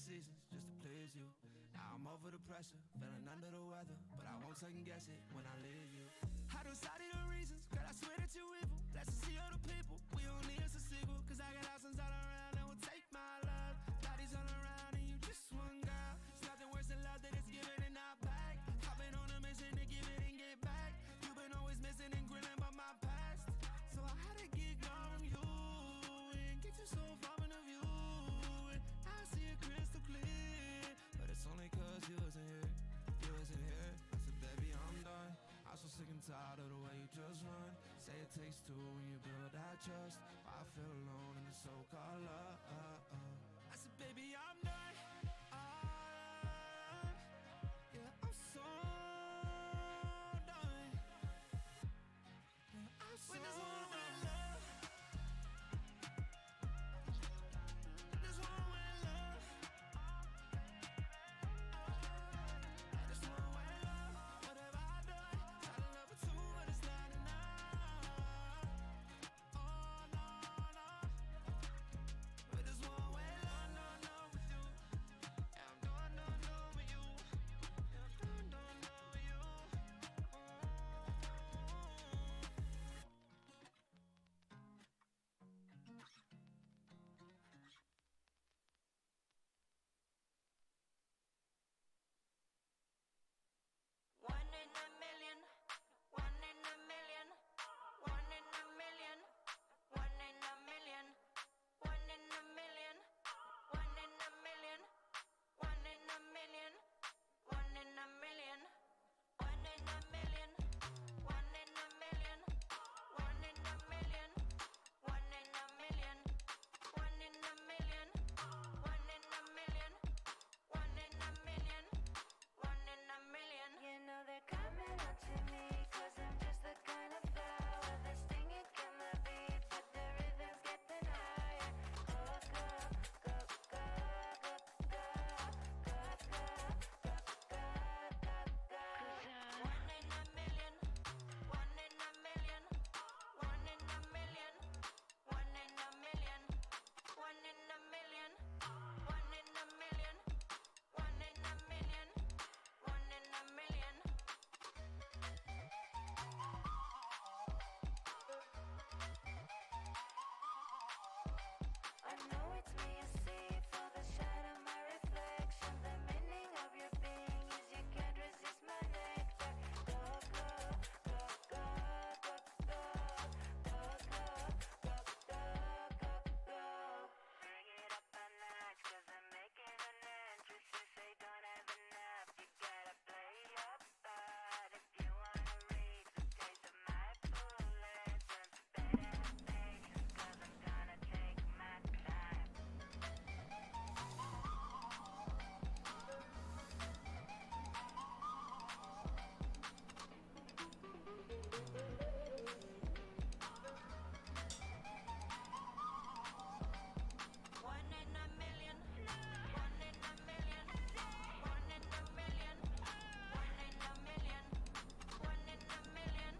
seasons just to please you. Now I'm over the pressure, feeling under the weather, but I won't second guess it when I leave you. I don't study the reasons, girl, I swear that you evil. Let's see other people, we don't need us a sequel. Cause I got thousands all around that will take my love. Bodies all around and you just one girl. It's nothing worse than love that is given and not back. I've been on a mission to give it and get back. You've been always missing and grilling about my past. So I had to get gone from you and get you so far from the view. And I see it crystal clear, but it's only cause you wasn't here. You wasn't here. I said, baby, I'm done. I'm so sick and tired of the way you just run. Say it takes two when you build that trust. I feel alone in the so-called love. I said, baby, I'm done. Yeah, I'm so done. Yeah, I'm so done. Love. This one with love. I just want with love. Whatever I done, try to love it too, but it's not enough. Oh no, no. But this one with love, no, no, with you. Yeah, I'm doing, no, no, with you. Yeah, I'm doing, no, no, with you. One in a million, one in a million, one in a million, one in a million, one in a million, one in a million, one in a million, one in a million, one in a million, one in a million, one in a million, one in a million, one in a million, one in a million, one in a million. One in a million. You know they're coming up to me, cause I'm just the kind of flower that's stinging in my beat, but the rhythm's getting higher. Go, go, go, go, go, go, go, go, go, go, go, go. One in a million, one in a million, one in a million, one in a million, one in a million, one in a million, one in a million. One in a million. I know it's me you see, feel the shine of my reflection. The meaning of your being is you can't resist my nectar. Go, go, go, go, go, go, go, go, go, go, go, go. Bring it up a notch, cause I'm making an entrance. You say don't have enough, you gotta play your part. If you wanna reach the taste of my full essence, better have patience, cause I'm gonna take my time. One in a million, one in a million, one in a million, one in a million, one in a million,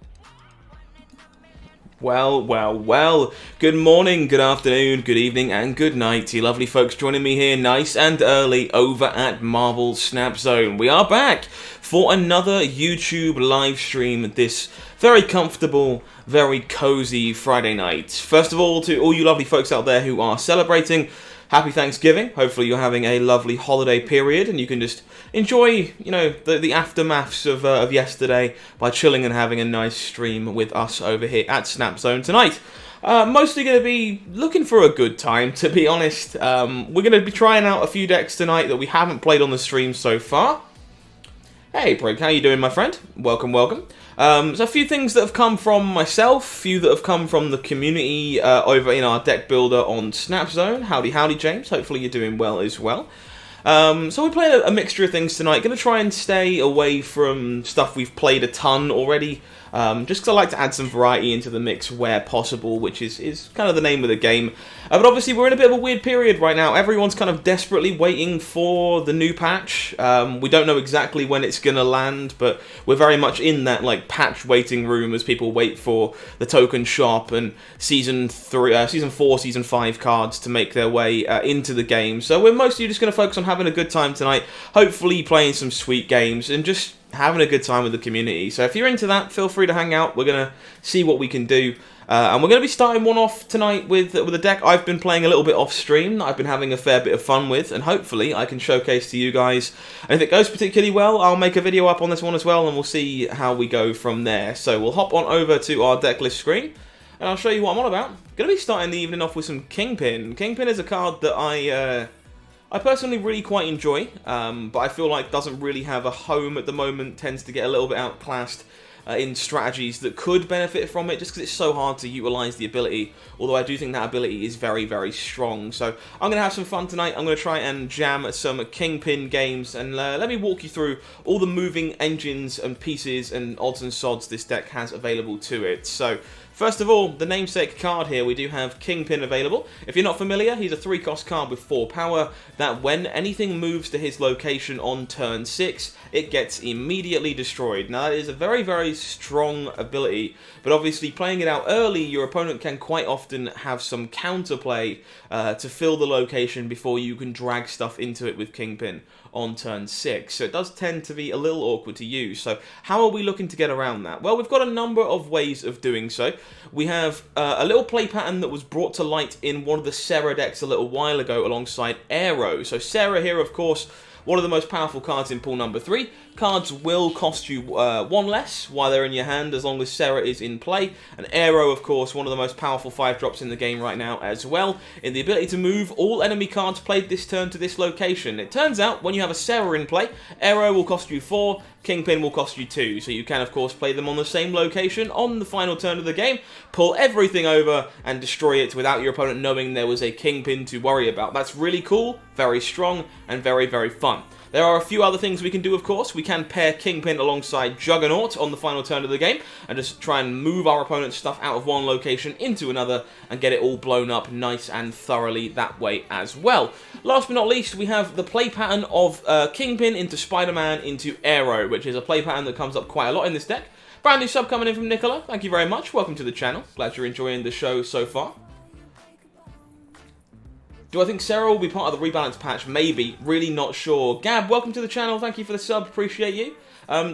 one in a million. Well, well, well. Good morning, good afternoon, good evening, and good night to you lovely folks joining me here nice and early over at Marvel Snap Zone. We are back for another YouTube live stream this very comfortable, very cozy Friday night. First of all, to all you lovely folks out there who are celebrating, happy Thanksgiving. Hopefully you're having a lovely holiday period and you can just enjoy, the aftermaths of yesterday by chilling and having a nice stream with us over here at Snap Zone tonight. Mostly going to be looking for a good time, to be honest. We're going to be trying out a few decks tonight that we haven't played on the stream so far. Hey, Brig, how you doing, my friend? Welcome, welcome. So a few things that have come from myself, a few that have come from the community over in our deck builder on Snapzone. Howdy, howdy, James. Hopefully you're doing well as well. So we're playing a mixture of things tonight. Going to try and stay away from stuff we've played a ton already. just because I like to add some variety into the mix where possible, which is kind of the name of the game. But obviously we're in a bit of a weird period right now. Everyone's kind of desperately waiting for the new patch. We don't know exactly when it's going to land, but we're very much in that like patch waiting room as people wait for the token shop and Season 4, Season 5 cards to make their way into the game. So we're mostly just going to focus on having a good time tonight, hopefully playing some sweet games and just having a good time with the community. So if you're into that, feel free to hang out. We're going to see what we can do. And we're going to be starting one off tonight with a deck I've been playing a little bit off stream that I've been having a fair bit of fun with, and hopefully I can showcase to you guys. And if it goes particularly well, I'll make a video up on this one as well, and we'll see how we go from there. So we'll hop on over to our deck list screen, and I'll show you what I'm on about. Going to be starting the evening off with some Kingpin. Kingpin is a card that I personally really quite enjoy, but I feel like doesn't really have a home at the moment, tends to get a little bit outclassed in strategies that could benefit from it, just because it's so hard to utilise the ability, although I do think that ability is very, very strong. So I'm going to have some fun tonight. I'm going to try and jam some Kingpin games, and let me walk you through all the moving engines and pieces and odds and sods this deck has available to it. So first of all, the namesake card here, we do have Kingpin available. If you're not familiar, he's a 3-cost card with 4 power, that when anything moves to his location on turn 6, it gets immediately destroyed. Now that is a very, very strong ability, but obviously playing it out early, your opponent can quite often have some counterplay to fill the location before you can drag stuff into it with Kingpin on turn 6. So it does tend to be a little awkward to use. So how are we looking to get around that? Well, we've got a number of ways of doing so. We have a little play pattern that was brought to light in one of the Sarah decks a little while ago alongside Aero. So Sarah here, of course, one of the most powerful cards in pool number 3. Cards will cost you 1 less while they're in your hand as long as Sarah is in play. And Aero, of course, one of the most powerful 5-drops in the game right now as well, in the ability to move all enemy cards played this turn to this location. It turns out when you have a Sarah in play, Aero will cost you 4, Kingpin will cost you 2, so you can of course play them on the same location on the final turn of the game, pull everything over and destroy it without your opponent knowing there was a Kingpin to worry about. That's really cool, very strong, and very, very fun. There are a few other things we can do, of course. We can pair Kingpin alongside Juggernaut on the final turn of the game and just try and move our opponent's stuff out of one location into another and get it all blown up nice and thoroughly that way as well. Last but not least, we have the play pattern of Kingpin into Spider-Man into Aero, which is a play pattern that comes up quite a lot in this deck. Brand new sub coming in from Nicola. Thank you very much. Welcome to the channel. Glad you're enjoying the show so far. Do I think Sarah will be part of the rebalance patch? Maybe. Really not sure. Gab, welcome to the channel. Thank you for the sub. Appreciate you.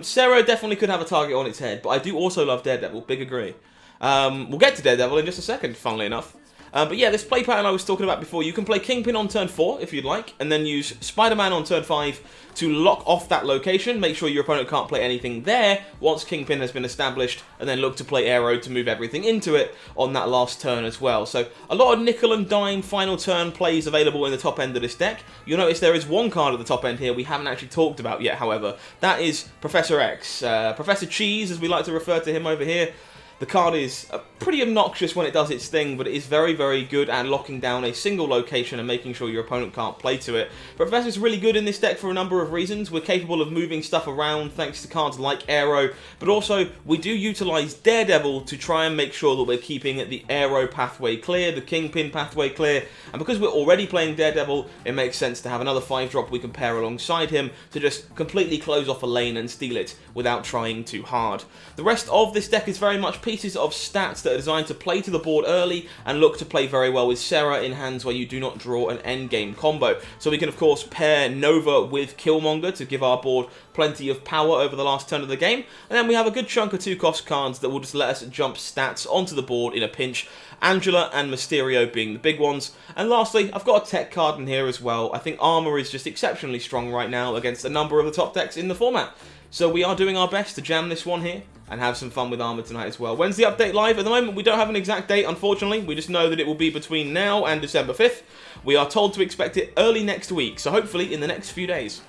Sarah definitely could have a target on its head, but I do also love Daredevil. Big agree. We'll get to Daredevil in just a second, funnily enough. But yeah, this play pattern I was talking about before, you can play Kingpin on turn 4 if you'd like, and then use Spider-Man on turn 5 to lock off that location, make sure your opponent can't play anything there once Kingpin has been established, and then look to play Aero to move everything into it on that last turn as well. So a lot of nickel and dime final turn plays available in the top end of this deck. You'll notice there is one card at the top end here we haven't actually talked about yet, however. That is Professor X. Professor Cheese, as we like to refer to him over here. The card is pretty obnoxious when it does its thing, but it is very, very good at locking down a single location and making sure your opponent can't play to it. Professor's really good in this deck for a number of reasons. We're capable of moving stuff around thanks to cards like Aero, but also we do utilise Daredevil to try and make sure that we're keeping the Aero pathway clear, the Kingpin pathway clear, and because we're already playing Daredevil, it makes sense to have another 5-drop we can pair alongside him to just completely close off a lane and steal it without trying too hard. The rest of this deck is very much pieces of stats that are designed to play to the board early and look to play very well with Sarah in hands where you do not draw an endgame combo. So we can of course pair Nova with Killmonger to give our board plenty of power over the last turn of the game, and then we have a good chunk of 2-cost cards that will just let us jump stats onto the board in a pinch, Angela and Mysterio being the big ones. And lastly, I've got a tech card in here as well. I think Armor is just exceptionally strong right now against a number of the top decks in the format. So we are doing our best to jam this one here and have some fun with Armor tonight as well. When's the update live? At the moment, we don't have an exact date, unfortunately. We just know that it will be between now and December 5th. We are told to expect it early next week, so hopefully in the next few days.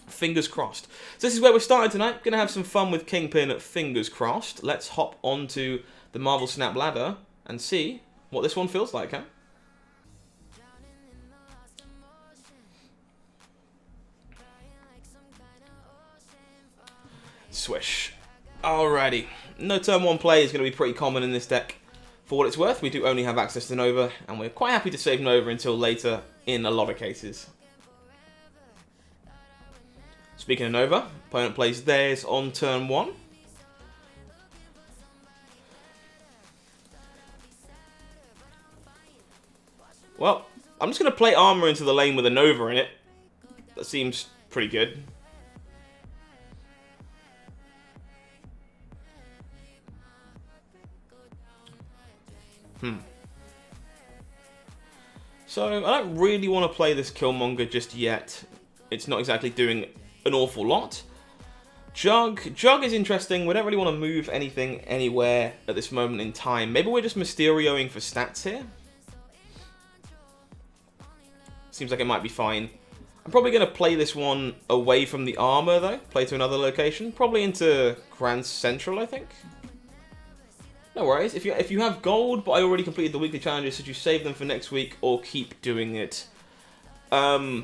Fingers crossed. So this is where we're starting tonight. Going to have some fun with Kingpin, fingers crossed. Let's hop onto the Marvel Snap ladder and see what this one feels like, huh? Swish. Alrighty. No turn 1 play is going to be pretty common in this deck. For what it's worth, we do only have access to Nova, and we're quite happy to save Nova until later in a lot of cases. Speaking of Nova, opponent plays theirs on turn 1. Well, I'm just going to play Armor into the lane with a Nova in it. That seems pretty good. So, I don't really want to play this Killmonger just yet. It's not exactly doing an awful lot. Jug is interesting. We don't really want to move anything anywhere at this moment in time. Maybe we're just Mysterioing for stats here. Seems like it might be fine. I'm probably going to play this one away from the armor, though. Play to another location. Probably into Grand Central, I think. No worries. If you have gold, but I already completed the weekly challenges, should you save them for next week or keep doing it? For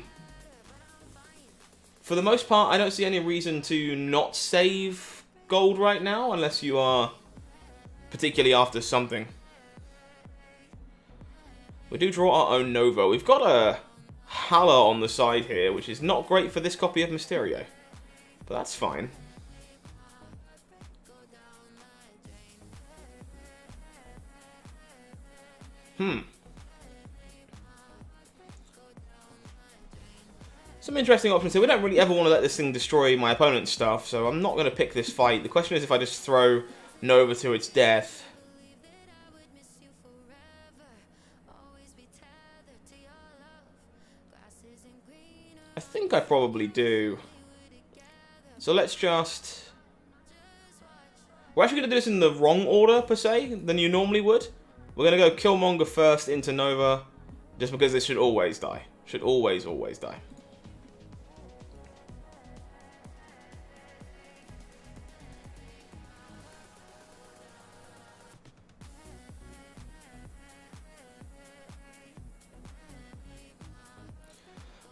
the most part, I don't see any reason to not save gold right now, unless you are particularly after something. We do draw our own Nova. We've got a Hala on the side here, which is not great for this copy of Mysterio. But that's fine. Some interesting options here. We don't really ever want to let this thing destroy my opponent's stuff, so I'm not going to pick this fight. The question is if I just throw Nova to its death. I think I probably do. So let's just... We're actually going to do this in the wrong order, per se, than you normally would. We're going to go Killmonger first into Nova, just because this should always die. Should always die.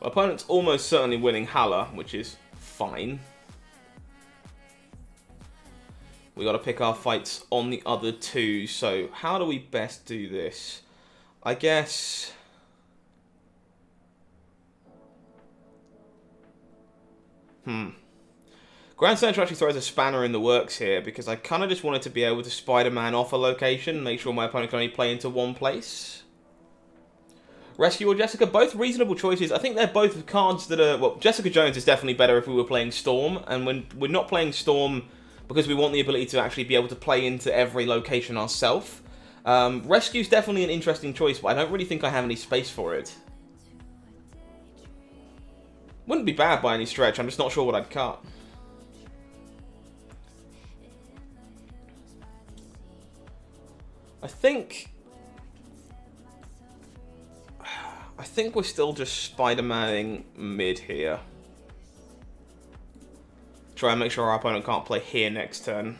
My opponent's almost certainly winning Hala, which is fine. We got to pick our fights on the other two. So how do we best do this? I guess... Grand Central actually throws a spanner in the works here, because I kind of just wanted to be able to Spider-Man off a location, make sure my opponent can only play into one place. Rescue or Jessica, both reasonable choices. I think they're both cards that are... Well, Jessica Jones is definitely better if we were playing Storm, and when we're not playing Storm because we want the ability to actually be able to play into every location ourselves. Rescue's definitely an interesting choice, but I don't really think I have any space for it. Wouldn't be bad by any stretch, I'm just not sure what I'd cut. I think we're still just Spider-Maning mid here. Try and make sure our opponent can't play here next turn.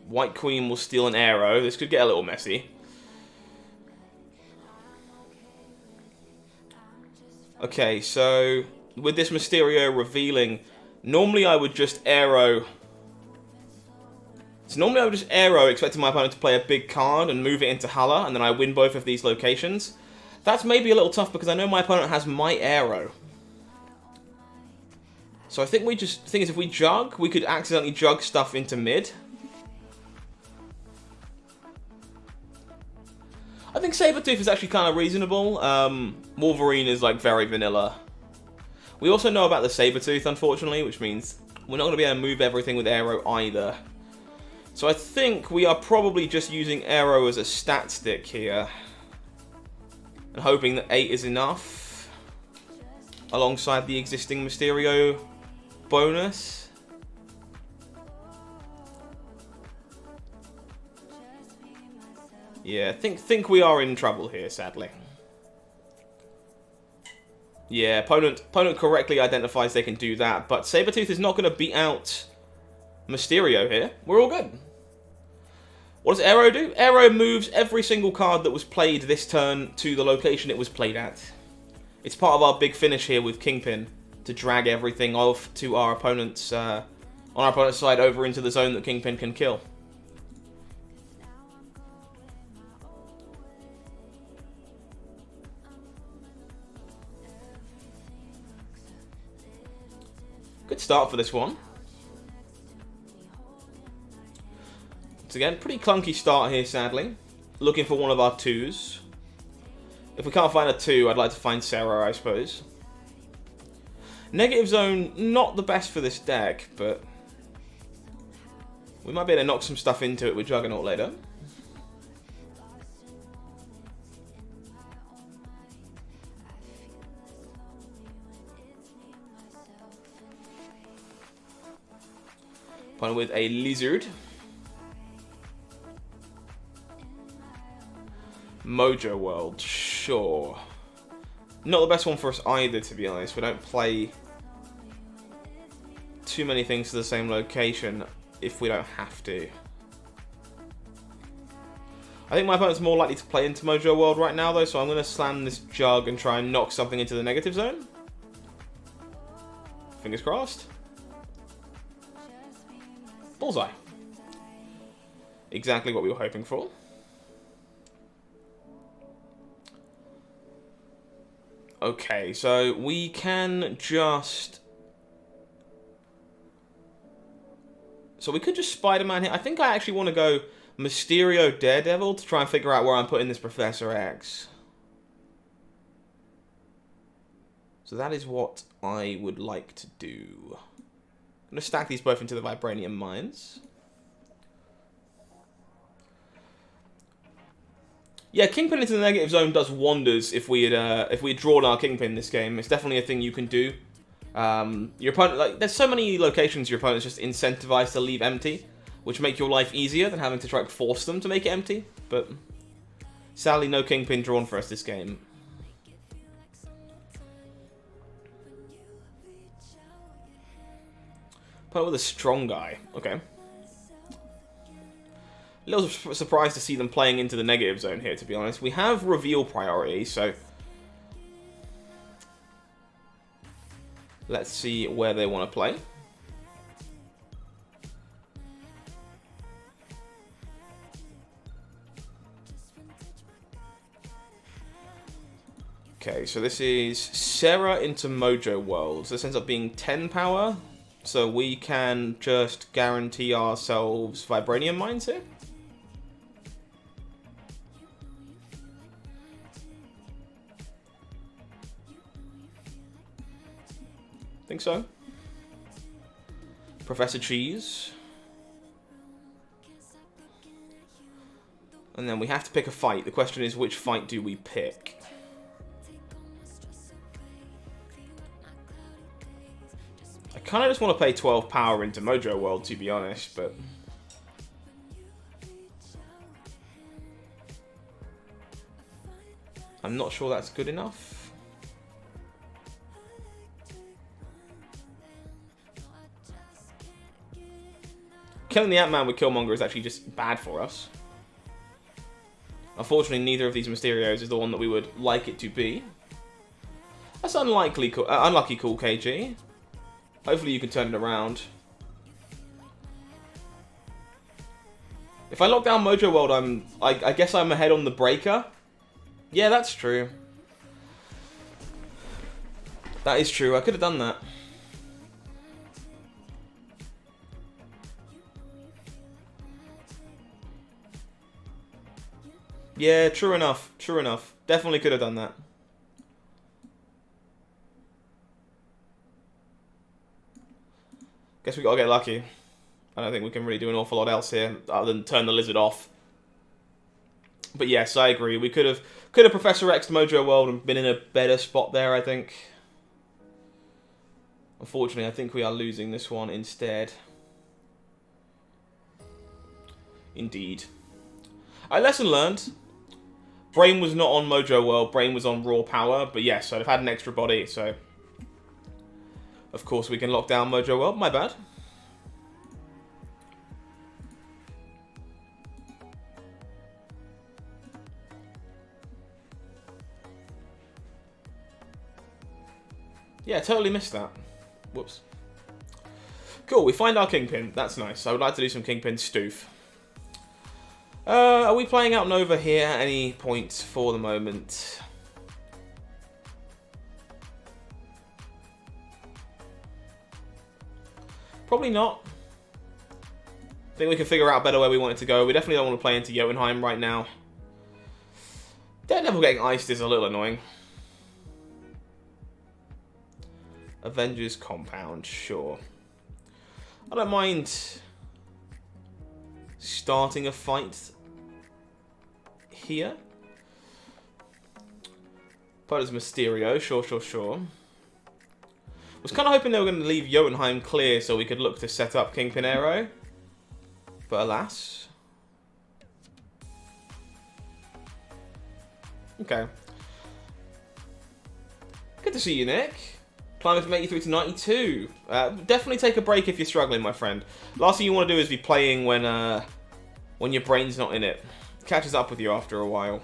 White Queen will steal an arrow. This could get a little messy. Okay, so with this Mysterio revealing, normally I would just arrow... So normally I would just arrow, expecting my opponent to play a big card and move it into Hala, and then I win both of these locations. That's maybe a little tough because I know my opponent has my arrow. So I think we just... The thing is, if we jug, we could accidentally jug stuff into mid. I think Sabretooth is actually kind of reasonable. Wolverine is like very vanilla. We also know about the Sabretooth, unfortunately, which means we're not going to be able to move everything with Arrow either. So I think we are probably just using Arrow as a stat stick here. And hoping that 8 is enough. Alongside the existing Mysterio bonus. Yeah, think we are in trouble here, sadly. Yeah, opponent correctly identifies they can do that, but Sabretooth is not going to beat out Mysterio here. We're all good. What does Arrow do? Arrow moves every single card that was played this turn to the location it was played at. It's part of our big finish here with Kingpin. to drag everything off to our opponent's on our opponent's side over into the zone that Kingpin can kill. Good start for this one. Once again, pretty clunky start here, sadly. Looking for one of our 2s. If we can't find a 2, I'd like to find Sarah, I suppose. Negative zone, not the best for this deck, but we might be able to knock some stuff into it with Juggernaut later. Opponent with a Lizard. Mojo World, sure. Not the best one for us either, to be honest. We don't play too many things to the same location if we don't have to. I think my opponent's more likely to play into Mojo World right now, though, so I'm going to slam this Jug and try and knock something into the negative zone. Fingers crossed. Bullseye. Exactly what we were hoping for. Okay, so we can just... So we could just Spider-Man here. I think I actually want to go Mysterio Daredevil to try and figure out where I'm putting this Professor X. So that is what I would like to do. I'm going to stack these both into the Vibranium Mines. Yeah, Kingpin into the negative zone does wonders if we had drawn our Kingpin this game. It's definitely a thing you can do. Your opponent, like, there's so many locations your opponent's just incentivized to leave empty, which make your life easier than having to try and force them to make it empty. But sadly, no Kingpin drawn for us this game. Opponent with a strong guy. Okay. A little surprised to see them playing into the negative zone here, to be honest. We have reveal priority, so let's see where they want to play. Okay, so this is Sarah into Mojo World. So this ends up being 10 power, so we can just guarantee ourselves Vibranium Mines here. Think so. Professor Cheese. And then we have to pick a fight. The question is, which fight do we pick? I kind of just want to play 12 power into Mojo World, to be honest, but I'm not sure that's good enough. Killing the Ant-Man with Killmonger is actually just bad for us. Unfortunately, neither of these Mysterios is the one that we would like it to be. That's unlucky, Cool KG. Hopefully you can turn it around. If I lock down Mojo World, I guess I'm ahead on the Breaker. Yeah, that's true. That is true. I could have done that. Yeah, true enough. True enough. Definitely could have done that. Guess we gotta get lucky. I don't think we can really do an awful lot else here other than turn the Lizard off. But yes, I agree. We could have Professor X'd Mojo World and been in a better spot there, I think. Unfortunately, I think we are losing this one instead. Indeed. Lesson learned. Brain was not on Mojo World, Brain was on Raw Power, but yes, I'd have had an extra body, so of course we can lock down Mojo World, my bad. Yeah, totally missed that. Whoops. Cool, we find our Kingpin. That's nice. I would like to do some Kingpin stoof. Are we playing out Nova here at any point for the moment? Probably not. I think we can figure out better where we want it to go. We definitely don't want to play into Jotunheim right now. Daredevil getting iced is a little annoying. Avengers Compound, sure. I don't mind starting a fight here. But it's Mysterio, sure. Was kind of hoping they were going to leave Jotunheim clear so we could look to set up Kingpin Arrow. But alas. Okay. Good to see you, Nick. Climbing from 83 to 92. Definitely take a break if you're struggling, my friend. Last thing you want to do is be playing when your brain's not in it. It catches up with you after a while.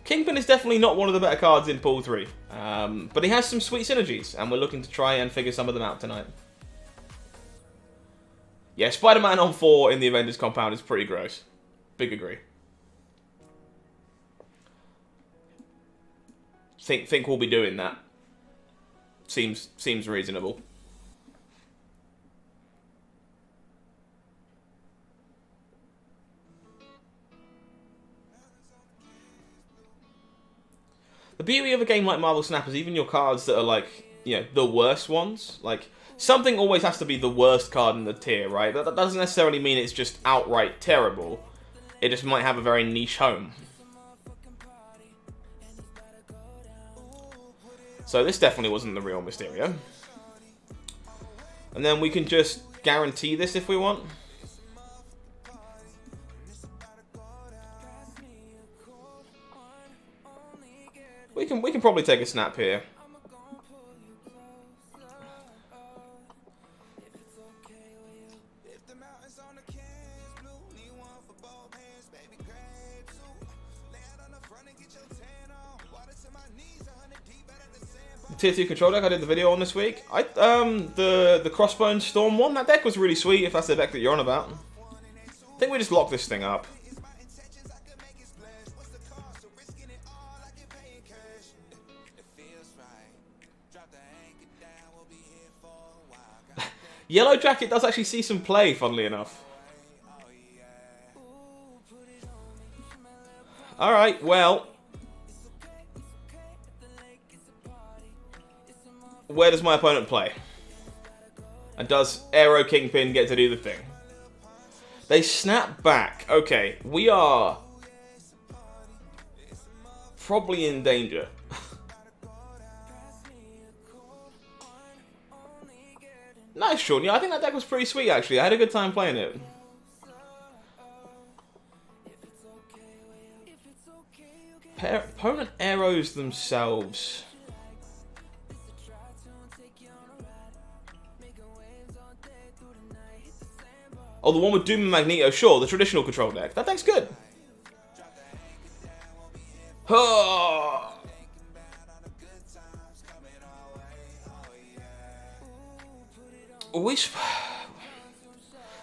Kingpin is definitely not one of the better cards in Pool 3. But he has some sweet synergies, and we're looking to try and figure some of them out tonight. Yeah, Spider-Man on 4 in the Avengers Compound is pretty gross. Big agree. Think we'll be doing that. Seems reasonable. The beauty of a game like Marvel Snap is even your cards that are like, you know, the worst ones. Like, something always has to be the worst card in the tier, right? That doesn't necessarily mean it's just outright terrible. It just might have a very niche home. So this definitely wasn't the real Mysterio. And then we can just guarantee this if we want. We can probably take a snap here. Tier 2 control deck I did the video on this week. The Crossbones Storm one, that deck was really sweet if that's the deck that you're on about. I think we just lock this thing up. Yellow Jacket does actually see some play, funnily enough. Alright, well. Where does my opponent play? And does Aero Kingpin get to do the thing? They snap back. Okay, we are probably in danger. Nice, Sean. Yeah, I think that deck was pretty sweet, actually. I had a good time playing it. Opponent arrows themselves. Oh, the one with Doom and Magneto. Sure, the traditional control deck. That deck's good. Oh.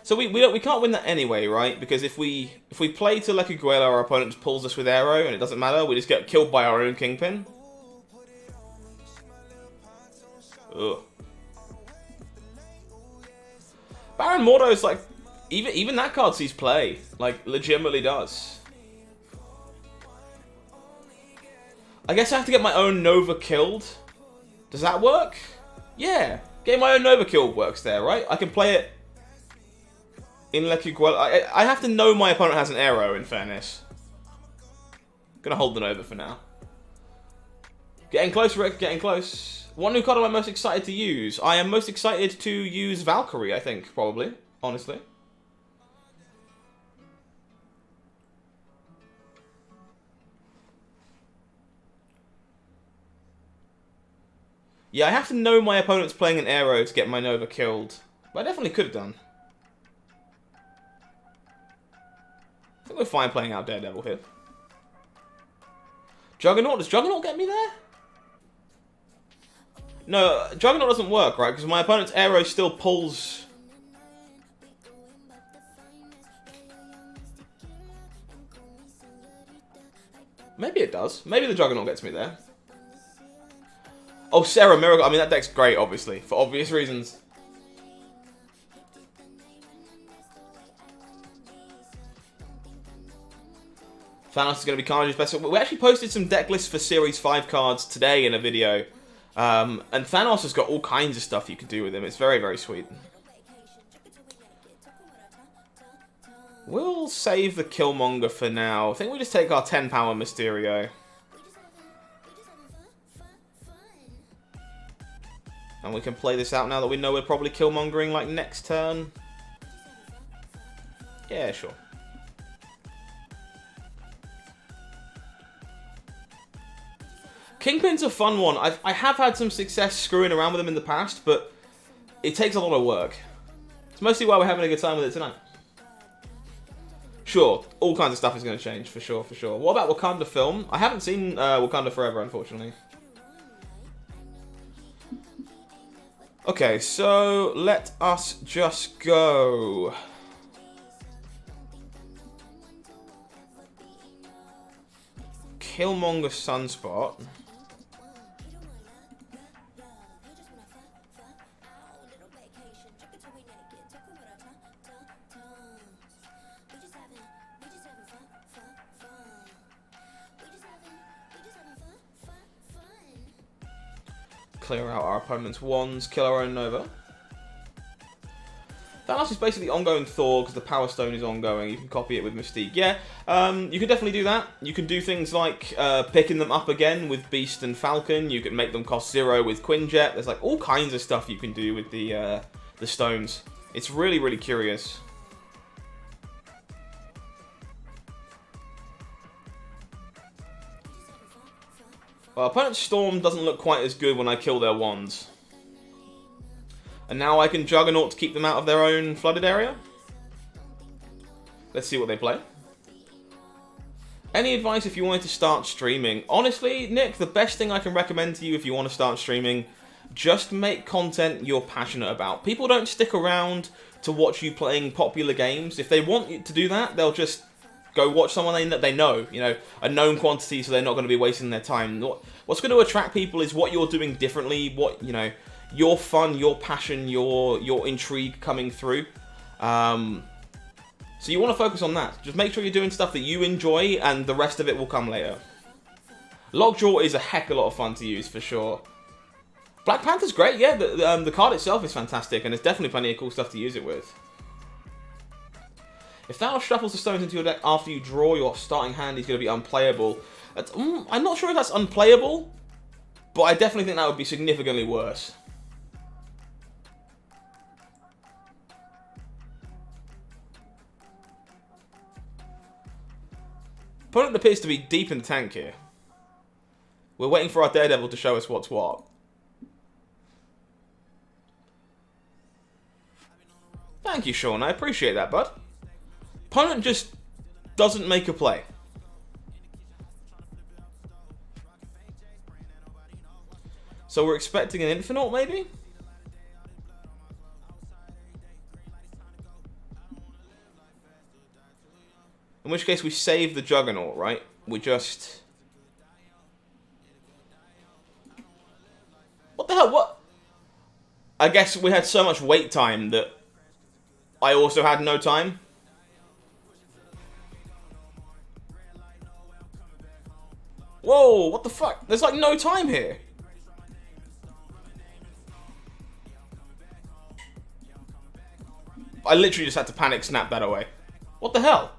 So we can't win that anyway, right? Because if we play to like a Guela, our opponent just pulls us with arrow, and it doesn't matter. We just get killed by our own Kingpin. Ugh. Baron Mordo is like even that card sees play, like legitimately does. I guess I have to get my own Nova killed. Does that work? Yeah. Getting my own Nova kill works there, right? I can play it in Leku Guela. I have to know my opponent has an arrow, in fairness. Gonna hold the Nova for now. Getting close, Rick. Getting close. What new card am I most excited to use? I am most excited to use Valkyrie, I think, probably. Honestly. Yeah, I have to know my opponent's playing an arrow to get my Nova killed. But I definitely could have done. I think we're fine playing out Daredevil here. Juggernaut? Does Juggernaut get me there? No, Juggernaut doesn't work, right? Because my opponent's arrow still pulls... Maybe it does. Maybe the Juggernaut gets me there. Oh, Sarah Miracle. I mean, that deck's great, obviously, for obvious reasons. Thanos is going to be Carnage's best. We actually posted some deck lists for Series 5 cards today in a video. And Thanos has got all kinds of stuff you can do with him. It's very, very sweet. We'll save the Killmonger for now. I think we just take our 10 power Mysterio. And we can play this out now that we know we're probably Killmongering like next turn. Yeah, sure. Kingpin's a fun one. I have had some success screwing around with him in the past, but it takes a lot of work. It's mostly why we're having a good time with it tonight. Sure, all kinds of stuff is going to change, for sure, for sure. What about Wakanda film? I haven't seen Wakanda Forever, unfortunately. Okay, so let us just go. Killmonger Sunspot. Clear out our opponent's wands, kill our own Nova. Thanos is basically ongoing Thor because the Power Stone is ongoing. You can copy it with Mystique. Yeah, you can definitely do that. You can do things like picking them up again with Beast and Falcon. You can make them cost 0 with Quinjet. There's like all kinds of stuff you can do with the stones. It's really, really curious. Well, opponent's Storm doesn't look quite as good when I kill their wands. And now I can Juggernaut to keep them out of their own flooded area. Let's see what they play. Any advice if you wanted to start streaming? Honestly, Nick, the best thing I can recommend to you if you want to start streaming, just make content you're passionate about. People don't stick around to watch you playing popular games. If they want you to do that, they'll just go watch someone that they know, a known quantity, so they're not going to be wasting their time. What's going to attract people is what you're doing differently, your fun, your passion, your intrigue coming through. So you want to focus on that. Just make sure you're doing stuff that you enjoy, and the rest of it will come later. Lockjaw is a heck of a lot of fun to use, for sure. Black Panther's great, yeah. The card itself is fantastic, and there's definitely plenty of cool stuff to use it with. If Thanos shuffles the stones into your deck after you draw your starting hand, he's going to be unplayable. I'm not sure if that's unplayable, but I definitely think that would be significantly worse. Opponent appears to be deep in the tank here. We're waiting for our Daredevil to show us what's what. Thank you, Sean. I appreciate that, bud. Opponent just doesn't make a play. So we're expecting an Infinite, maybe? In which case we save the Juggernaut, right? We just... What the hell? What? I guess we had so much wait time that I also had no time. Whoa, what the fuck? There's like no time here. I literally just had to panic snap that away. What the hell?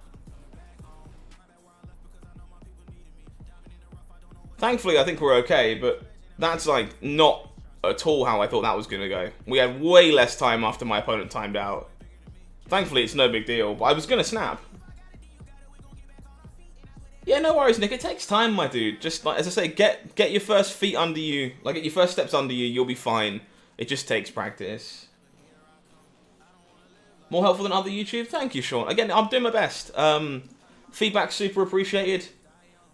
Thankfully, I think we're okay, but that's like not at all how I thought that was going to go. We had way less time after my opponent timed out. Thankfully, it's no big deal, but I was going to snap. Yeah, no worries, Nick. It takes time, my dude. Just like, as I say, get your first feet under you. Like, get your first steps under you. You'll be fine. It just takes practice. More helpful than other YouTube? Thank you, Sean. Again, I'm doing my best. Feedback super appreciated.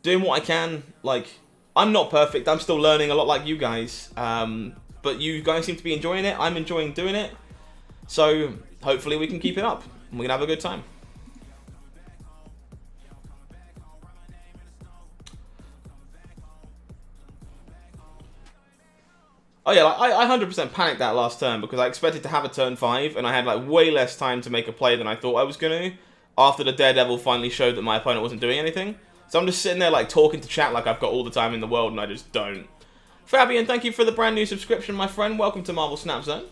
doing what I can. Like, I'm not perfect. I'm still learning a lot like you guys. But you guys seem to be enjoying it. I'm enjoying doing it. So, hopefully we can keep it up. And we can have a good time. Oh yeah, like, I 100% panicked that last turn because I expected to have a turn 5 and I had like way less time to make a play than I thought I was going to after the Daredevil finally showed that my opponent wasn't doing anything. So I'm just sitting there like talking to chat like I've got all the time in the world and I just don't. Fabian, thank you for the brand new subscription, my friend. Welcome to Marvel Snap Zone.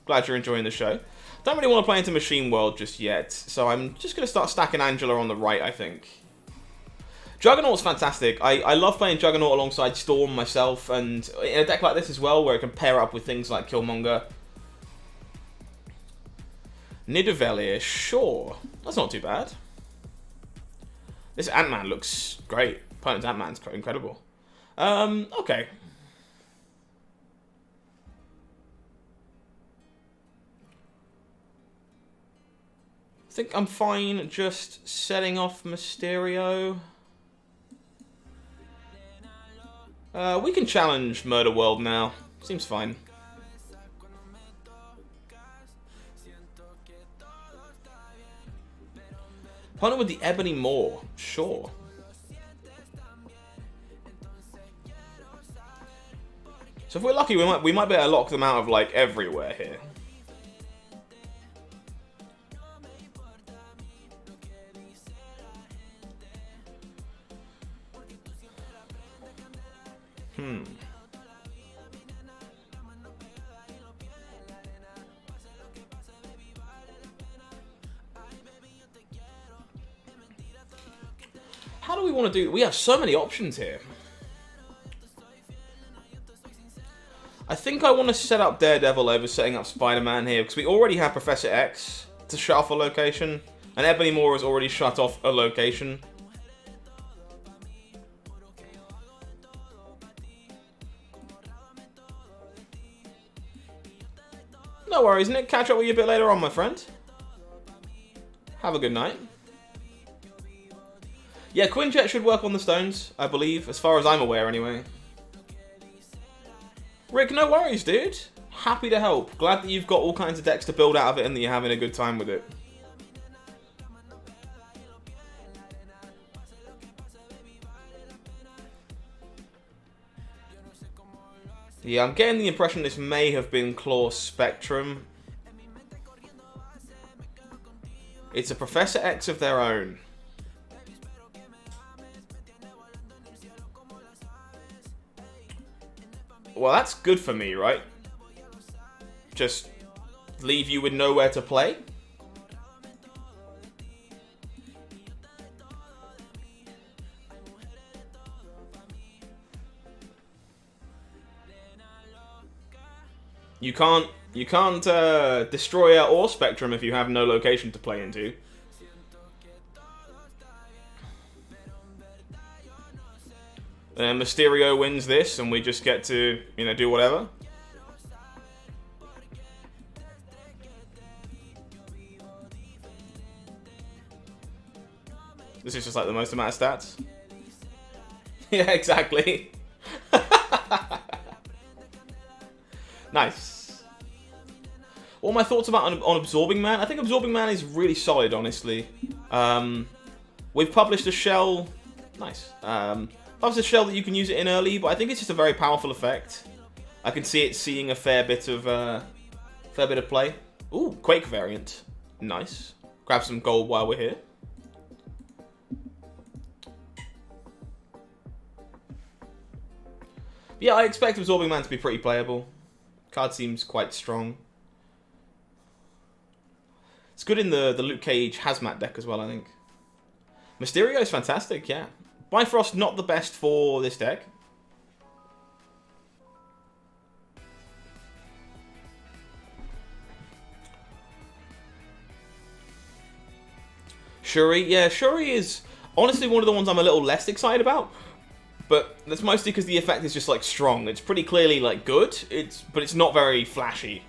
Glad you're enjoying the show. Don't really want to play into Machine World just yet, so I'm just going to start stacking Angela on the right, I think. Juggernaut's fantastic. I love playing Juggernaut alongside Storm myself, and in a deck like this as well, where it can pair up with things like Killmonger. Nidavellir, sure. That's not too bad. This Ant-Man looks great. Opponent's Ant-Man's incredible. Okay. I think I'm fine just setting off Mysterio. We can challenge Murder World now. Seems fine. Opponent with the Ebony Maw. Sure. So if we're lucky, we might be able to lock them out of like everywhere here. How do we want to do... We have so many options here. I think I want to set up Daredevil over setting up Spider-Man here, because we already have Professor X to shut off a location, and Ebony Maw has already shut off a location. No worries, Nick. Catch up with you a bit later on, my friend. Have a good night. Yeah, Quinjet should work on the stones, I believe, as far as I'm aware anyway. Rick, no worries, dude. Happy to help. Glad that you've got all kinds of decks to build out of it and that you're having a good time with it. Yeah, I'm getting the impression this may have been Claw Spectrum. It's a Professor X of their own. Well, that's good for me, right? Just leave you with nowhere to play? You can't destroy or Spectrum if you have no location to play into. And Mysterio wins this, and we just get to, you know, do whatever. This is just like the most amount of stats. Yeah, exactly. Nice. What are my thoughts about on Absorbing Man? I think Absorbing Man is really solid, honestly. We've published a shell. Nice. Published a shell that you can use it in early, but I think it's just a very powerful effect. I can see it seeing a fair bit of play. Ooh, Quake variant. Nice. Grab some gold while we're here. Yeah, I expect Absorbing Man to be pretty playable. Card seems quite strong. It's good in the Luke Cage Hazmat deck as well, I think. Mysterio is fantastic, yeah. Bifrost not the best for this deck. Shuri, yeah, Shuri is honestly one of the ones I'm a little less excited about. But that's mostly because the effect is just like strong. It's pretty clearly like good. But it's not very flashy.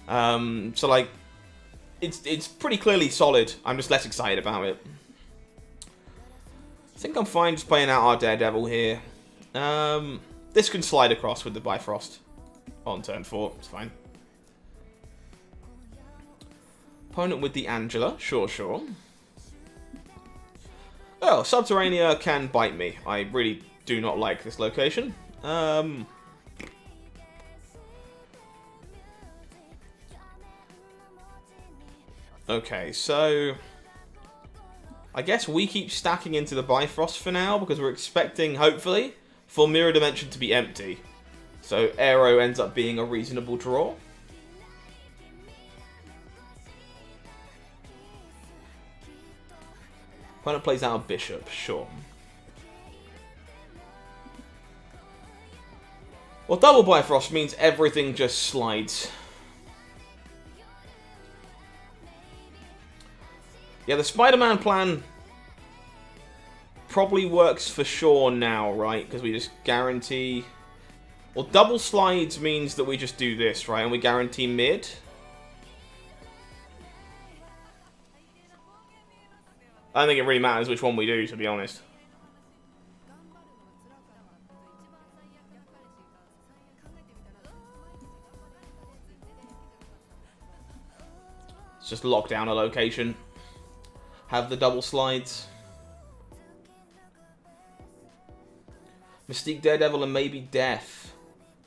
So like, it's pretty clearly solid. I'm just less excited about it. I think I'm fine just playing out our Daredevil here. This can slide across with the Bifrost on turn 4. It's fine. Opponent with the Angela. Sure, sure. Oh, Subterranea can bite me. I really do not like this location. Okay, so I guess we keep stacking into the Bifrost for now because we're expecting, hopefully, for Mirror Dimension to be empty. So Aero ends up being a reasonable draw. Opponent plays out a Bishop, sure. Well, double Bifrost means everything just slides. Yeah, the Spider-Man plan probably works for sure now, right? Because we just guarantee... Well, double slides means that we just do this, right? And we guarantee mid. I don't think it really matters which one we do, to be honest. Let's just lock down a location. Have the double slides. Mystique, Daredevil, and maybe Death.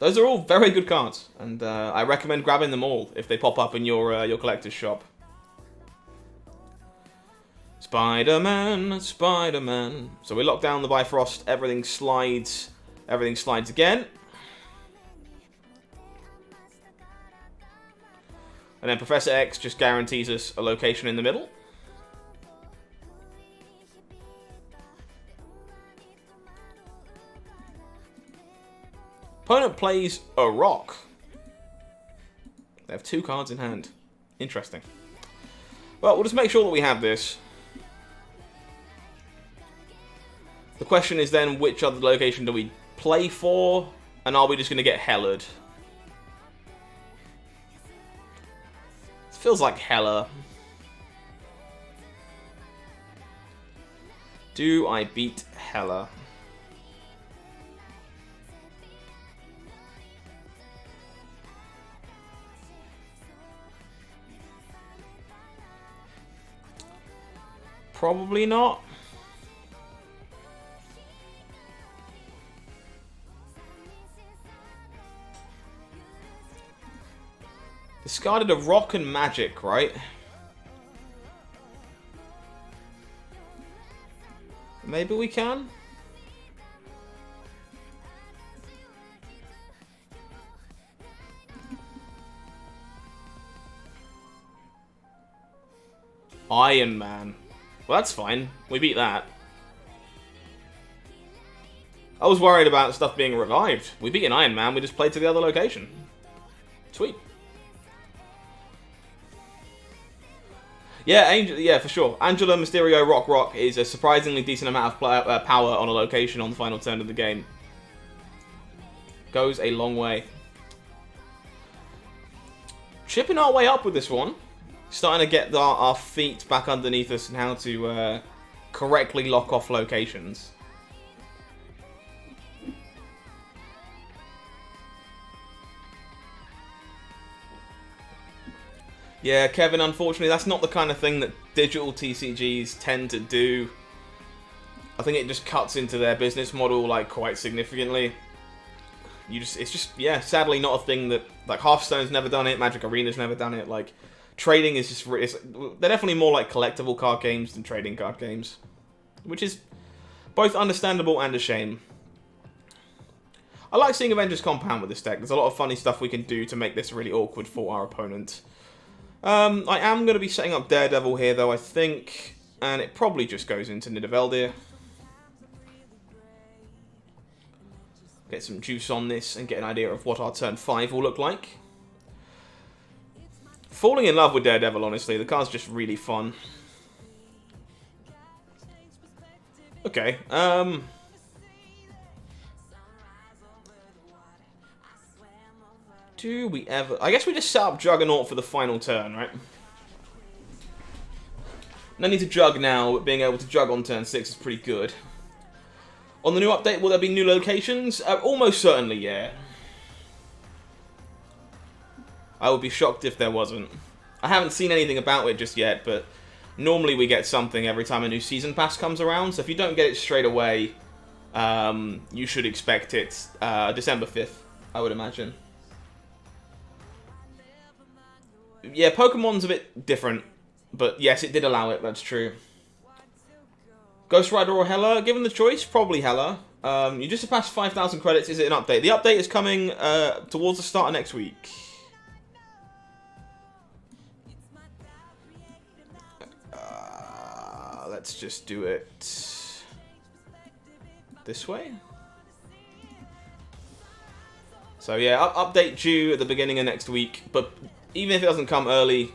Those are all very good cards, and I recommend grabbing them all if they pop up in your collector's shop. Spider-Man, Spider-Man. So we lock down the Bifrost. Everything slides. Everything slides again. And then Professor X just guarantees us a location in the middle. Opponent plays a rock. They have 2 cards in hand. Interesting. Well, we'll just make sure that we have this. The question is then, which other location do we play for? And are we just going to get Hellered? It feels like Hella. Do I beat Hella? Probably not. Discarded a rock and magic, right? Maybe we can? Iron Man. Well, that's fine. We beat that. I was worried about stuff being revived. We beat an Iron Man, we just played to the other location. Sweet. Yeah, yeah, for sure. Angela, Mysterio, Rock is a surprisingly decent amount of power on a location on the final turn of the game. Goes a long way. Chipping our way up with this one. Starting to get our feet back underneath us and how to correctly lock off locations. Yeah, Kevin, unfortunately, that's not the kind of thing that digital TCGs tend to do. I think it just cuts into their business model, like, quite significantly. It's just, yeah, sadly not a thing that, like, Hearthstone's never done it, Magic Arena's never done it, like... Trading is just... they're definitely more like collectible card games than trading card games. Which is both understandable and a shame. I like seeing Avengers Compound with this deck. There's a lot of funny stuff we can do to make this really awkward for our opponent. I am going to be setting up Daredevil here, though, I think. And it probably just goes into Nidaveldir. Get some juice on this and get an idea of what our turn 5 will look like. Falling in love with Daredevil, honestly. The card's just really fun. Okay, do we ever... I guess we just set up Juggernaut for the final turn, right? No need to jug now, but being able to jug on turn 6 is pretty good. On the new update, will there be new locations? Almost certainly, yeah. I would be shocked if there wasn't. I haven't seen anything about it just yet, but normally we get something every time a new season pass comes around, so if you don't get it straight away, you should expect it December 5th, I would imagine. Yeah, Pokemon's a bit different, but yes, it did allow it, that's true. Ghost Rider or Hella? Given the choice, probably Hella. You just surpassed 5,000 credits. Is it an update? The update is coming towards the start of next week. Let's just do it this way. So yeah, update due at the beginning of next week, but even if it doesn't come early,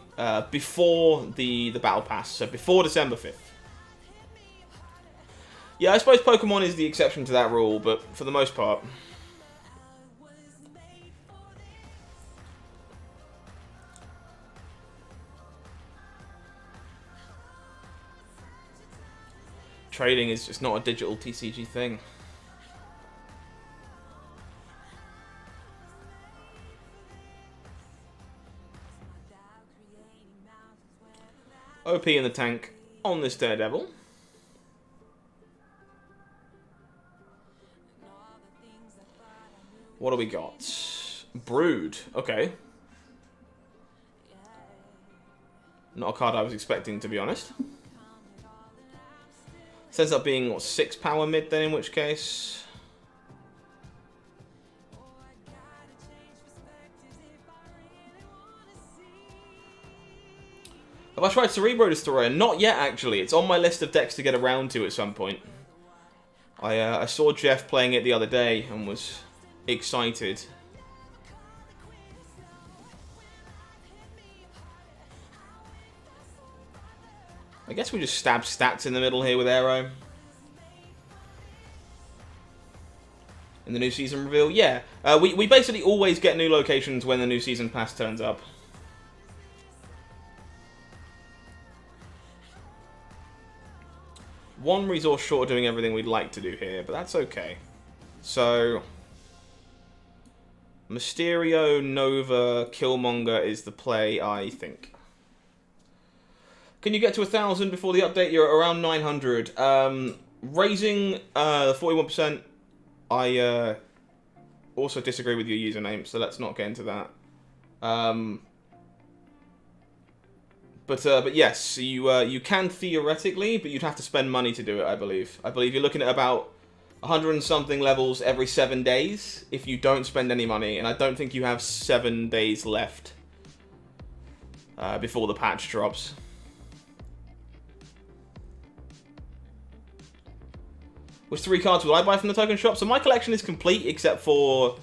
before the Battle Pass, so before December 5th. Yeah, I suppose Pokemon is the exception to that rule, but for the most part. Trading is just not a digital TCG thing. OP in the tank on this Daredevil. What do we got? Brood. Okay. Not a card I was expecting, to be honest. This ends up being, what, 6 power mid then, in which case? Have I tried Cerebro Destroyer? Not yet, actually. It's on my list of decks to get around to at some point. I saw Jeff playing it the other day and was excited. I guess we just stab stats in the middle here with Aero. In the new season reveal? Yeah. We basically always get new locations when the new season pass turns up. One resource short of doing everything we'd like to do here, but that's okay. So, Mysterio, Nova, Killmonger is the play, I think. Can you get to 1,000 before the update? You're around 900. Raising the 41%, I also disagree with your username, so let's not get into that. But yes, you can theoretically, but you'd have to spend money to do it, I believe. I believe you're looking at about 100 and something levels every 7 days if you don't spend any money, and I don't think you have 7 days left before the patch drops. Which 3 cards will I buy from the token shop? So my collection is complete except for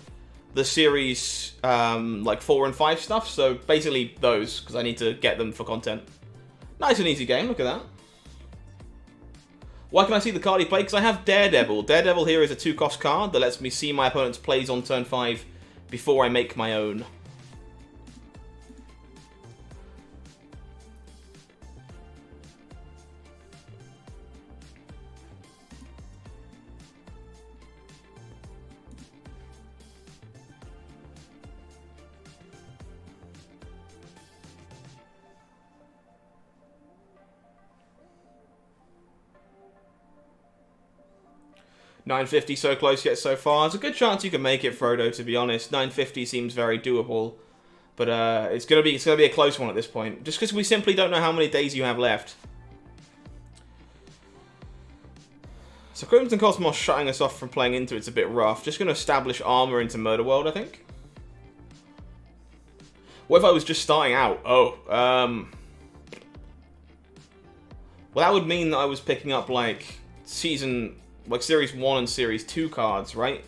the series like 4 and 5 stuff. So basically those, because I need to get them for content. Nice and easy game, look at that. Why can I see the card he played? Because I have Daredevil. Daredevil here is a 2-cost card that lets me see my opponent's plays on turn 5 before I make my own. $950 so close yet so far. There's a good chance you can make it, Frodo, to be honest. $950 seems very doable. But it's gonna be a close one at this point. Just because we simply don't know how many days you have left. So Crimson Cosmos shutting us off from playing into it's a bit rough. Just gonna establish armor into Murder World, I think. What if I was just starting out? Well, that would mean that I was picking up like Series 1 and Series 2 cards, right?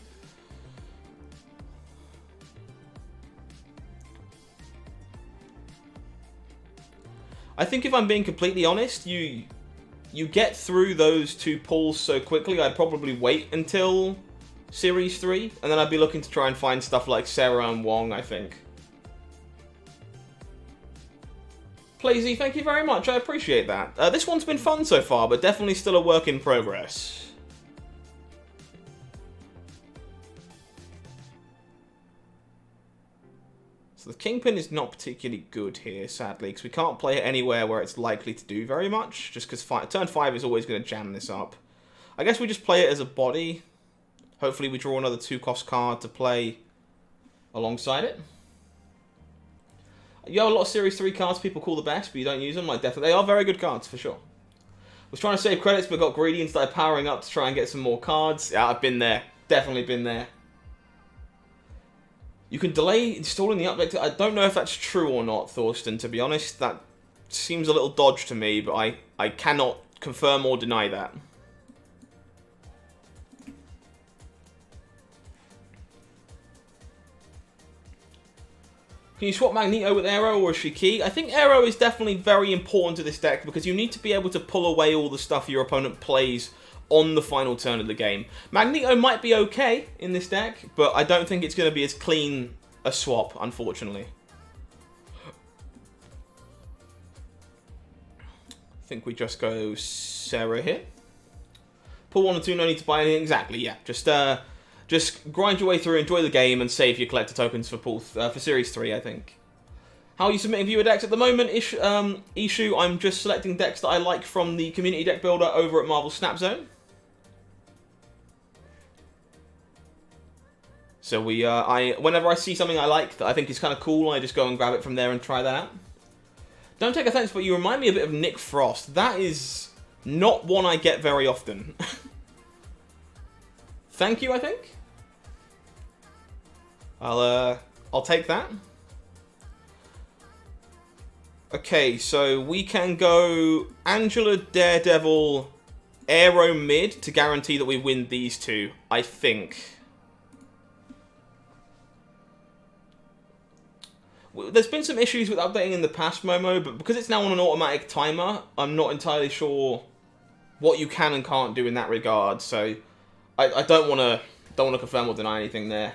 I think if I'm being completely honest, you get through those 2 pulls so quickly, I'd probably wait until Series 3, and then I'd be looking to try and find stuff like Sarah and Wong, I think. Plazy, thank you very much, I appreciate that. This one's been fun so far, but definitely still a work in progress. So the Kingpin is not particularly good here, sadly, because we can't play it anywhere where it's likely to do very much, just because turn 5 is always going to jam this up. I guess we just play it as a body. Hopefully we draw another 2-cost card to play alongside it. You have a lot of Series 3 cards people call the best, but you don't use them. Like, definitely, they are very good cards, for sure. Was trying to save credits, but got greedy and started powering up to try and get some more cards. Yeah, I've been there. Definitely been there. You can delay installing the update. I don't know if that's true or not, Thorsten, to be honest. That seems a little dodge to me, but I cannot confirm or deny that. Can you swap Magneto with Aero, or is she key? I think Aero is definitely very important to this deck because you need to be able to pull away all the stuff your opponent plays on the final turn of the game. Magneto might be okay in this deck, but I don't think it's going to be as clean a swap, unfortunately. I think we just go Sarah here. Pull 1 or 2, no need to buy anything. Exactly, yeah. Just grind your way through, enjoy the game, and save your collector tokens for Series 3, I think. How are you submitting viewer decks? At the moment, Ishu, I'm just selecting decks that I like from the community deck builder over at Marvel Snap Zone. So whenever I see something I like that I think is kind of cool, I just go and grab it from there and try that out. Don't take offense, but you remind me a bit of Nick Frost. That is not one I get very often. Thank you, I think. I'll take that. Okay, so we can go Angela, Daredevil, Aero mid to guarantee that we win these two, I think. There's been some issues with updating in the past, Momo, but because it's now on an automatic timer, I'm not entirely sure what you can and can't do in that regard, so I don't want to confirm or deny anything there.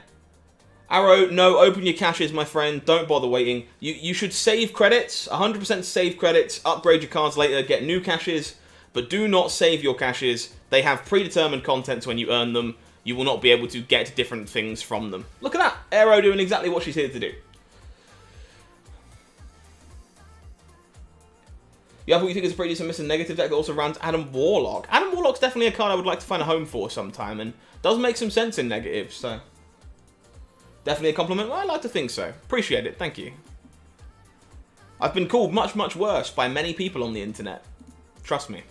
Arrow, no, open your caches, my friend. Don't bother waiting. You should save credits, 100% save credits, upgrade your cards later, get new caches, but do not save your caches. They have predetermined contents when you earn them. You will not be able to get different things from them. Look at that. Arrow doing exactly what she's here to do. You have what you think is a pretty decent missing negative deck that also runs Adam Warlock. Adam Warlock's definitely a card I would like to find a home for sometime, and does make some sense in negative, so definitely a compliment. Well, I like to think so. Appreciate it, thank you. I've been called much, much worse by many people on the internet. Trust me.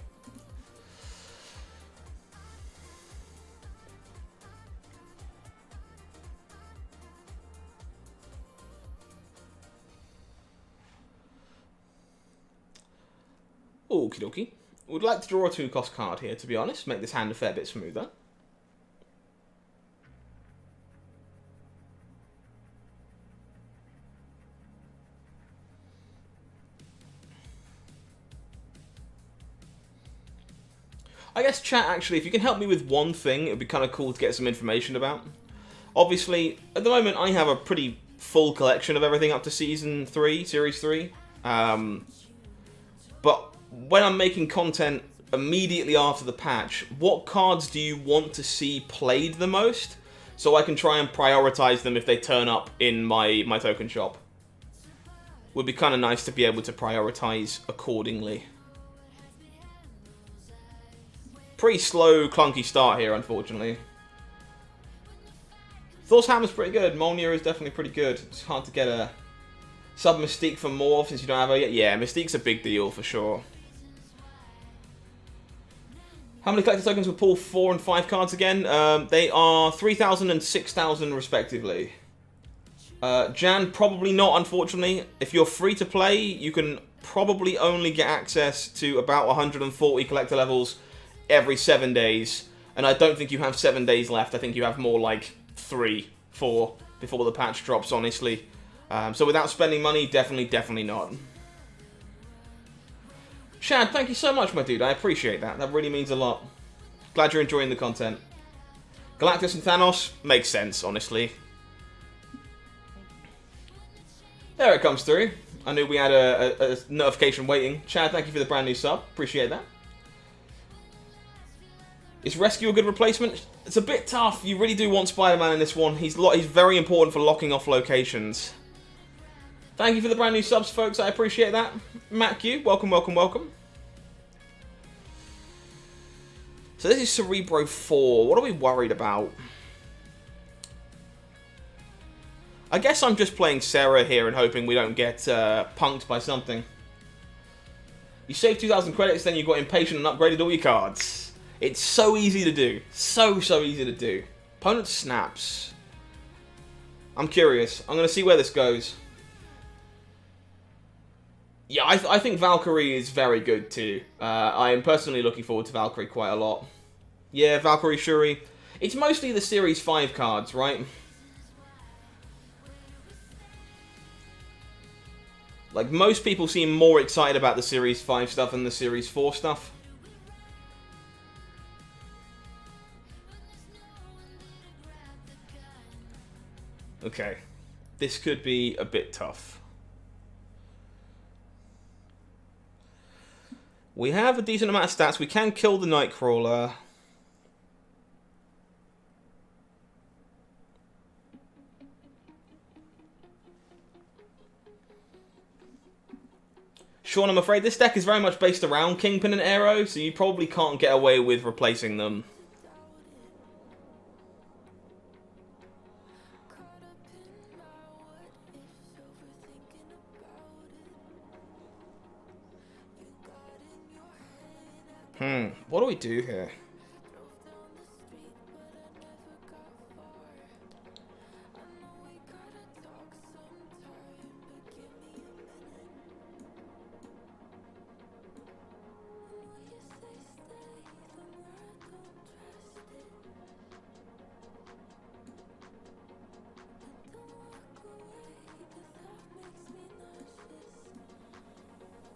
Okie dokie. Would like to draw a 2-cost card here, to be honest. Make this hand a fair bit smoother. I guess, chat, actually, if you can help me with one thing, it would be kind of cool to get some information about. Obviously, at the moment, I have a pretty full collection of everything up to Season 3, Series 3. But when I'm making content immediately after the patch, what cards do you want to see played the most? So I can try and prioritize them if they turn up in my token shop. Would be kind of nice to be able to prioritize accordingly. Pretty slow, clunky start here, unfortunately. Thor's Hammer's pretty good. Mjolnir is definitely pretty good. It's hard to get a sub Mystique for Morph since you don't have her yet. Yeah, Mystique's a big deal for sure. How many collector tokens will pull 4 and 5 cards again? They are 3,000 and 6,000 respectively. Jan, probably not, unfortunately. If you're free to play, you can probably only get access to about 140 collector levels every 7 days. And I don't think you have 7 days left. I think you have more like 3, 4 before the patch drops, honestly. So without spending money, definitely not. Shad, thank you so much, my dude. I appreciate that. That really means a lot. Glad you're enjoying the content. Galactus and Thanos makes sense, honestly. There it comes through. I knew we had a notification waiting. Chad, thank you for the brand new sub. Appreciate that. Is Rescue a good replacement? It's a bit tough. You really do want Spider-Man in this one. He's very important for locking off locations. Thank you for the brand new subs, folks. I appreciate that. Matt Q, welcome, welcome, welcome. So this is Cerebro 4. What are we worried about? I guess I'm just playing Sarah here and hoping we don't get punked by something. You saved 2,000 credits, then you got impatient and upgraded all your cards. It's so easy to do. So easy to do. Opponent snaps. I'm curious. I'm going to see where this goes. Yeah, I think Valkyrie is very good too. I am personally looking forward to Valkyrie quite a lot. Yeah, Valkyrie Shuri. It's mostly the Series 5 cards, right? Like, most people seem more excited about the Series 5 stuff than the Series 4 stuff. Okay. This could be a bit tough. We have a decent amount of stats. We can kill the Nightcrawler. Sean, I'm afraid this deck is very much based around Kingpin and Arrow, so you probably can't get away with replacing them. What do we do here?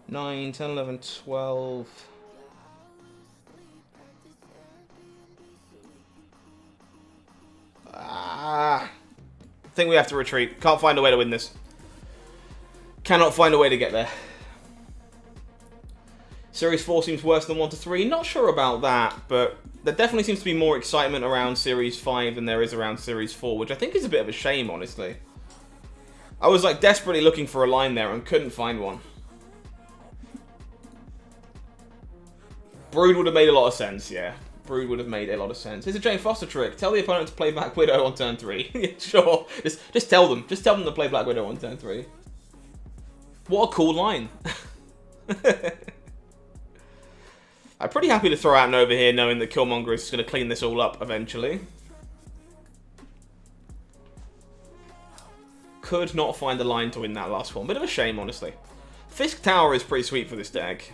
Nine, 10, 11, 12... I think we have to retreat. Can't find a way to win this. Cannot find a way to get there. Series 4 seems worse than 1 to 3. Not sure about that, but there definitely seems to be more excitement around Series 5 than there is around Series 4, which I think is a bit of a shame, honestly. I was like desperately looking for a line there and couldn't find one. Brood would have made a lot of sense, yeah. Brood would have made a lot of sense. Here's a Jane Foster trick. Tell the opponent to play Black Widow on turn 3. Yeah, sure. Just tell them. Just tell them to play Black Widow on turn 3. What a cool line. I'm pretty happy to throw out Nova here, knowing that Killmonger is going to clean this all up eventually. Could not find the line to win that last one. Bit of a shame, honestly. Fisk Tower is pretty sweet for this deck.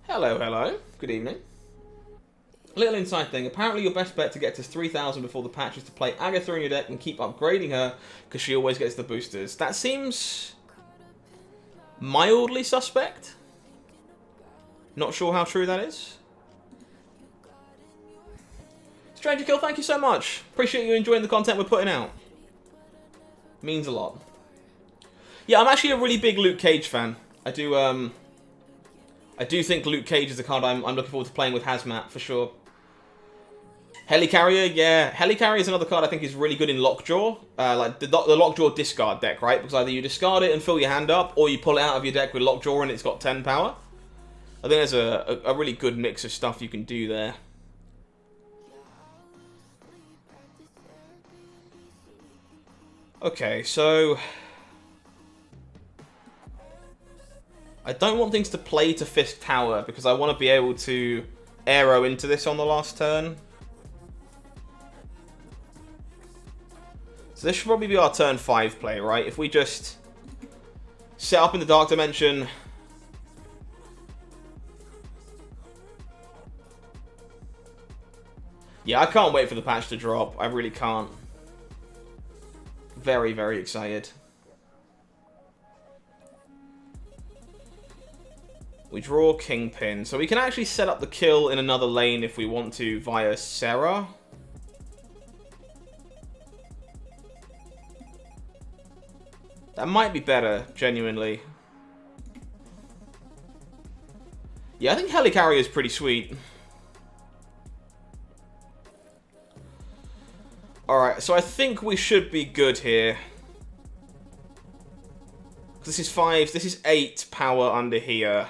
Hello, hello. Good evening. A little inside thing. Apparently your best bet to get to 3,000 before the patch is to play Agatha in your deck and keep upgrading her, because she always gets the boosters. That seems mildly suspect. Not sure how true that is. Stranger Kill, thank you so much. Appreciate you enjoying the content we're putting out. Means a lot. Yeah, I'm actually a really big Luke Cage fan. I do think Luke Cage is the card I'm looking forward to playing with Hazmat, for sure. Helicarrier, yeah. Helicarrier is another card I think is really good in Lockjaw. Like the Lockjaw discard deck, right? Because either you discard it and fill your hand up, or you pull it out of your deck with Lockjaw and it's got 10 power. I think there's a really good mix of stuff you can do there. Okay, so I don't want things to play to Fisk Tower because I want to be able to arrow into this on the last turn. So this should probably be our turn 5 play, right? If we just set up in the Dark Dimension. Yeah, I can't wait for the patch to drop. I really can't. Very, very excited. We draw Kingpin. So we can actually set up the kill in another lane if we want to via Sarah. That might be better, genuinely. Yeah, I think Helicarrier is pretty sweet. Alright, so I think we should be good here. This is 5, this is 8 power under here.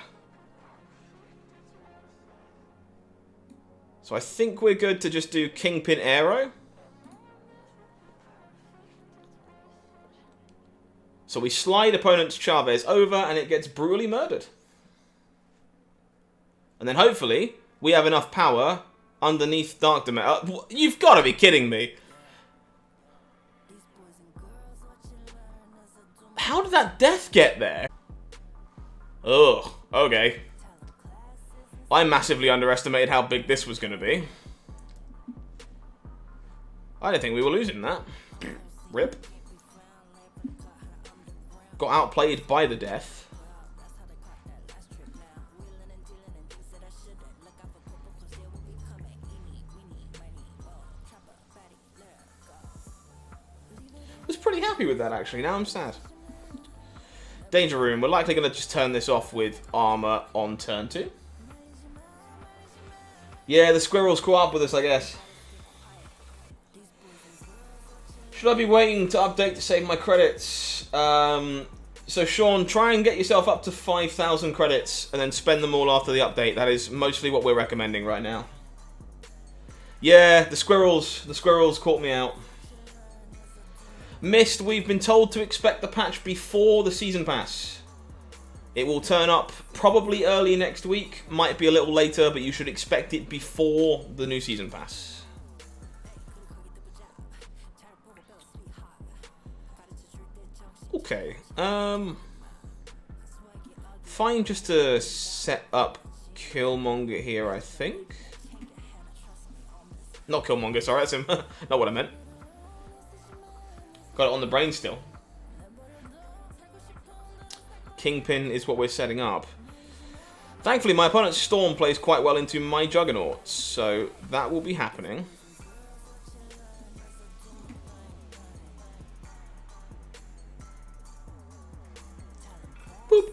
So I think we're good to just do Kingpin Arrow. So we slide opponent's Chavez over and it gets brutally murdered. And then hopefully we have enough power underneath Dark Domain. You've got to be kidding me. How did that death get there? Ugh, okay. I massively underestimated how big this was going to be. I didn't think we were losing that. Rip. Got outplayed by the death. I was pretty happy with that, actually. Now I'm sad. Danger Room. We're likely going to just turn this off with armor on turn 2. Yeah, the squirrels caught up with us, I guess. Should I be waiting to update to save my credits? So Sean, try and get yourself up to 5,000 credits and then spend them all after the update. That is mostly what we're recommending right now. Yeah, the squirrels caught me out. Missed, we've been told to expect the patch before the season pass. It will turn up probably early next week. Might be a little later, but you should expect it before the new season pass. Okay. Fine just to set up Killmonger here, I think. Not Killmonger, sorry, that's him. Not what I meant. Got it on the brain still. Kingpin is what we're setting up. Thankfully, my opponent's Storm plays quite well into my Juggernaut, so that will be happening. Boop.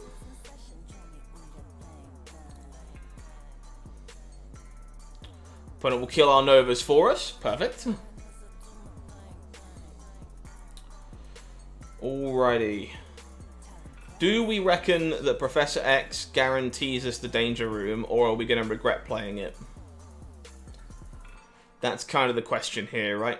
Opponent will kill our Novas for us. Perfect. Alrighty. Do we reckon that Professor X guarantees us the Danger Room, or are we going to regret playing it? That's kind of the question here, right?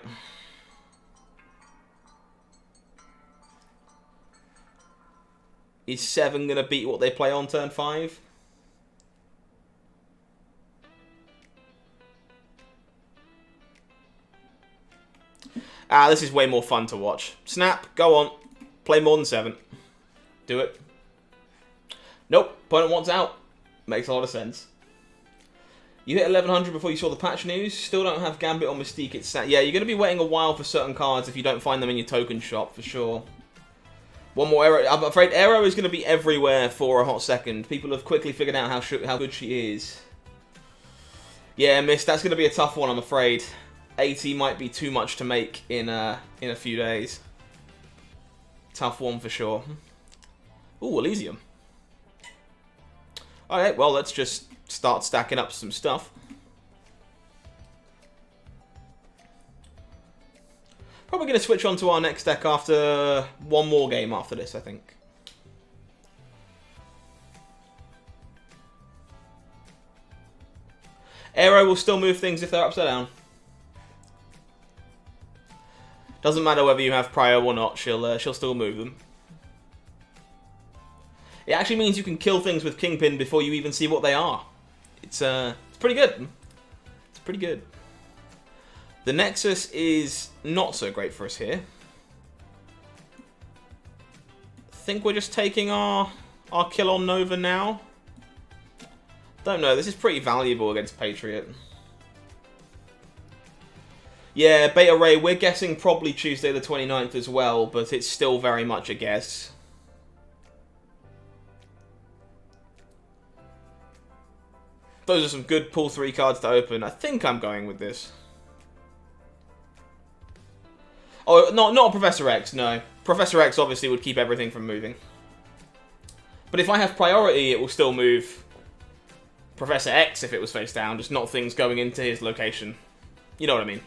Is 7 going to beat what they play on turn 5? Ah, this is way more fun to watch. Snap, go on. Play more than 7. Do it. Nope, opponent wants out. Makes a lot of sense. You hit 1100 before you saw the patch news. Still don't have Gambit or Mystique. It's sad. Yeah, you're going to be waiting a while for certain cards if you don't find them in your token shop, for sure. One more Arrow. I'm afraid Arrow is going to be everywhere for a hot second. People have quickly figured out how good she is. Yeah, Miss, that's going to be a tough one, I'm afraid. 80 might be too much to make in a few days. Tough one for sure. Ooh, Elysium. Alright, well, let's just start stacking up some stuff. Probably going to switch on to our next deck after one more game after this, I think. Arrow will still move things if they're upside down. Doesn't matter whether you have Prio or not, she'll still move them. It actually means you can kill things with Kingpin before you even see what they are. It's pretty good. It's pretty good. The Nexus is not so great for us here. I think we're just taking our kill on Nova now. Don't know, this is pretty valuable against Patriot. Yeah, Beta Ray, we're guessing probably Tuesday the 29th as well, but it's still very much a guess. Those are some good pull 3 cards to open. I think I'm going with this. Oh, not Professor X, no. Professor X obviously would keep everything from moving. But if I have priority, it will still move Professor X if it was face down, just not things going into his location. You know what I mean.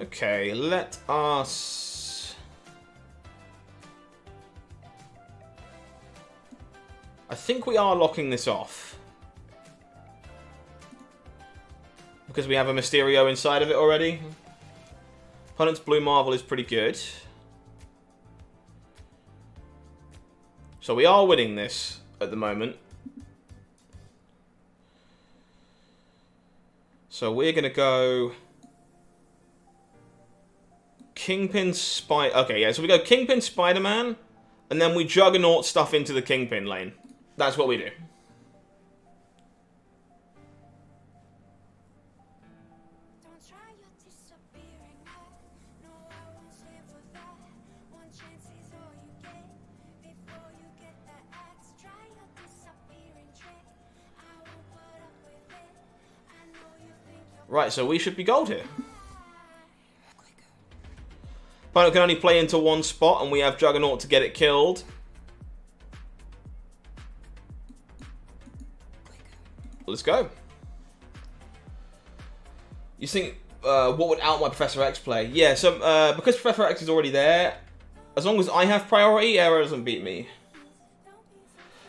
Okay, let us... I think we are locking this off. Because we have a Mysterio inside of it already. Opponent's Blue Marvel is pretty good. So we are winning this at the moment. So we're going to go... Kingpin, Okay, yeah, so we go Kingpin, Spider-Man, and then we Juggernaut stuff into the Kingpin lane. That's what we do. Right, so we should be gold here. Opponent can only play into one spot, and we have Juggernaut to get it killed. Let's go. You think, what would out my Professor X play? Yeah, so because Professor X is already there, as long as I have priority, Arrow doesn't beat me.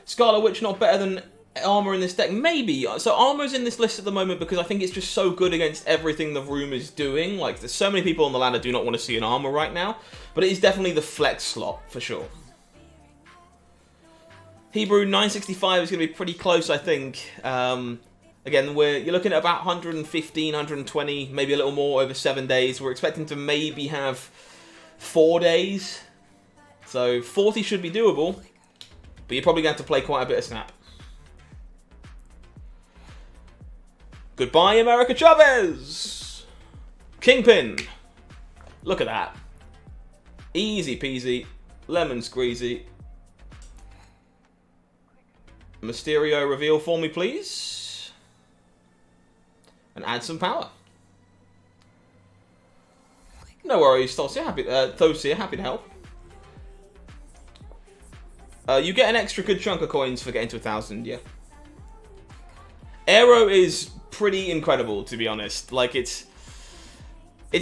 Scarlet Witch not better than Armor in this deck? Maybe. So Armor's in this list at the moment because I think it's just so good against everything the room is doing. Like, there's so many people on the ladder do not want to see an Armor right now, but it is definitely the flex slot, for sure. Hebrew 965 is going to be pretty close, I think. Again, you're looking at about 115, 120, maybe a little more over 7 days. We're expecting to maybe have 4 days. So 40 should be doable, but you're probably going to have to play quite a bit of Snap. Goodbye, America Chavez! Kingpin! Look at that. Easy peasy. Lemon squeezy. Mysterio reveal for me, please. And add some power. No worries, Thosia. Happy to help. You get an extra good chunk of coins for getting to 1,000, yeah. Arrow is pretty incredible, to be honest. Like, it's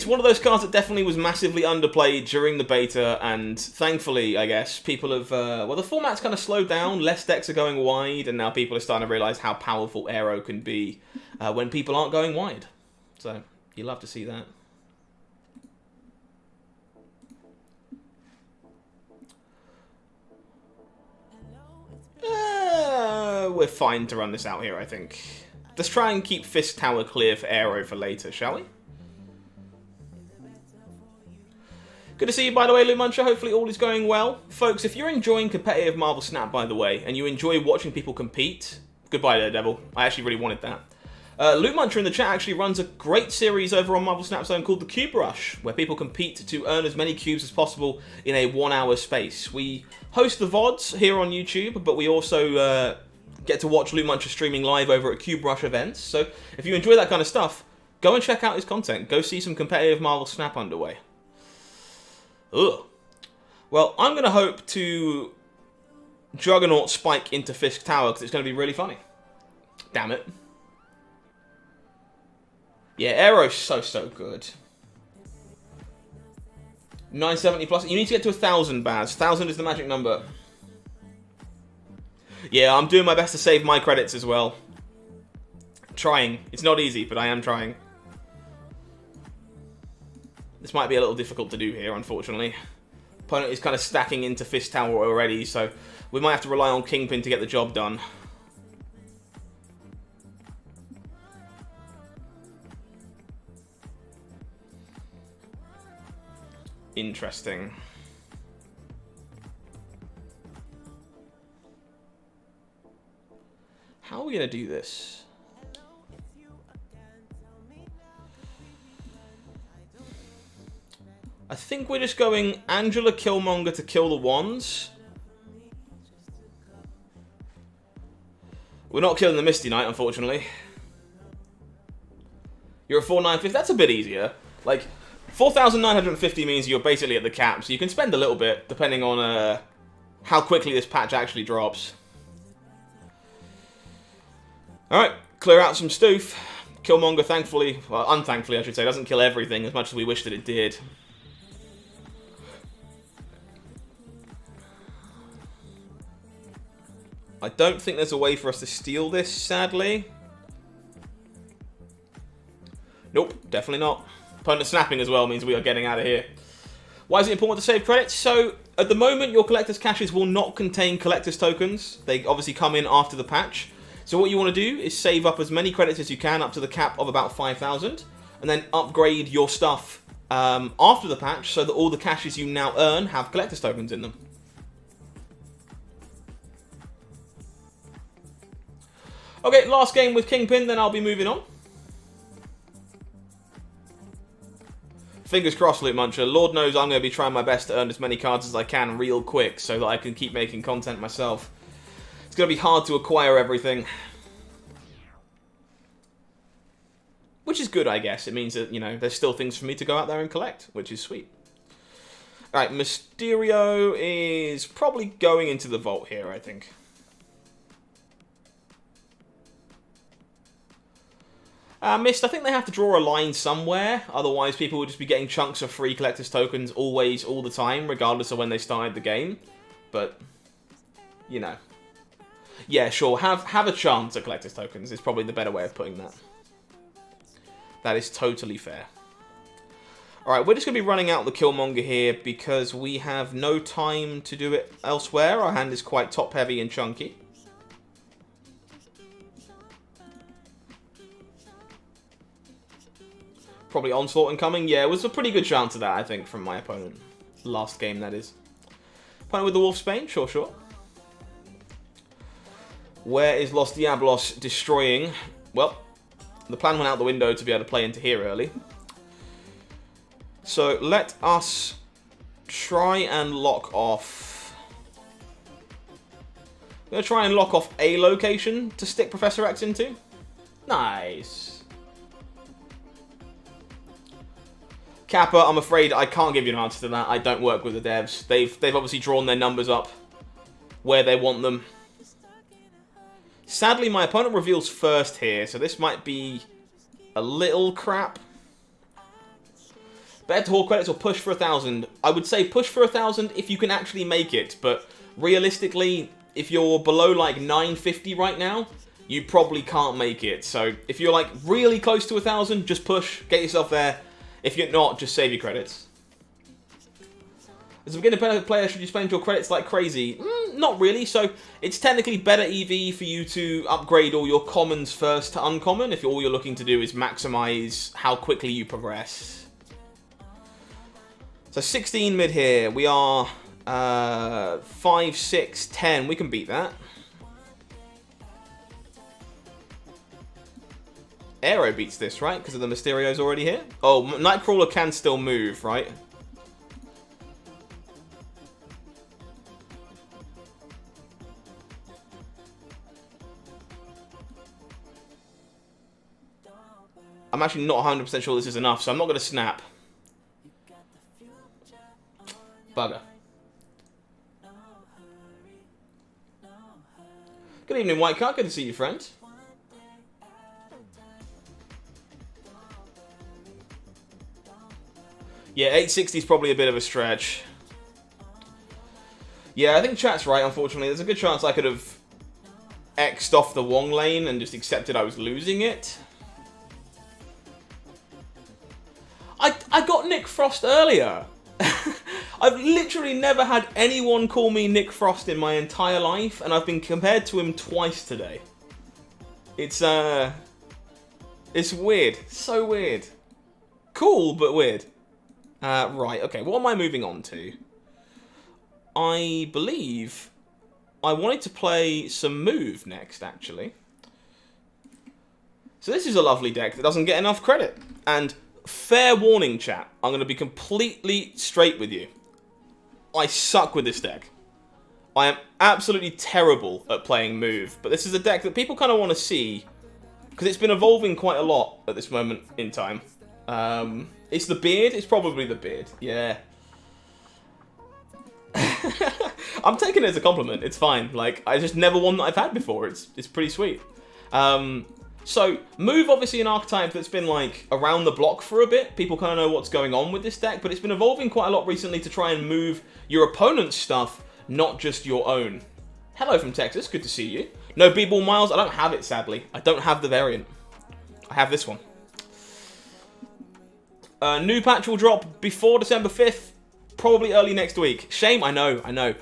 one of those cards that definitely was massively underplayed during the beta, and thankfully, I guess, people have... well, the format's kind of slowed down, less decks are going wide, and now people are starting to realise how powerful Arrow can be when people aren't going wide. So, you love to see that. We're fine to run this out here, I think. Let's try and keep Fist Tower clear for Arrow for later, shall we? Good to see you, by the way, Lou Muncher. Hopefully all is going well. Folks, if you're enjoying competitive Marvel Snap, by the way, and you enjoy watching people compete, goodbye, Daredevil. I actually really wanted that. Lou Muncher in the chat actually runs a great series over on Marvel Snap Zone called the Cube Rush, where people compete to earn as many cubes as possible in a 1 hour space. We host the VODs here on YouTube, but we also get to watch Lou Muncher streaming live over at Cube Rush events. So if you enjoy that kind of stuff, go and check out his content. Go see some competitive Marvel Snap underway. Ugh. Well, I'm going to hope to Juggernaut spike into Fisk Tower because it's going to be really funny. Damn it. Yeah, Arrow's so good. 970 plus. You need to get to 1,000, Baz. 1,000 is the magic number. Yeah, I'm doing my best to save my credits as well. Trying. It's not easy, but I am trying. This might be a little difficult to do here, unfortunately. Opponent is kind of stacking into Fist Tower already, so we might have to rely on Kingpin to get the job done. Interesting. How are we going to do this? I think we're just going Angela Killmonger to kill the wands. We're not killing the Misty Knight, unfortunately. You're at 4,950. That's a bit easier. Like, 4,950 means you're basically at the cap, so you can spend a little bit, depending on how quickly this patch actually drops. Alright, clear out some stoof. Killmonger, thankfully, well, unthankfully I should say, doesn't kill everything as much as we wish that it did. I don't think there's a way for us to steal this, sadly. Nope, definitely not. Opponent snapping as well means we are getting out of here. Why is it important to save credits? So, at the moment, your collector's caches will not contain collector's tokens. They obviously come in after the patch. So what you want to do is save up as many credits as you can up to the cap of about 5,000. And then upgrade your stuff after the patch so that all the caches you now earn have collector's tokens in them. Okay, last game with Kingpin, then I'll be moving on. Fingers crossed, Loot Muncher. Lord knows I'm going to be trying my best to earn as many cards as I can real quick so that I can keep making content myself. It's going to be hard to acquire everything. Which is good, I guess. It means that, you know, there's still things for me to go out there and collect, which is sweet. Alright, Mysterio is probably going into the vault here, I think. Mist, I think they have to draw a line somewhere, otherwise people would just be getting chunks of free collector's tokens always, all the time, regardless of when they started the game. But, you know. Yeah, sure, have a chance at collector's tokens is probably the better way of putting that. That is totally fair. Alright, we're just going to be running out the Killmonger here because we have no time to do it elsewhere. Our hand is quite top-heavy and chunky. Probably Onslaught incoming. Yeah, it was a pretty good chance of that, I think, from my opponent. Last game, that is. Opponent with the Wolfsbane? Sure, sure. Where is Los Diablos destroying? Well, the plan went out the window to be able to play into here early. So, let us try and lock off... I'm going to try and lock off a location to stick Professor X into. Nice. Kappa, I'm afraid I can't give you an answer to that. I don't work with the devs. They've obviously drawn their numbers up where they want them. Sadly, my opponent reveals first here, so this might be a little crap. Better to haul credits or push for 1,000? I would say push for 1,000 if you can actually make it, but realistically, if you're below like 950 right now, you probably can't make it. So if you're like really close to 1,000, just push, get yourself there. If you're not, just save your credits. As a beginner player, should you spend your credits like crazy? Not really. So it's technically better EV for you to upgrade all your commons first to uncommon if all you're looking to do is maximize how quickly you progress. So 16 mid here. We are 5, 6, 10. We can beat that. Aero beats this, right? Because of the Mysterio's already here. Oh, Nightcrawler can still move, right? I'm actually not 100% sure this is enough, so I'm not going to snap. Bugger. Good evening, White Card. Good to see you, friend. Yeah, 860 is probably a bit of a stretch. Yeah, I think chat's right, unfortunately. There's a good chance I could have X'd off the Wong lane and just accepted I was losing it. I got Nick Frost earlier. I've literally never had anyone call me Nick Frost in my entire life, and I've been compared to him twice today. It's weird. So weird. Cool, but weird. Right, okay, what am I moving on to? I believe I wanted to play some Move next, actually. So this is a lovely deck that doesn't get enough credit. And fair warning, chat, I'm going to be completely straight with you. I suck with this deck. I am absolutely terrible at playing Move, but this is a deck that people kind of want to see, because it's been evolving quite a lot at this moment in time. It's the beard? It's probably the beard, yeah. I'm taking it as a compliment, it's fine. Like, I just never one that I've had before, it's pretty sweet. So, move obviously an archetype that's been like around the block for a bit. People kind of know what's going on with this deck, but it's been evolving quite a lot recently to try and move your opponent's stuff, not just your own. Hello from Texas, good to see you. No B-Ball Miles, I don't have it sadly. I don't have the variant. I have this one. New patch will drop before December 5th, probably early next week. Shame, I know.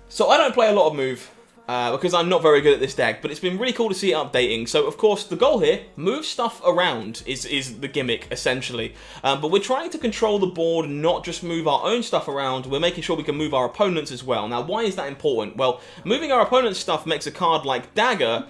So I don't play a lot of move. Because I'm not very good at this deck, but it's been really cool to see it updating. So, of course, the goal here, move stuff around is the gimmick, essentially. But we're trying to control the board, not just move our own stuff around, we're making sure we can move our opponents as well. Now, why is that important? Well, moving our opponent's stuff makes a card like Dagger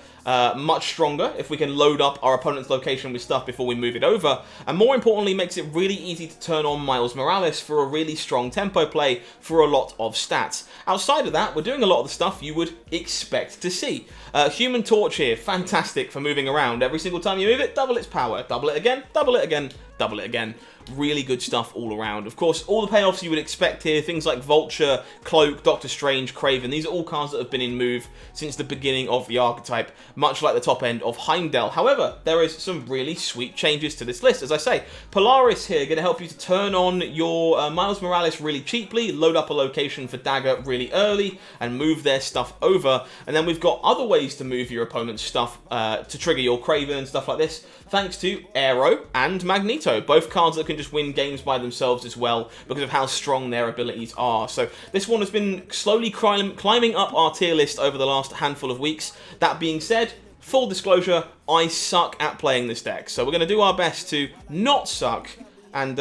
much stronger if we can load up our opponent's location with stuff before we move it over, and more importantly makes it really easy to turn on Miles Morales for a really strong tempo play for a lot of stats. Outside of that, we're doing a lot of the stuff you would expect to see. Human Torch here, fantastic for moving around. Every single time you move it, double its power. Double it again, double it again, double it again. Really good stuff all around. Of course, all the payoffs you would expect here, things like Vulture, Cloak, Doctor Strange, Kraven, these are all cards that have been in move since the beginning of the archetype, much like the top end of Heimdall. However, there is some really sweet changes to this list. As I say, Polaris here going to help you to turn on your Miles Morales really cheaply, load up a location for Dagger really early, and move their stuff over. And then we've got other ways to move your opponent's stuff to trigger your Kraven and stuff like this, thanks to Aero and Magneto, both cards that can just win games by themselves as well because of how strong their abilities are. So this one has been slowly climbing up our tier list over the last handful of weeks. That being said, full disclosure, I suck at playing this deck, so we're going to do our best to not suck and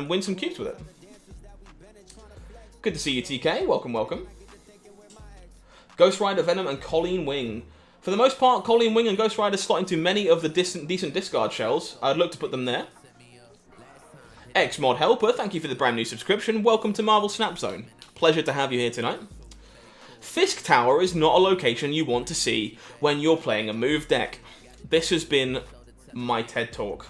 win some cubes with it. Good to see you, TK. Welcome, welcome. Ghost Rider, Venom, and Colleen Wing. For the most part, Colleen Wing and Ghost Rider slot into many of the decent discard shells. I'd look to put them there. Xmod Helper, thank you for the brand new subscription. Welcome to Marvel Snap Zone. Pleasure to have you here tonight. Fisk Tower is not a location you want to see when you're playing a move deck. This has been my TED Talk.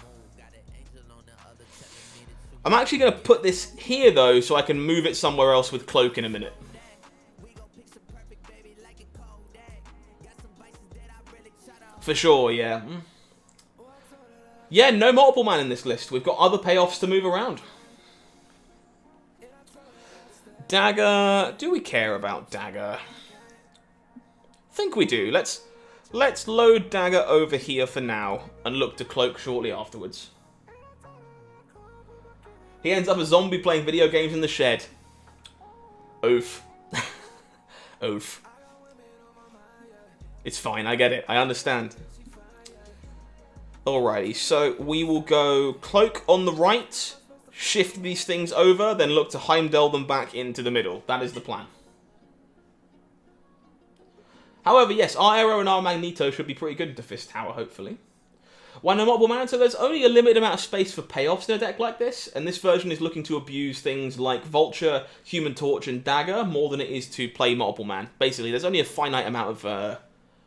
I'm actually going to put this here, though, so I can move it somewhere else with Cloak in a minute. For sure, yeah. Yeah, no multiple man in this list. We've got other payoffs to move around. Dagger. Do we care about Dagger? I think we do. Let's load Dagger over here for now and look to Cloak shortly afterwards. He ends up a zombie playing video games in the shed. Oof. Oof. It's fine, I get it. I understand. Alrighty, so we will go Cloak on the right, shift these things over, then look to Heimdall them back into the middle. That is the plan. However, yes, our Aero and our Magneto should be pretty good into Fist Tower, hopefully. Why no multiple mana? So there's only a limited amount of space for payoffs in a deck like this, and this version is looking to abuse things like Vulture, Human Torch, and Dagger more than it is to play multiple man. Basically, there's only a finite amount of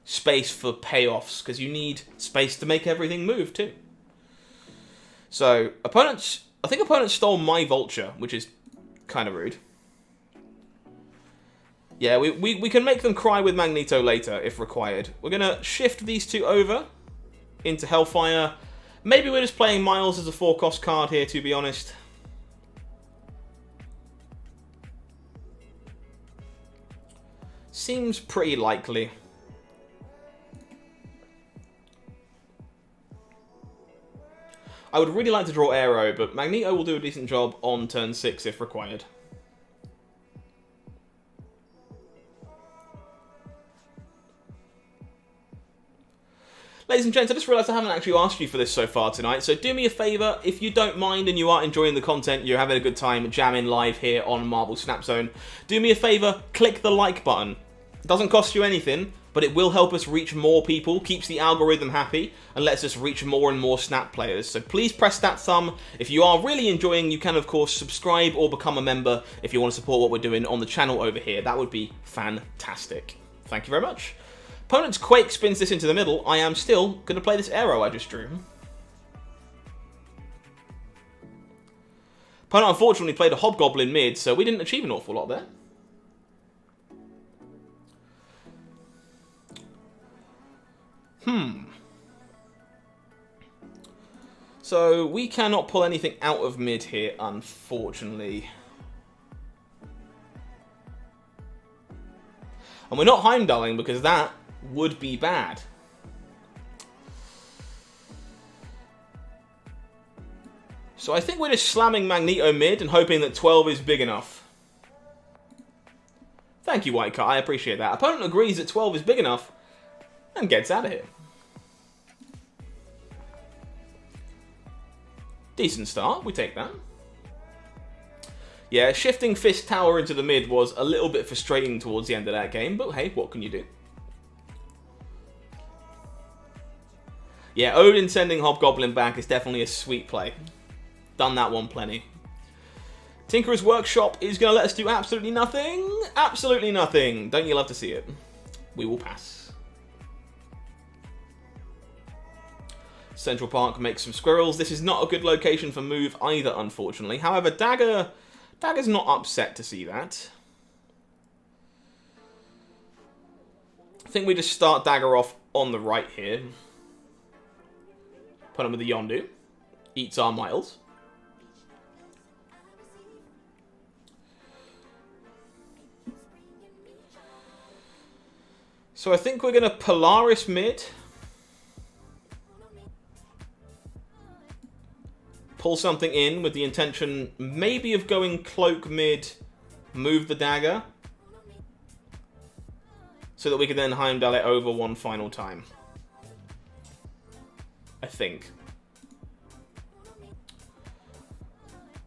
space for payoffs, because you need space to make everything move too. So, I think opponents stole my Vulture, which is kind of rude. Yeah, we can make them cry with Magneto later, if required. We're going to shift these two over into Hellfire. Maybe we're just playing Miles as a 4-cost card here, to be honest. Seems pretty likely. I would really like to draw Aero, but Magneto will do a decent job on turn 6 if required. Ladies and gents, I just realised I haven't actually asked you for this so far tonight, so do me a favour, if you don't mind and you are enjoying the content, you're having a good time jamming live here on Marvel Snap Zone, do me a favour, click the like button. It doesn't cost you anything, but it will help us reach more people, keeps the algorithm happy, and lets us reach more and more Snap players. So please press that thumb. If you are really enjoying, you can of course subscribe or become a member if you want to support what we're doing on the channel over here. That would be fantastic. Thank you very much. Opponent's Quake spins this into the middle. I am still going to play this Aero I just drew. Opponent unfortunately played a Hobgoblin mid, so we didn't achieve an awful lot there. So we cannot pull anything out of mid here, unfortunately. And we're not Heimdalling because that would be bad. So I think we're just slamming Magneto mid and hoping that 12 is big enough. Thank you, White Cut. I appreciate that. Opponent agrees that 12 is big enough and gets out of here. Decent start. We take that. Yeah, shifting Fist Tower into the mid was a little bit frustrating towards the end of that game, but hey, what can you do? Yeah, Odin sending Hobgoblin back is definitely a sweet play. Done that one plenty. Tinkerer's Workshop is going to let us do absolutely nothing. Absolutely nothing. Don't you love to see it? We will pass. Central Park makes some squirrels. This is not a good location for move either, unfortunately. However, Dagger's not upset to see that. I think we just start Dagger off on the right here. Put him with the Yondu. Eats our miles. So I think we're going to Polaris mid. Pull something in with the intention maybe of going Cloak mid, move the Dagger. So that we can then Heimdall it over one final time. I think.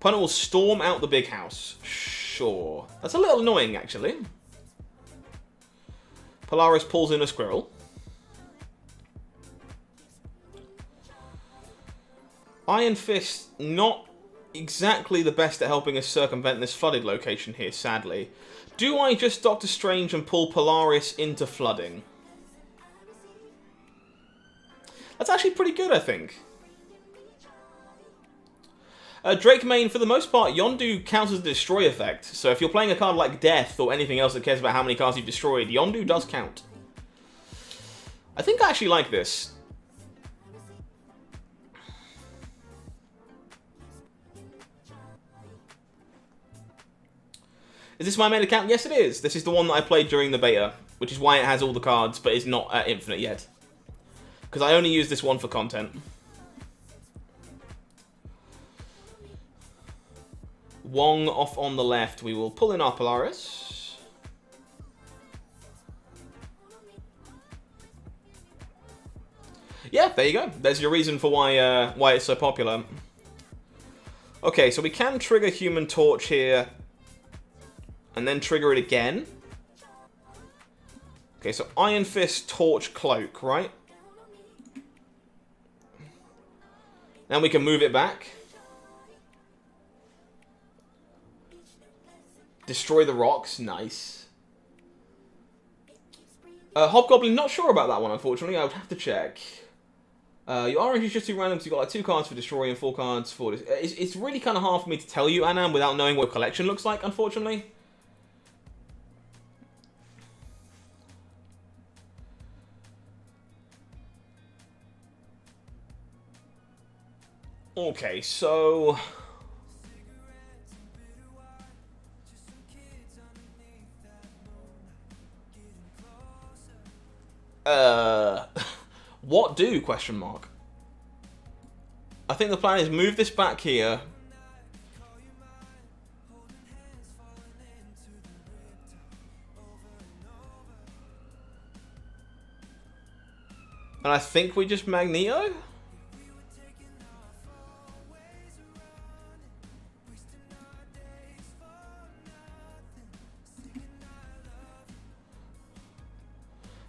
Opponent will storm out the big house. Sure. That's a little annoying, actually. Polaris pulls in a squirrel. Iron Fist, not exactly the best at helping us circumvent this flooded location here, sadly. Do I just Doctor Strange and pull Polaris into flooding? That's actually pretty good, I think. Drake main, for the most part, Yondu counts as the destroy effect. So if you're playing a card like Death or anything else that cares about how many cards you've destroyed, Yondu does count. I think I actually like this. Is this my main account? Yes, it is. This is the one that I played during the beta, which is why it has all the cards, but is not at Infinite yet. Because I only use this one for content. Wong off on the left. We will pull in our Polaris. Yeah, there you go. There's your reason for why it's so popular. Okay, so we can trigger Human Torch here. And then trigger it again. Okay, so Iron Fist, Torch, Cloak, right? Then we can move it back. Destroy the rocks, nice. Hobgoblin, not sure about that one, unfortunately. I would have to check. Your orange is just too random, so you've got like 2 cards for destroy and 4 cards for this. It's really kind of hard for me to tell you, Anam, without knowing what your collection looks like, unfortunately. Okay, so... what do? Question mark. I think the plan is move this back here. And I think we just Magneto?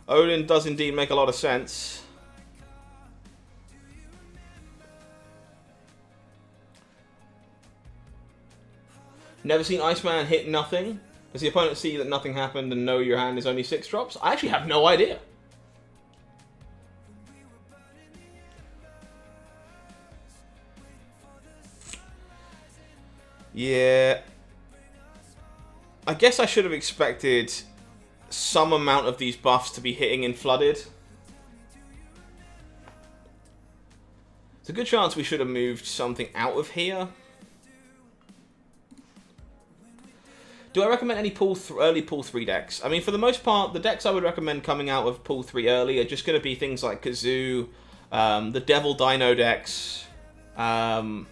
Odin does indeed make a lot of sense. Never seen Iceman hit nothing? Does the opponent see that nothing happened and know your hand is only 6 drops? I actually have no idea. Yeah. I guess I should have expected some amount of these buffs to be hitting in flooded. It's a good chance we should have moved something out of here. Do I recommend any early pool 3 decks? I mean, for the most part, the decks I would recommend coming out of pool 3 early are just going to be things like Kazoo, the Devil Dino decks. If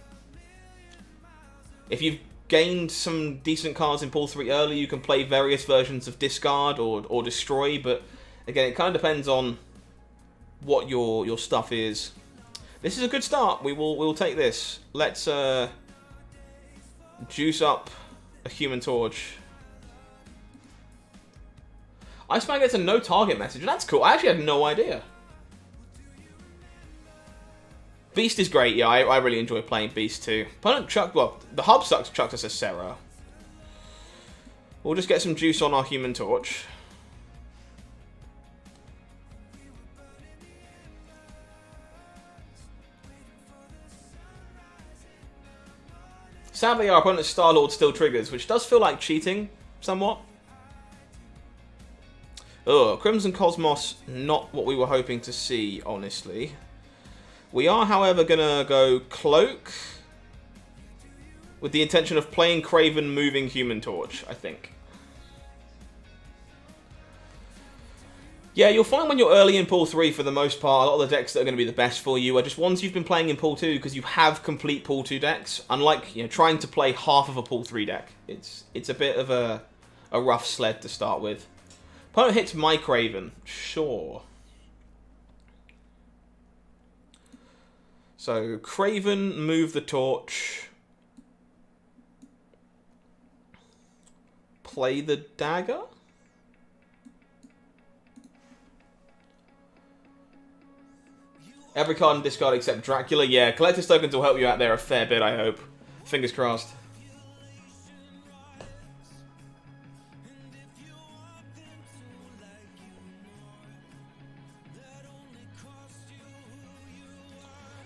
you've gained some decent cards in pool 3 early, you can play various versions of Discard or Destroy, but again, it kind of depends on what your stuff is. This is a good start. We'll take this. Let's juice up a Human Torch. Iceman gets a no target message. That's cool. I actually had no idea. Beast is great. Yeah, I really enjoy playing Beast too. Opponent well, the hub chucked us a Serra. We'll just get some juice on our Human Torch. Sadly, our opponent's Star-Lord still triggers, which does feel like cheating, somewhat. Ugh, Crimson Cosmos, not what we were hoping to see, honestly. We are, however, going to go Cloak with the intention of playing Craven moving Human Torch, I think. Yeah, you'll find when you're early in Pool 3, for the most part, a lot of the decks that are going to be the best for you are just ones you've been playing in Pool 2 because you have complete Pool 2 decks, unlike, you know, trying to play half of a Pool 3 deck. It's a bit of a rough sled to start with. Opponent hits my Craven. Sure. So, Craven, move the Torch. Play the Dagger? Every card in discard except Dracula. Yeah, Collector's Tokens will help you out there a fair bit, I hope. Fingers crossed.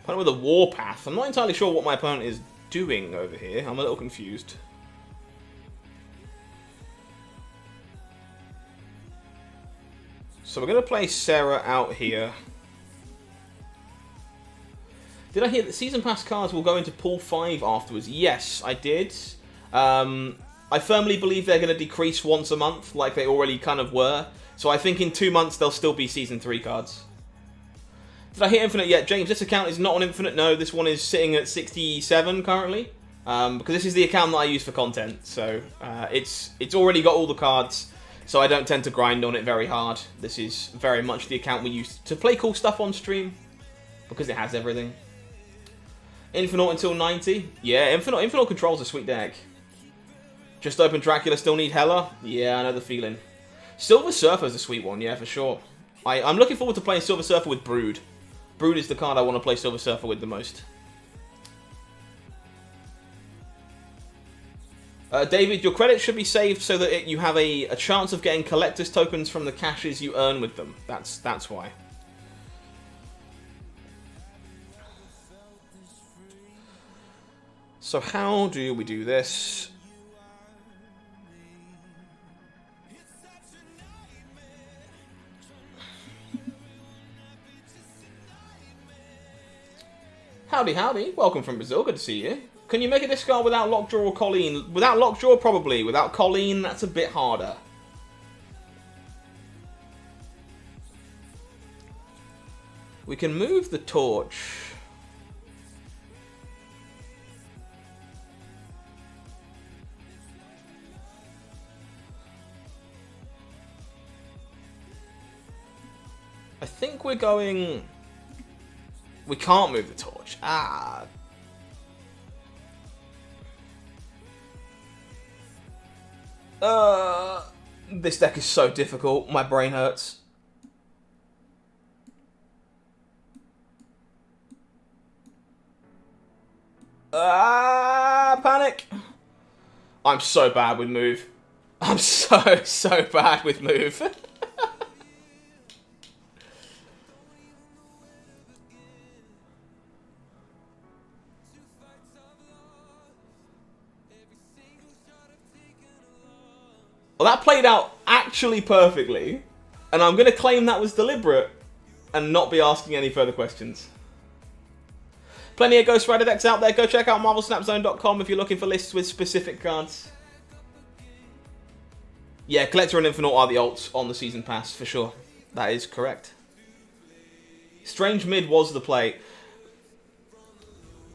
Opponent with a Warpath. I'm not entirely sure what my opponent is doing over here. I'm a little confused. So we're going to play Serra out here. Did I hear that Season Pass cards will go into Pool 5 afterwards? Yes, I did. I firmly believe they're going to decrease once a month, like they already kind of were. So I think in 2 months, they'll still be Season 3 cards. Did I hit Infinite yet? James, this account is not on Infinite. No, this one is sitting at 67 currently. Because this is the account that I use for content. So it's already got all the cards. So I don't tend to grind on it very hard. This is very much the account we use to play cool stuff on stream. Because it has everything. Infinite until 90? Yeah, Infinite controls a sweet deck. Just open Dracula, still need Hela? Yeah, I know the feeling. Silver Surfer's a sweet one, yeah, for sure. I'm looking forward to playing Silver Surfer with Brood. Brood is the card I want to play Silver Surfer with the most. David, your credits should be saved so that you have a chance of getting collector's tokens from the caches you earn with them. That's why. So how do we do this? Howdy, howdy. Welcome from Brazil. Good to see you. Can you make a discard without Lockjaw or Colleen? Without Lockjaw, probably. Without Colleen, that's a bit harder. We can move the Torch. I think we're going... We can't move the Torch. Ah. This deck is so difficult. My brain hurts. Panic. I'm so bad with move. I'm so bad with move. Well, that played out actually perfectly, and I'm going to claim that was deliberate and not be asking any further questions. Plenty of Ghost Rider decks out there. Go check out MarvelSnapZone.com if you're looking for lists with specific cards. Yeah, Collector and Infinite are the alts on the Season Pass, for sure. That is correct. Strange Mid was the play.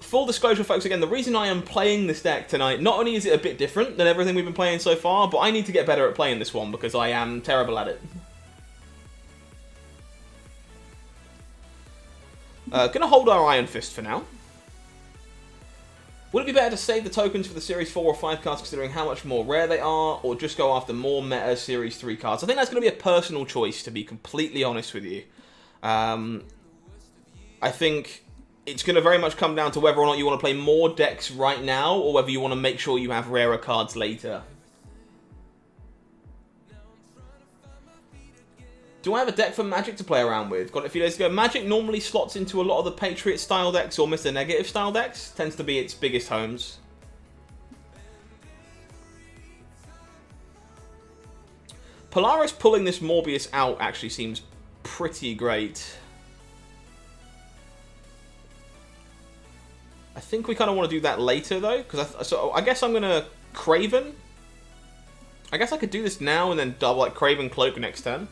Full disclosure, folks, again, the reason I am playing this deck tonight, not only is it a bit different than everything we've been playing so far, but I need to get better at playing this one because I am terrible at it. Gonna hold our Iron Fist for now. Would it be better to save the tokens for the Series 4 or 5 cards considering how much more rare they are, or just go after more meta Series 3 cards? I think that's going to be a personal choice, to be completely honest with you. I think it's going to very much come down to whether or not you want to play more decks right now, or whether you want to make sure you have rarer cards later. Do I have a deck for Magic to play around with? Got it a few days ago. Magic normally slots into a lot of the Patriot style decks or Mr. Negative style decks. Tends to be its biggest homes. Polaris pulling this Morbius out actually seems pretty great. I think we kind of want to do that later though, because so I guess I'm gonna Craven. I guess I could do this now and then double like Craven Cloak next turn.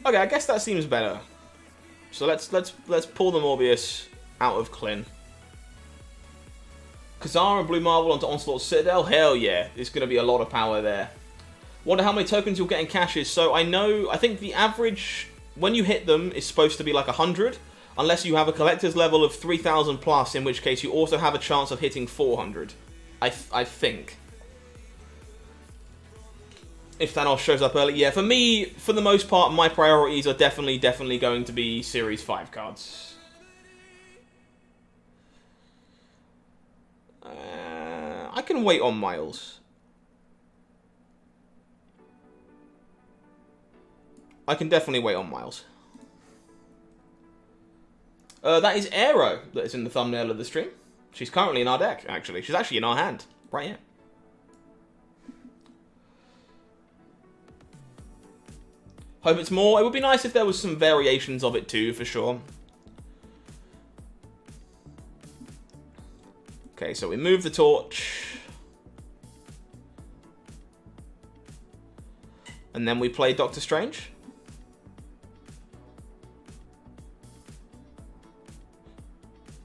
Okay, I guess that seems better. So let's pull the Morbius out of Clin. Kazara and Blue Marvel onto Onslaught Citadel. Hell yeah, there's going to be a lot of power there. Wonder how many tokens you'll get in caches. So I think the average when you hit them is supposed to be like 100, unless you have a collector's level of 3,000 plus, in which case you also have a chance of hitting 400. I think. If Thanos shows up early. Yeah, for me, for the most part, my priorities are definitely going to be Series 5 cards. I can wait on Miles. I can definitely wait on Miles. That is Aero that is in the thumbnail of the stream. She's currently in our deck, actually. She's actually in our hand. Right here. Hope it's more. It would be nice if there was some variations of it too, for sure. Okay, so we move the torch. And then we play Doctor Strange.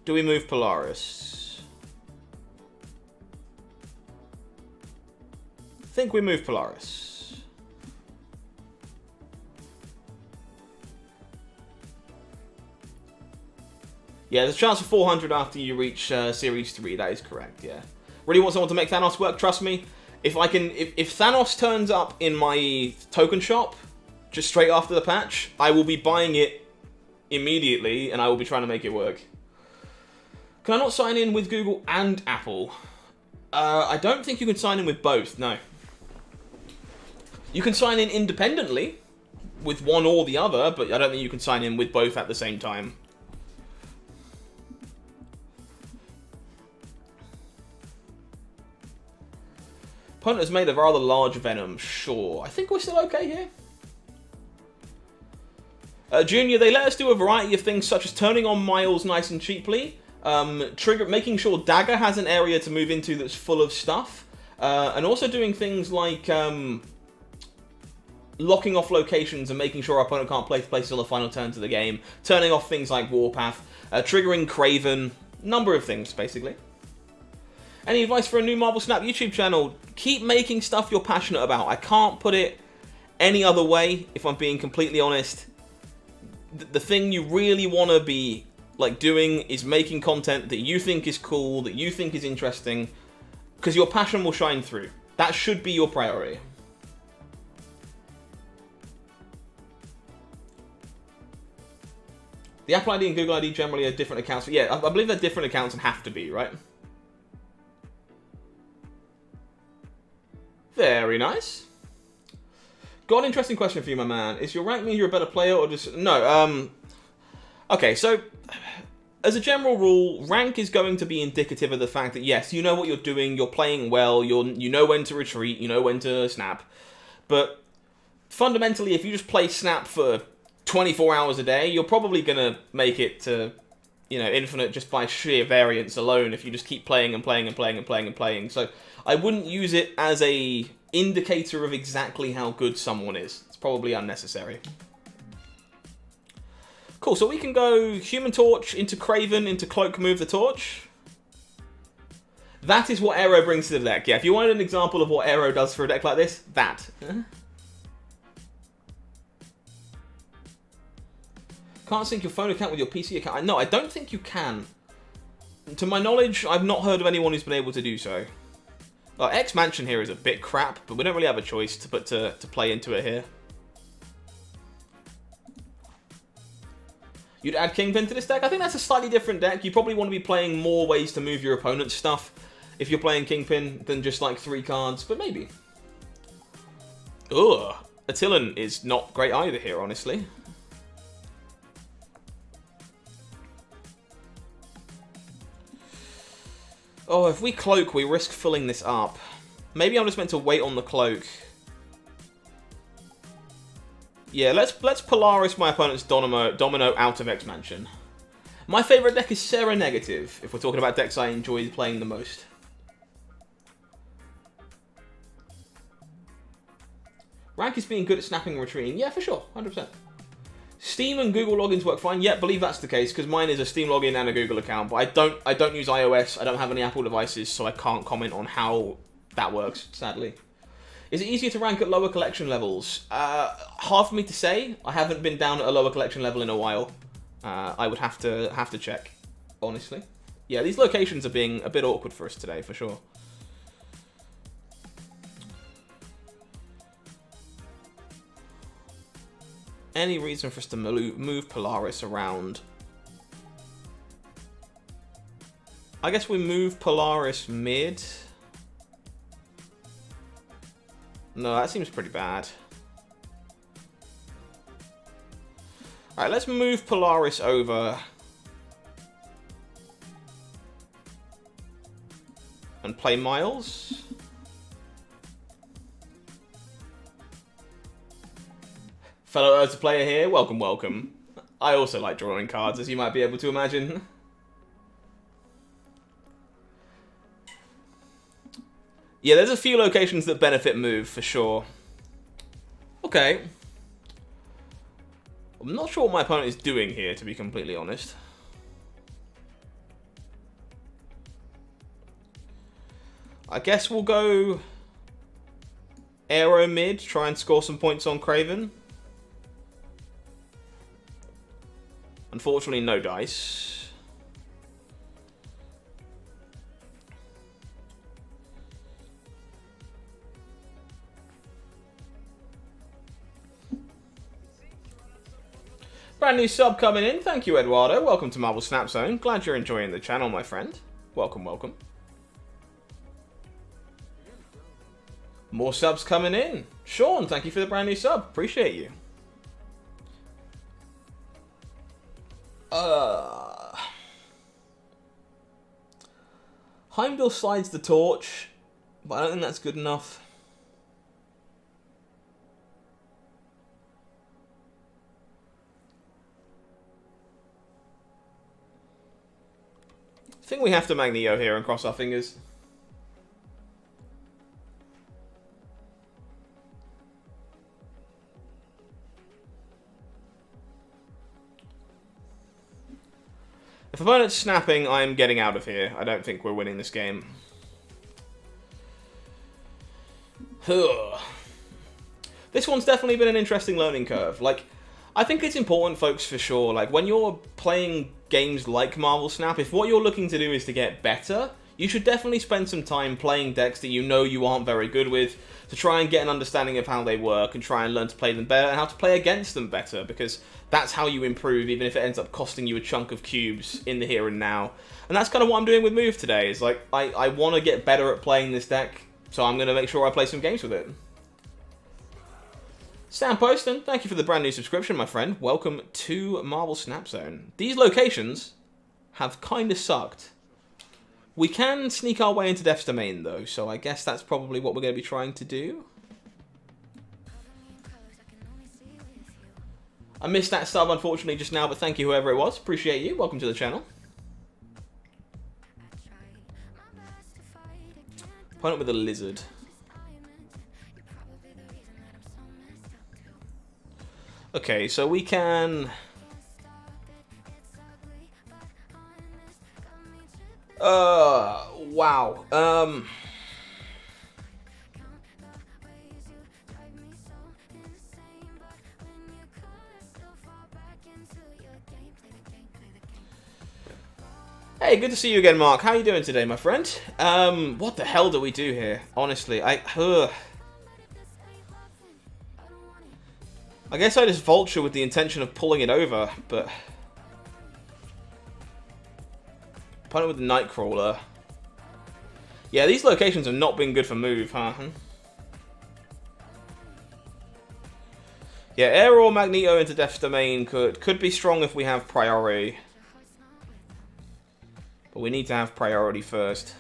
Do we move Polaris? I think we move Polaris. Yeah, there's a chance of 400 after you reach Series 3, that is correct, yeah. Really want someone to make Thanos work, trust me. If Thanos turns up in my token shop, just straight after the patch, I will be buying it immediately, and I will be trying to make it work. Can I not sign in with Google and Apple? I don't think you can sign in with both, no. You can sign in independently, with one or the other, but I don't think you can sign in with both at the same time. Opponent has made a rather large Venom, sure. I think we're still okay here. Junior, they let us do a variety of things such as turning on Miles nice and cheaply, making sure Dagger has an area to move into that's full of stuff, and also doing things like locking off locations and making sure our opponent can't place places on the final turns of the game, turning off things like Warpath, triggering Craven, number of things basically. Any advice for a new Marvel Snap YouTube channel? Keep making stuff you're passionate about. I can't put it any other way, if I'm being completely honest. The thing you really want to be doing is making content that you think is cool, that you think is interesting, because your passion will shine through. That should be your priority. The Apple ID and Google ID generally are different accounts. But yeah, I believe they're different accounts and have to be, right? Very nice. Got an interesting question for you, my man. Is your rank mean you're a better player or just... No, okay, so... as a general rule, rank is going to be indicative of the fact that, yes, you know what you're doing, you're playing well, you know when to retreat, you know when to snap. But fundamentally, if you just play snap for 24 hours a day, you're probably going to make it to, infinite just by sheer variance alone if you just keep playing and playing and playing and playing and playing. So I wouldn't use it as a indicator of exactly how good someone is. It's probably unnecessary. Cool, so we can go Human Torch into Craven, into Cloak, move the Torch. That is what Aero brings to the deck. Yeah, if you wanted an example of what Aero does for a deck like this, that. Can't sync your phone account with your PC account. No, I don't think you can. To my knowledge, I've not heard of anyone who's been able to do so. X Mansion here is a bit crap, but we don't really have a choice to put to play into it here. You'd add Kingpin to this deck? I think that's a slightly different deck. You probably want to be playing more ways to move your opponent's stuff if you're playing Kingpin than just like 3 cards, but maybe. Ugh. Attilan is not great either here, honestly. Oh, if we Cloak, we risk filling this up. Maybe I'm just meant to wait on the Cloak. Yeah, let's Polaris my opponent's Domino out of X Mansion. My favourite deck is Serra Negative, if we're talking about decks I enjoy playing the most. Rank is being good at snapping and retreating. Yeah, for sure, 100%. Steam and Google logins work fine. Yeah, believe that's the case, because mine is a Steam login and a Google account, but I don't use iOS, I don't have any Apple devices, so I can't comment on how that works, sadly. Is it easier to rank at lower collection levels? Hard for me to say. I haven't been down at a lower collection level in a while. I would have to check, honestly. Yeah, these locations are being a bit awkward for us today, for sure. Any reason for us to move Polaris around? I guess we move Polaris mid. No, that seems pretty bad. Alright, let's move Polaris over. And play Miles. Fellow Urza player here, welcome, welcome. I also like drawing cards, as you might be able to imagine. Yeah, there's a few locations that benefit move, for sure. Okay. I'm not sure what my opponent is doing here, to be completely honest. I guess we'll go Aero mid, try and score some points on Craven. Unfortunately, no dice. Brand new sub coming in. Thank you, Eduardo. Welcome to Marvel Snap Zone. Glad you're enjoying the channel, my friend. Welcome, welcome. More subs coming in. Sean, thank you for the brand new sub. Appreciate you. Heimdall slides the torch, but I don't think that's good enough. I think we have to Magneto here and cross our fingers. If opponent's snapping, I'm getting out of here. I don't think we're winning this game. This one's definitely been an interesting learning curve. Like, I think it's important, folks, for sure. Like, when you're playing games like Marvel Snap, if what you're looking to do is to get better, you should definitely spend some time playing decks that you know you aren't very good with, to try and get an understanding of how they work and try and learn to play them better and how to play against them better, because that's how you improve, even if it ends up costing you a chunk of cubes in the here and now. And that's kind of what I'm doing with Move today, is like, I want to get better at playing this deck, so I'm going to make sure I play some games with it. Sam Poston, thank you for the brand new subscription, my friend. Welcome to Marvel Snap Zone. These locations have kind of sucked. We can sneak our way into Death's Domain, though, so I guess that's probably what we're going to be trying to do. I missed that sub, unfortunately, just now, but thank you, whoever it was. Appreciate you. Welcome to the channel. Opponent with a lizard. Okay, so we can... wow. Hey, good to see you again, Mark. How are you doing today, my friend? What the hell do we do here? Honestly, I guess I just vulture with the intention of pulling it over, but... Opponent with the Nightcrawler. Yeah, these locations have not been good for move, huh? Yeah, Air or Magneto into Death's Domain could be strong if we have priority. But we need to have priority first.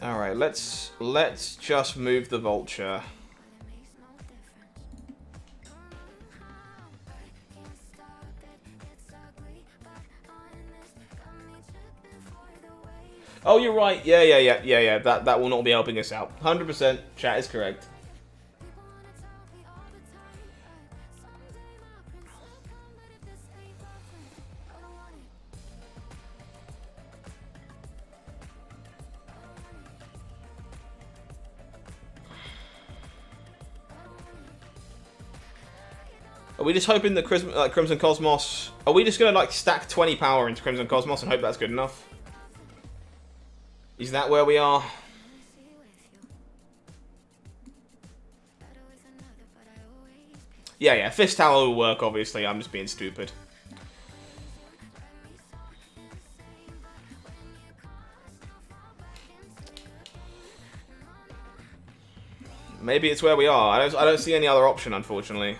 Alright, let's just move the Vulture. Oh, you're right. Yeah. That will not be helping us out. 100%. Chat is correct. Are we just hoping that Crimson Cosmos... Are we just going to like stack 20 power into Crimson Cosmos and hope that's good enough? Is that where we are? Yeah, Fist Tower will work, obviously. I'm just being stupid. Maybe it's where we are. I don't see any other option, unfortunately.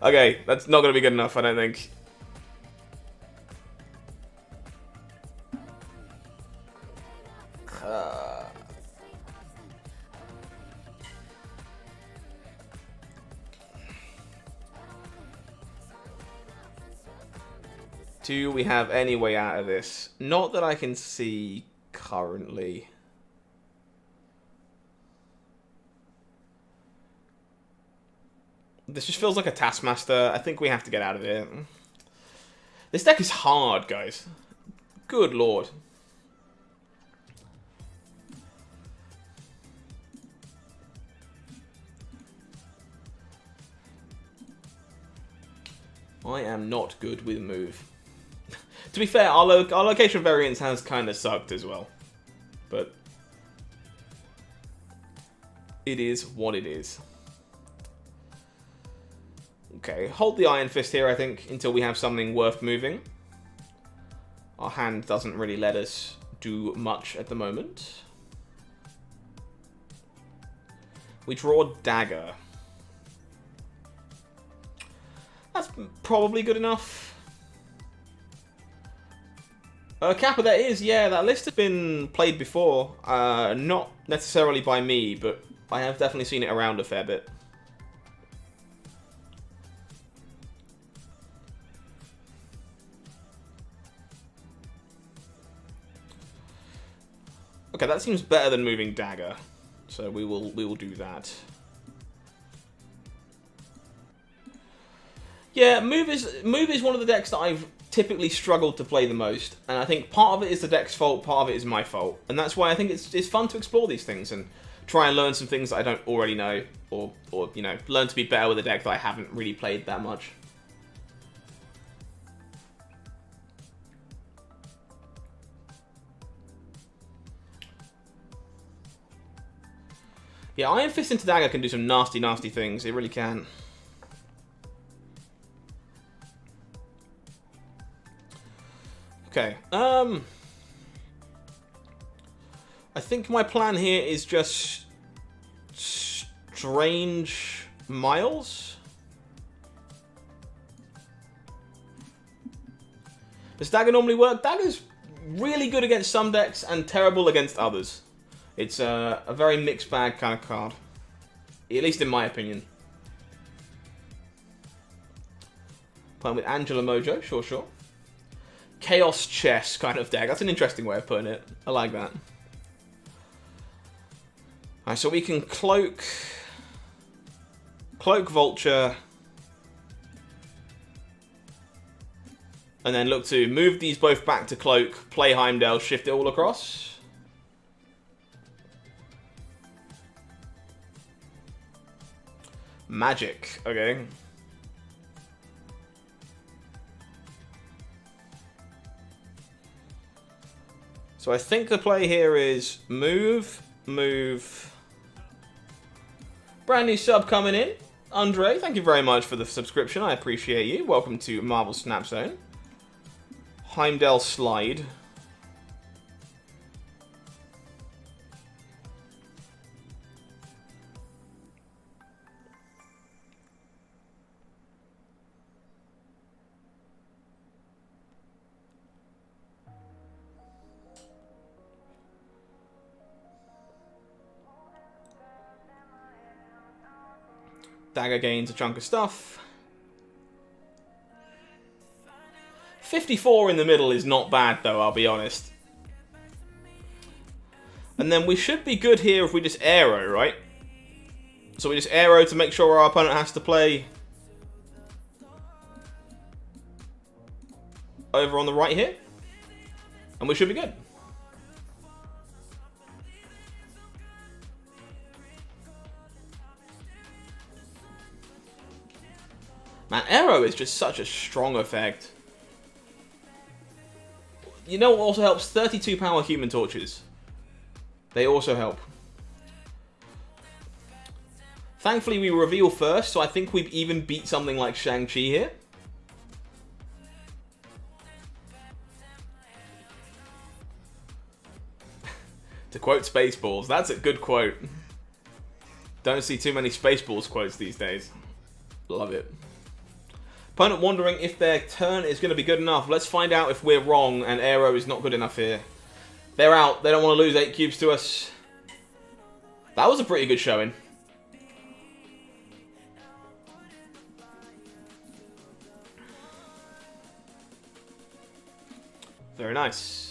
Okay, that's not going to be good enough, I don't think. Do we have any way out of this? Not that I can see currently. This just feels like a Taskmaster. I think we have to get out of here. This deck is hard, guys. Good lord. I am not good with move. To be fair, our location variance has kind of sucked as well. But it is what it is. Okay, hold the Iron Fist here, I think, until we have something worth moving. Our hand doesn't really let us do much at the moment. We draw Dagger. That's probably good enough. Kappa, that is, yeah, that list has been played before. Not necessarily by me, but I have definitely seen it around a fair bit. Okay, that seems better than moving Dagger, so we will do that. Yeah, move is one of the decks that I've typically struggled to play the most, and I think part of it is the deck's fault, part of it is my fault, and that's why I think it's fun to explore these things and try and learn some things that I don't already know, or you know, learn to be better with a deck that I haven't really played that much. Yeah, Iron Fist into Dagger can do some nasty, nasty things. It really can. Okay. I think my plan here is just strange miles. Does dagger normally work? Dagger's really good against some decks and terrible against others. It's a very mixed bag kind of card. At least in my opinion. Playing with Angela Mojo, sure. Chaos Chess kind of deck. That's an interesting way of putting it. I like that. Alright, so we can Cloak Vulture, and then look to move these both back to Cloak, play Heimdall, shift it all across. Magic, okay. So I think the play here is move. Brand new sub coming in. Andre, thank you very much for the subscription. I appreciate you. Welcome to Marvel Snap Zone. Heimdall Slide. Dagger gains a chunk of stuff. 54 in the middle is not bad though, I'll be honest. And then we should be good here if we just arrow, right? So we just arrow to make sure our opponent has to play over on the right here. And we should be good. Man, arrow is just such a strong effect. You know what also helps? 32 power human torches. They also help. Thankfully we reveal first, so I think we've even beat something like Shang-Chi here. To quote Spaceballs, that's a good quote. Don't see too many Spaceballs quotes these days. Love it. Opponent wondering if their turn is going to be good enough. Let's find out if we're wrong and Aero is not good enough here. They're out. They don't want to lose 8 cubes to us. That was a pretty good showing. Very nice.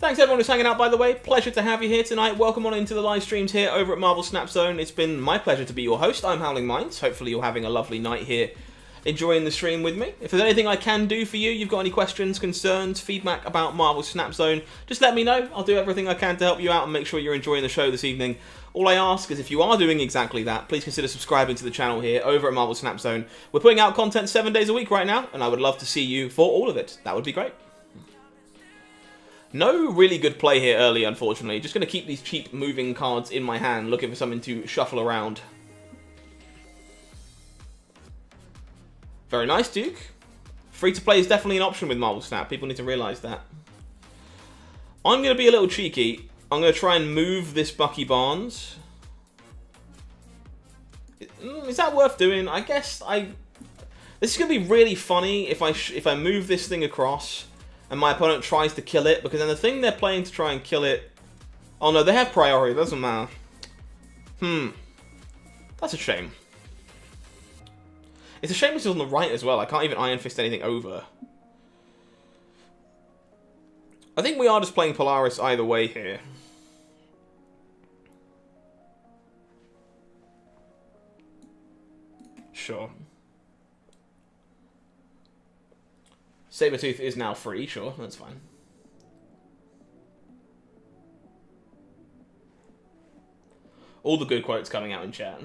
Thanks everyone who's hanging out, by the way. Pleasure to have you here tonight. Welcome on into the live streams here over at Marvel Snap Zone. It's been my pleasure to be your host. I'm HowlingMines. Hopefully you're having a lovely night here, enjoying the stream with me. If there's anything I can do for you, you've got any questions, concerns, feedback about Marvel Snap Zone, just let me know. I'll do everything I can to help you out and make sure you're enjoying the show this evening. All I ask is if you are doing exactly that, please consider subscribing to the channel here over at Marvel Snap Zone. We're putting out content 7 days a week right now, and I would love to see you for all of it. That would be great. No really good play here early, unfortunately. Just going to keep these cheap moving cards in my hand, looking for something to shuffle around. Very nice, Duke. Free to play is definitely an option with Marvel Snap. People need to realise that. I'm going to be a little cheeky. I'm going to try and move this Bucky Barnes. Is that worth doing? I guess this is going to be really funny if I move this thing across and my opponent tries to kill it, because then the thing they're playing to try and kill it... Oh no, they have priority, it doesn't matter. That's a shame. It's a shame it's on the right as well. I can't even Iron Fist anything over. I think we are just playing Polaris either way here. Sure. Sabretooth is now free, sure, that's fine. All the good quotes coming out in chat.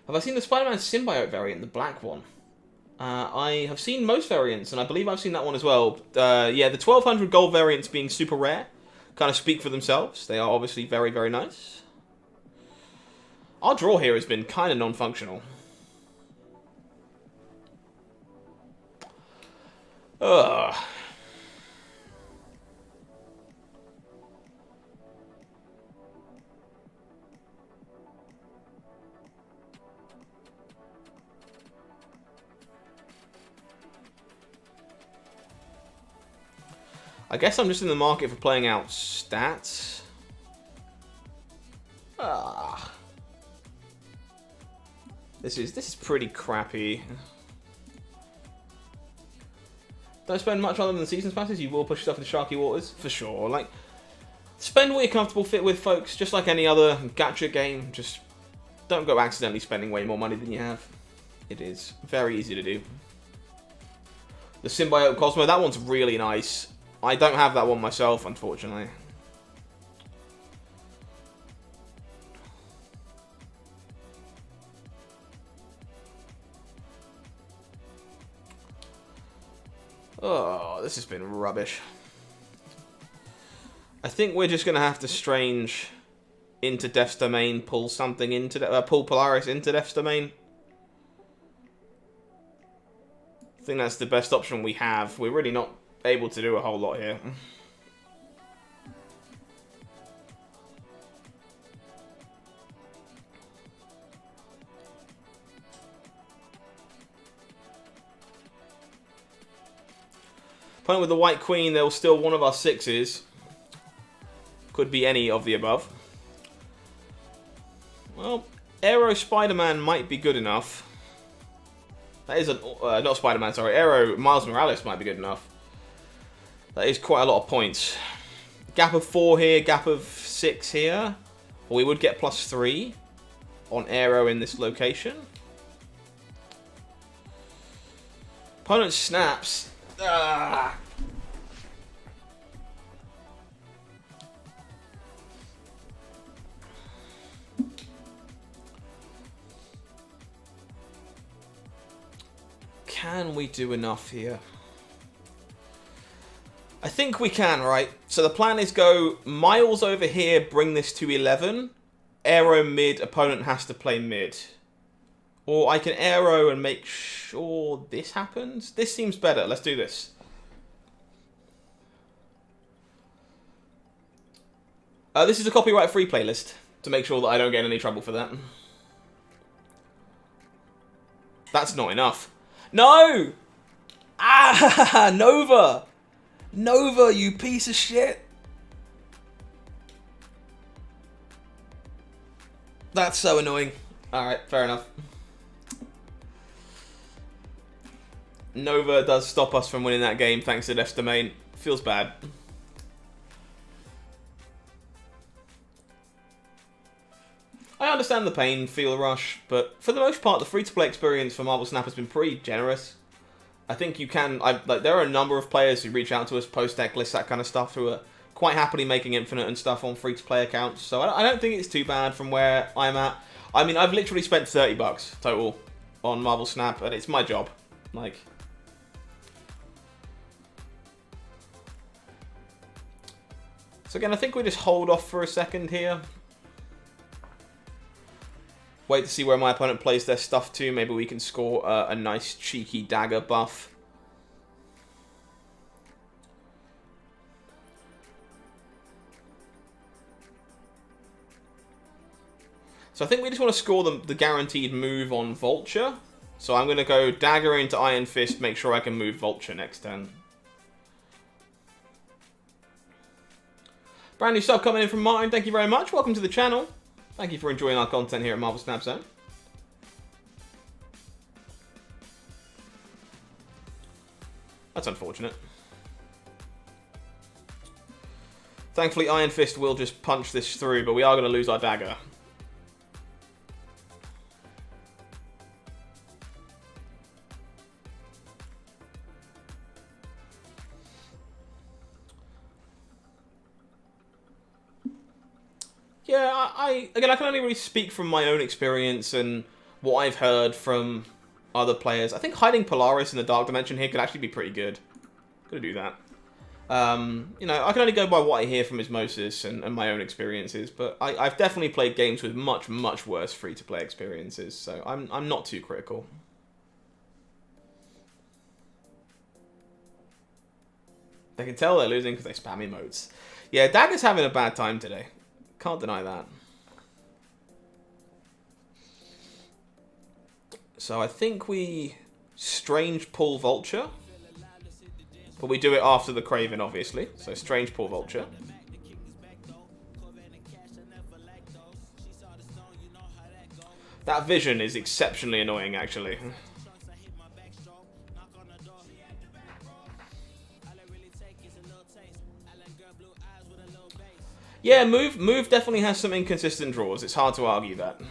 Have I seen the Spider-Man symbiote variant, the black one? I have seen most variants, and I believe I've seen that one as well. Yeah, the 1200 gold variants being super rare kind of speak for themselves. They are obviously very, very nice. Our draw here has been kind of non-functional. Ugh. I guess I'm just in the market for playing out stats. Ah. This is pretty crappy. Don't spend much other than the season's passes. You will push yourself into sharky waters for sure. Like, spend what you're comfortable fit with, folks. Just like any other gacha game. Just don't go accidentally spending way more money than you have. It is very easy to do. The Symbiote Cosmo, that one's really nice. I don't have that one myself, unfortunately. Oh, this has been rubbish. I think we're just going to have to Strange into Death's Domain, pull something into... pull Polaris into Death's Domain. I think that's the best option we have. We're really not able to do a whole lot here. Playing with the White Queen, there was still one of our 6s. Could be any of the above. Well, Aero Spider-Man might be good enough. That is not Spider-Man, sorry. Aero Miles Morales might be good enough. That is quite a lot of points. Gap of 4 here, gap of 6 here. We would get +3 on Aero in this location. Opponent snaps. Ah. Can we do enough here? I think we can, right? So the plan is go Miles over here, bring this to 11. Aero mid, opponent has to play mid. Or I can Aero and make sure this happens. This seems better. Let's do this. This is a copyright-free playlist, to make sure that I don't get in any trouble for that. That's not enough. No! Ah, Nova! Nova, you piece of shit! That's so annoying. Alright, fair enough. Nova does stop us from winning that game thanks to Death's Domain. Feels bad. I understand the pain, feel rush, but for the most part, the free-to-play experience for Marvel Snap has been pretty generous. I think you can... there are a number of players who reach out to us, post deck lists, that kind of stuff, who are quite happily making Infinite and stuff on free-to-play accounts, so I don't think it's too bad from where I'm at. I mean, I've literally spent $30 total on Marvel Snap, and it's my job. Like... So again, I think we just hold off for a second here. Wait to see where my opponent plays their stuff to. Maybe we can score a nice cheeky dagger buff. So I think we just want to score the guaranteed move on Vulture. So I'm going to go dagger into Iron Fist, make sure I can move Vulture next turn. Brand new sub coming in from Martin. Thank you very much. Welcome to the channel. Thank you for enjoying our content here at Marvel Snap Zone. That's unfortunate. Thankfully, Iron Fist will just punch this through, but we are going to lose our dagger. Yeah, again, I can only really speak from my own experience and what I've heard from other players. I think hiding Polaris in the Dark Dimension here could actually be pretty good. Gonna do that. You know, I can only go by what I hear from Osmosis and my own experiences, but I've definitely played games with much, much worse free-to-play experiences, so I'm not too critical. They can tell they're losing because they spam emotes. Yeah, Dagger's having a bad time today. Can't deny that. So I think we Strange Pull Vulture. But we do it after the Craven, obviously. So Strange Pull Vulture. That vision is exceptionally annoying, actually. Yeah, move definitely has some inconsistent draws. It's hard to argue that.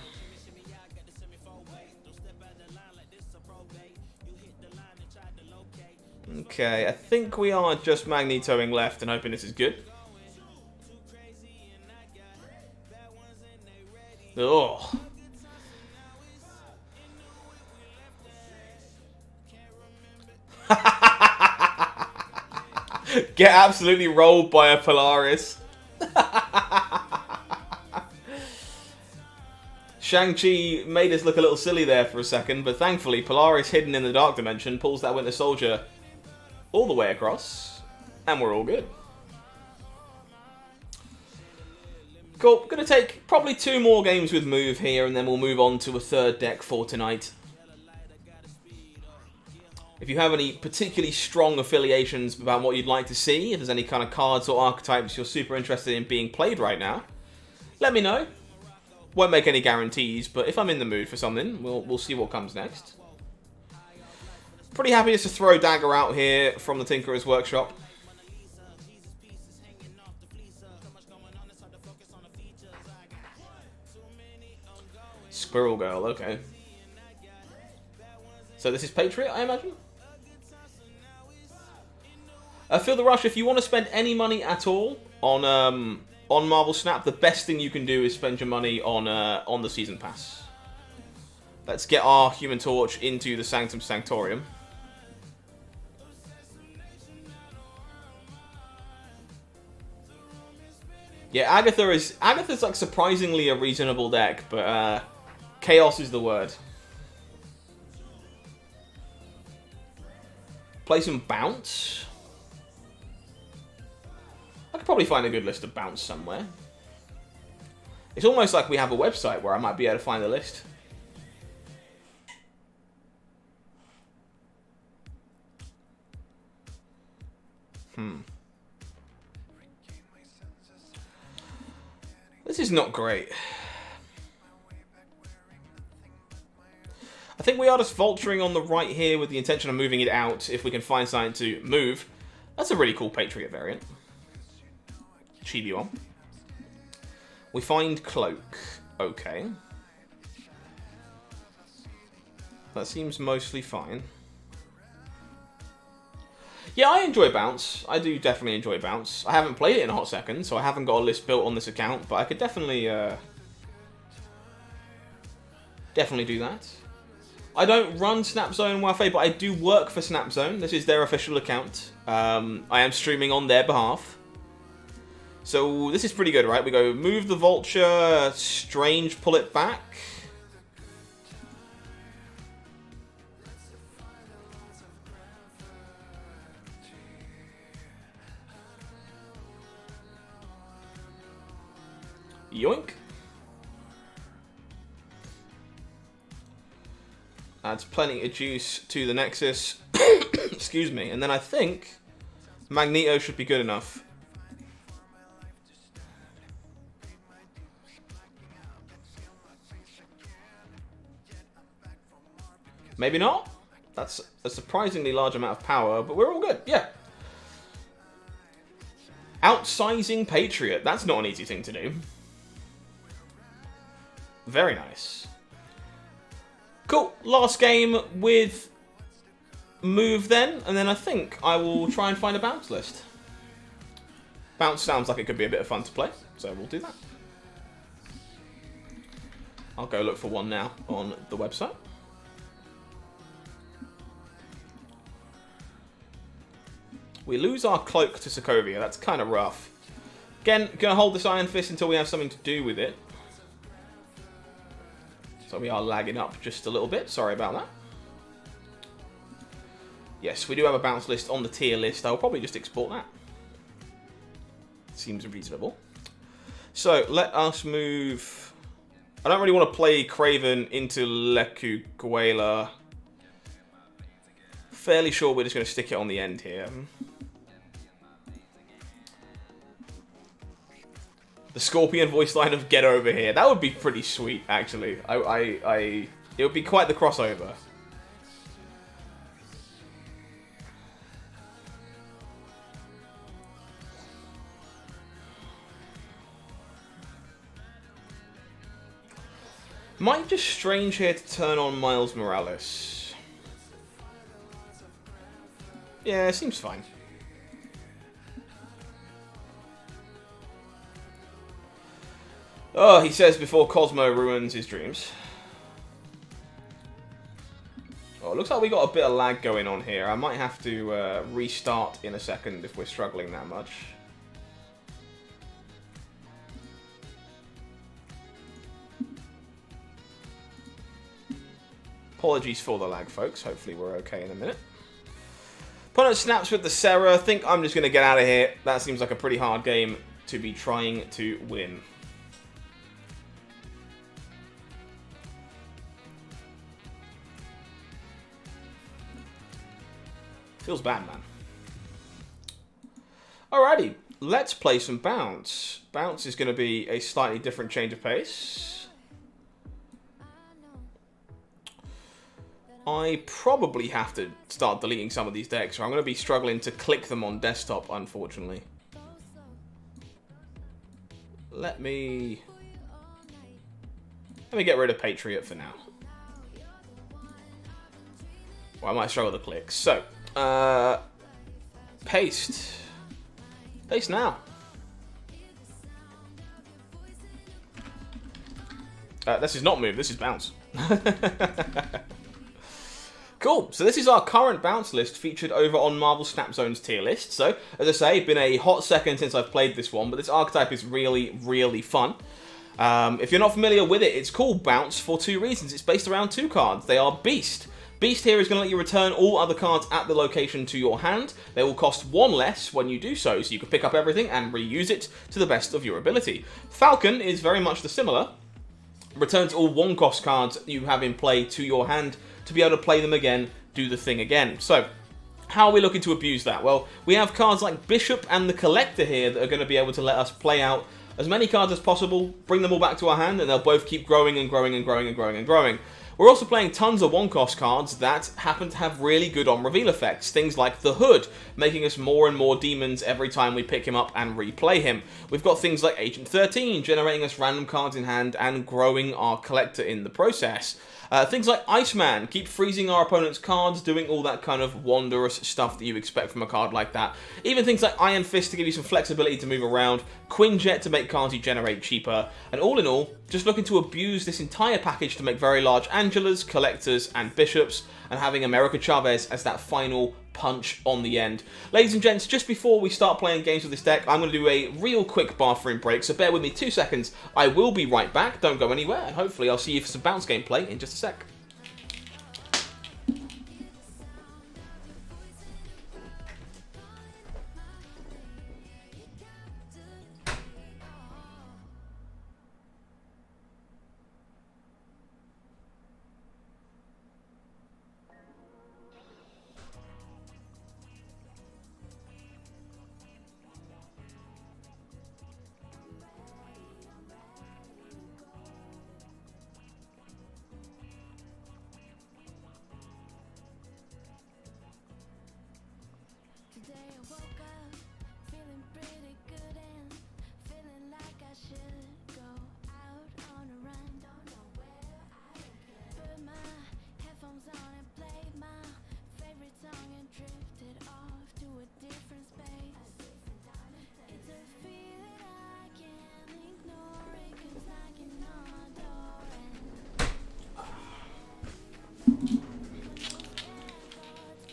Okay, I think we are just magnetoing left and hoping this is good. Oh. Get absolutely rolled by a Polaris. Shang-Chi made us look a little silly there for a second, but thankfully Polaris, hidden in the Dark Dimension, pulls that Winter Soldier all the way across, and we're all good. Cool, gonna take probably 2 more games with Move here, and then we'll move on to a 3rd deck for tonight. If you have any particularly strong affiliations about what you'd like to see, if there's any kind of cards or archetypes you're super interested in being played right now, let me know. Won't make any guarantees, but if I'm in the mood for something, we'll see what comes next. Pretty happy just to throw Dagger out here from the Tinkerer's Workshop. Squirrel Girl, okay. So this is Patriot, I imagine? Feel the rush. If you want to spend any money at all on Marvel Snap, the best thing you can do is spend your money on the Season Pass. Let's get our Human Torch into the Sanctum Sanctorium. Yeah, Agatha's like surprisingly a reasonable deck, but Chaos is the word. Play some Bounce. I could probably find a good list of Bounce somewhere. It's almost like we have a website where I might be able to find the list. This is not great. I think we are just vulturing on the right here with the intention of moving it out if we can find something to move. That's a really cool Patriot variant. Chibi one. We find Cloak. Okay. That seems mostly fine. Yeah, I enjoy Bounce. I do definitely enjoy Bounce. I haven't played it in a hot second, so I haven't got a list built on this account, but I could definitely do that. I don't run Snapzone Wi-Fi, but I do work for Snapzone. This is their official account. I am streaming on their behalf. So this is pretty good, right? We go move the Vulture, Strange, pull it back. Yoink. Adds plenty of juice to the Nexus. Excuse me. And then I think Magneto should be good enough. Maybe not. That's a surprisingly large amount of power, but we're all good. Yeah. Outsizing Patriot. That's not an easy thing to do. Very nice. Cool. Last game with Move then, and then I think I will try and find a Bounce list. Bounce sounds like it could be a bit of fun to play, so we'll do that. I'll go look for one now on the website. We lose our Cloak to Sokovia. That's kind of rough. Again, gonna hold this Iron Fist until we have something to do with it. So we are lagging up just a little bit. Sorry about that. Yes, we do have a Bounce list on the tier list. I'll probably just export that. Seems reasonable. So, let us move... I don't really want to play Craven into Lekuguela. Fairly sure we're just going to stick it on the end here. The Scorpion voice line of Get Over Here. That would be pretty sweet, actually. It would be quite the crossover. Might just strange here to turn on Miles Morales. Yeah, seems fine. Oh, he says before Cosmo ruins his dreams. Oh, it looks like we got a bit of lag going on here. I might have to restart in a second if we're struggling that much. Apologies for the lag, folks. Hopefully we're okay in a minute. Opponent snaps with the Serra. I think I'm just going to get out of here. That seems like a pretty hard game to be trying to win. Feels bad, man. Alrighty, let's play some Bounce. Bounce is going to be a slightly different change of pace. I probably have to start deleting some of these decks, or I'm going to be struggling to click them on desktop, unfortunately. Let me get rid of Patriot for now. Well, I might struggle to click. So, paste. Paste now. This is not move, this is bounce. Cool, so this is our current bounce list featured over on Marvel Snap Zone's tier list. So, as I say, been a hot second since I've played this one, but this archetype is really, really fun. If you're not familiar with it, it's called Bounce for two reasons. It's based around two cards. They are Beast. Beast here is going to let you return all other cards at the location to your hand. They will cost one less when you do so you can pick up everything and reuse it to the best of your ability. Falcon is very much the similar. Returns all one-cost cards you have in play to your hand to be able to play them again, do the thing again. So, how are we looking to abuse that? Well, we have cards like Bishop and the Collector here that are going to be able to let us play out as many cards as possible, bring them all back to our hand, and they'll both keep growing and growing and growing and growing and growing. We're also playing tons of one-cost cards that happen to have really good on-reveal effects. Things like the Hood, making us more and more demons every time we pick him up and replay him. We've got things like Agent 13, generating us random cards in hand and growing our collector in the process. Things like Iceman, keep freezing our opponent's cards, doing all that kind of wondrous stuff that you expect from a card like that. Even things like Iron Fist to give you some flexibility to move around, Quinjet to make cards you generate cheaper, and all in all, just looking to abuse this entire package to make very large Angelas, Collectors, and Bishops, and having America Chavez as that final punch on the end. Ladies and gents, just before we start playing games with this deck, I'm going to do a real quick bathroom break, so bear with me 2 seconds. I will be right back, don't go anywhere, and hopefully I'll see you for some bounce gameplay in just a sec.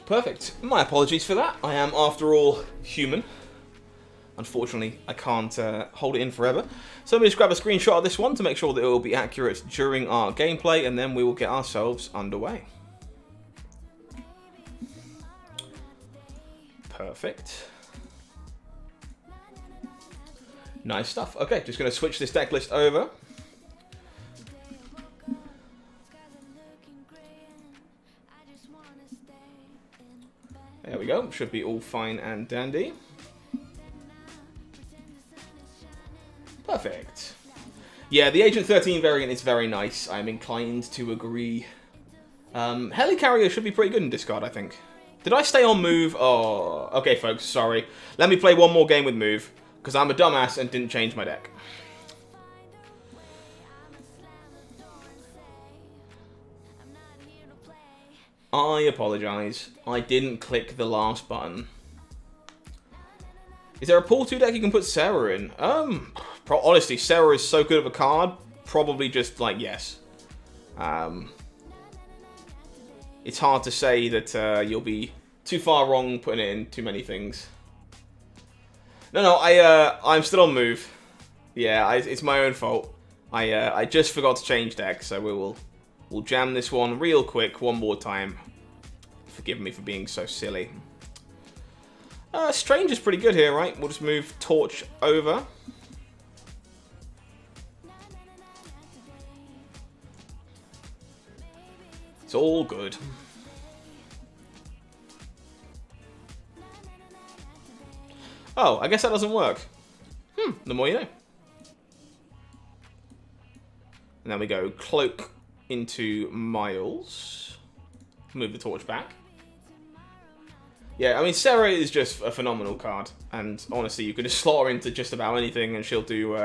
Perfect. My apologies for that. I am, after all, human. Unfortunately, I can't hold it in forever. So let me just grab a screenshot of this one to make sure that it will be accurate during our gameplay, and then we will get ourselves underway. Perfect. Nice stuff. Okay, just going to switch this deck list over. There we go. Should be all fine and dandy. Perfect. Yeah, the Agent 13 variant is very nice. I'm inclined to agree. Helicarrier should be pretty good in discard, I think. Did I stay on move? Oh, okay, folks, sorry. Let me play one more game with move, because I'm a dumbass and didn't change my deck. I apologise. I didn't click the last button. Is there a pool 2 deck you can put Sarah in? Honestly, Sarah is so good of a card. Probably just, like, yes. It's hard to say that you'll be too far wrong putting it in too many things. No, I'm still on move. Yeah, it's my own fault. I just forgot to change deck, so we'll jam this one real quick one more time. Forgive me for being so silly. Strange is pretty good here, right? We'll just move Torch over. It's all good. Oh, I guess that doesn't work. The more you know. And then we go Cloak into Miles. Move the Torch back. Yeah, I mean, Sarah is just a phenomenal card. And honestly, you can just slot her into just about anything and she'll do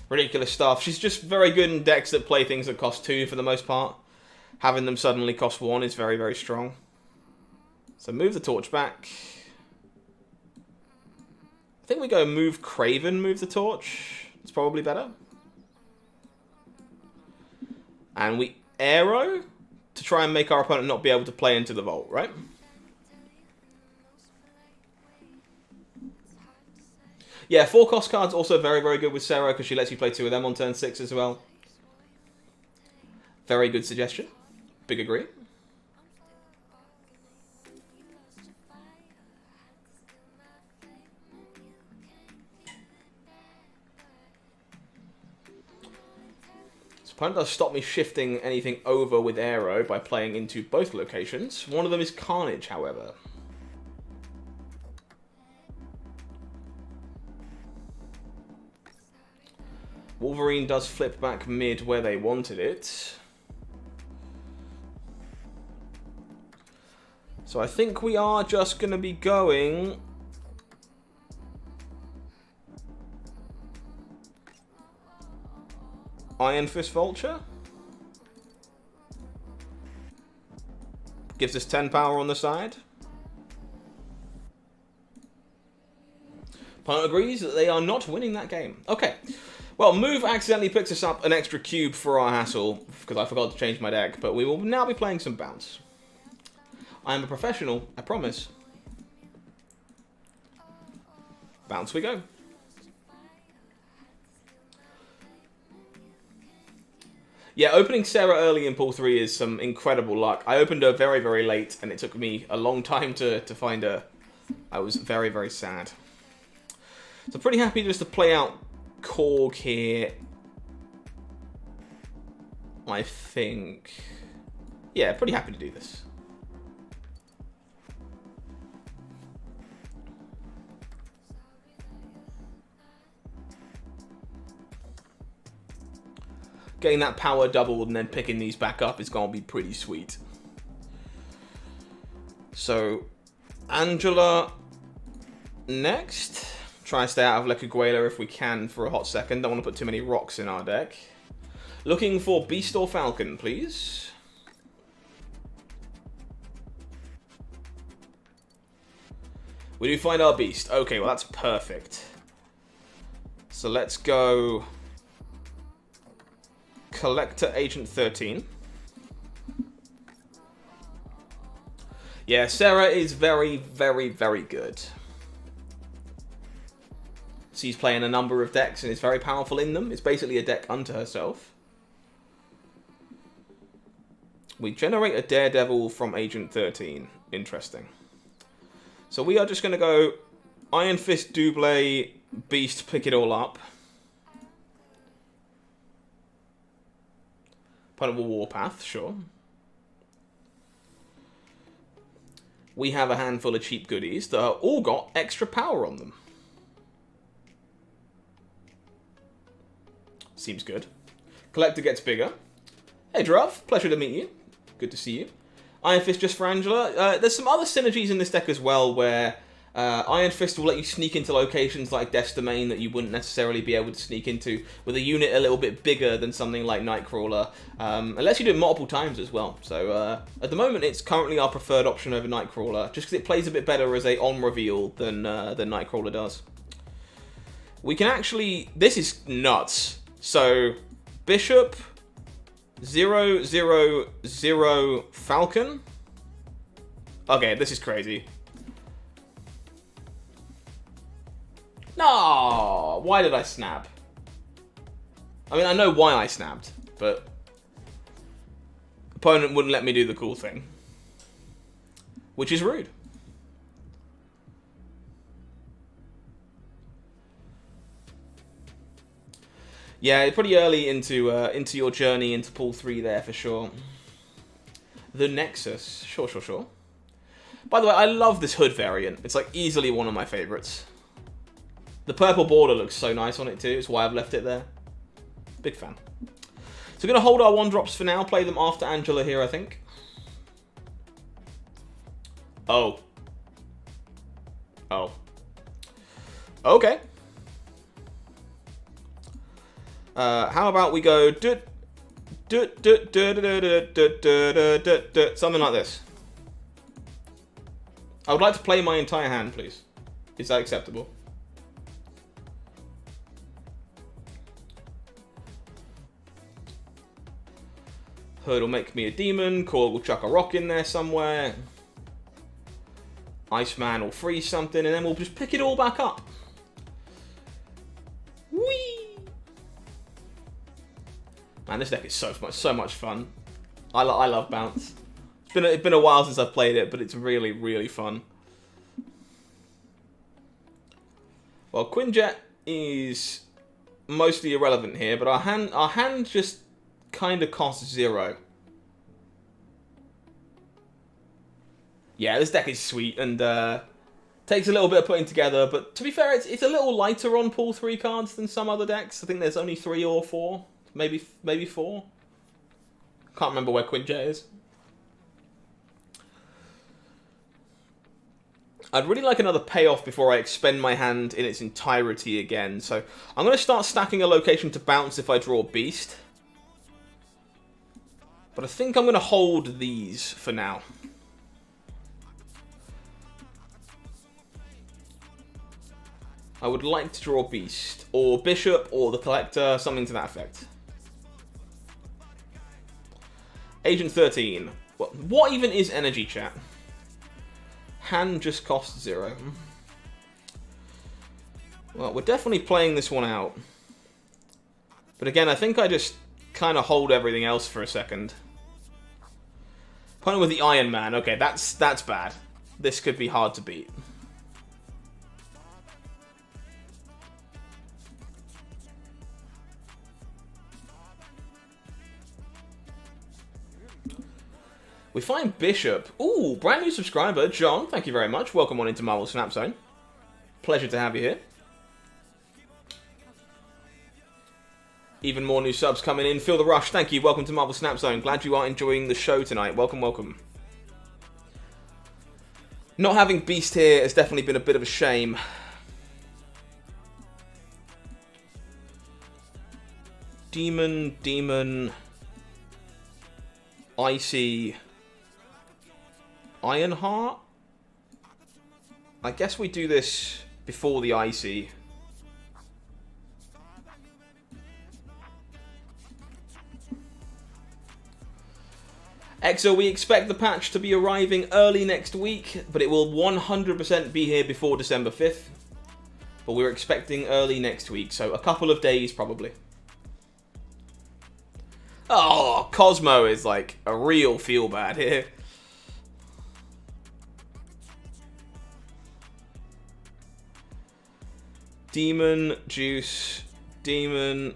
ridiculous stuff. She's just very good in decks that play things that cost 2 for the most part. Having them suddenly cost 1 is very, very strong. So move the Torch back. I think we go move Craven, move the Torch. It's probably better. And we Aero to try and make our opponent not be able to play into the Vault, right? Yeah, 4 cost cards also very, very good with Sarah because she lets you play 2 of them on turn 6 as well. Very good suggestion. Big agree. So opponent does stop me shifting anything over with Aero by playing into both locations. One of them is Carnage, however. Wolverine does flip back mid where they wanted it. So I think we are just going to be going... Iron Fist Vulture. Gives us 10 power on the side. Opponent agrees that they are not winning that game. Okay. Well, move accidentally picks us up an extra cube for our hassle, because I forgot to change my deck, but we will now be playing some bounce. I am a professional, I promise. Bounce we go. Yeah, opening Sarah early in pool 3 is some incredible luck. I opened her very, very late, and it took me a long time to find her. I was very, very sad. So pretty happy just to play out Korg here, I think. Yeah, pretty happy to do this. Getting that power doubled and then picking these back up is going to be pretty sweet. So, Angela next. Try and stay out of Lecuguela if we can for a hot second. Don't want to put too many rocks in our deck. Looking for Beast or Falcon, please. We do find our Beast. Okay, well that's perfect. So let's go... Collector Agent 13. Yeah, Sarah is very, very, very good. She's playing a number of decks and is very powerful in them. It's basically a deck unto herself. We generate a Daredevil from Agent 13. Interesting. So we are just going to go Iron Fist Double Beast pick it all up. Opponent will Warpath, sure. We have a handful of cheap goodies that are all got extra power on them. Seems good. Collector gets bigger. Hey, Druv. Pleasure to meet you. Good to see you. Iron Fist just for Angela. There's some other synergies in this deck as well, where Iron Fist will let you sneak into locations like Death's Domain that you wouldn't necessarily be able to sneak into, with a unit a little bit bigger than something like Nightcrawler. It lets you do it multiple times as well. So at the moment, it's currently our preferred option over Nightcrawler, just because it plays a bit better as a on reveal than Nightcrawler does. We can actually... This is nuts. So, Bishop, 0/0/0 Falcon. Okay, this is crazy. No, why did I snap? I mean, I know why I snapped, but opponent wouldn't let me do the cool thing, which is rude. Yeah, pretty early into your journey into pool 3 there for sure. The Nexus, sure. By the way, I love this hood variant. It's like easily one of my favorites. The purple border looks so nice on it too. It's why I've left it there. Big fan. So we're going to hold our 1-drops for now. Play them after Angela here, I think. Oh. Okay. How about we go something like this. I would like to play my entire hand, please. Is that acceptable? Hood will make me a demon. Core will chuck a rock in there somewhere. Iceman will freeze something, and then we'll just pick it all back up. Whee! Man, this deck is so much fun. I love bounce. It's been a while since I've played it, but it's really, really fun. Well, Quinjet is mostly irrelevant here, but our hand just kind of costs 0. Yeah, this deck is sweet and takes a little bit of putting together, but to be fair, it's a little lighter on pool 3 cards than some other decks. I think there's only 3 or 4. Maybe 4. Can't remember where Quinjet is. I'd really like another payoff before I expend my hand in its entirety again. So I'm going to start stacking a location to bounce if I draw Beast. But I think I'm going to hold these for now. I would like to draw Beast, or Bishop, or the Collector, something to that effect. Agent 13. What even is energy, chat? Hand just costs 0. Well, we're definitely playing this one out. But again, I think I just kind of hold everything else for a second. Opponent with the Iron Man. Okay, that's bad. This could be hard to beat. We find Bishop. Ooh, brand new subscriber, John. Thank you very much. Welcome on into Marvel Snap Zone. Pleasure to have you here. Even more new subs coming in. Feel the rush. Thank you. Welcome to Marvel Snap Zone. Glad you are enjoying the show tonight. Welcome, welcome. Not having Beast here has definitely been a bit of a shame. Demon. Icy. Ironheart? I guess we do this before the Icy. Exo, we expect the patch to be arriving early next week, but it will 100% be here before December 5th. But we're expecting early next week, so a couple of days probably. Oh, Cosmo is like a real feel-bad here. Demon Juice. Demon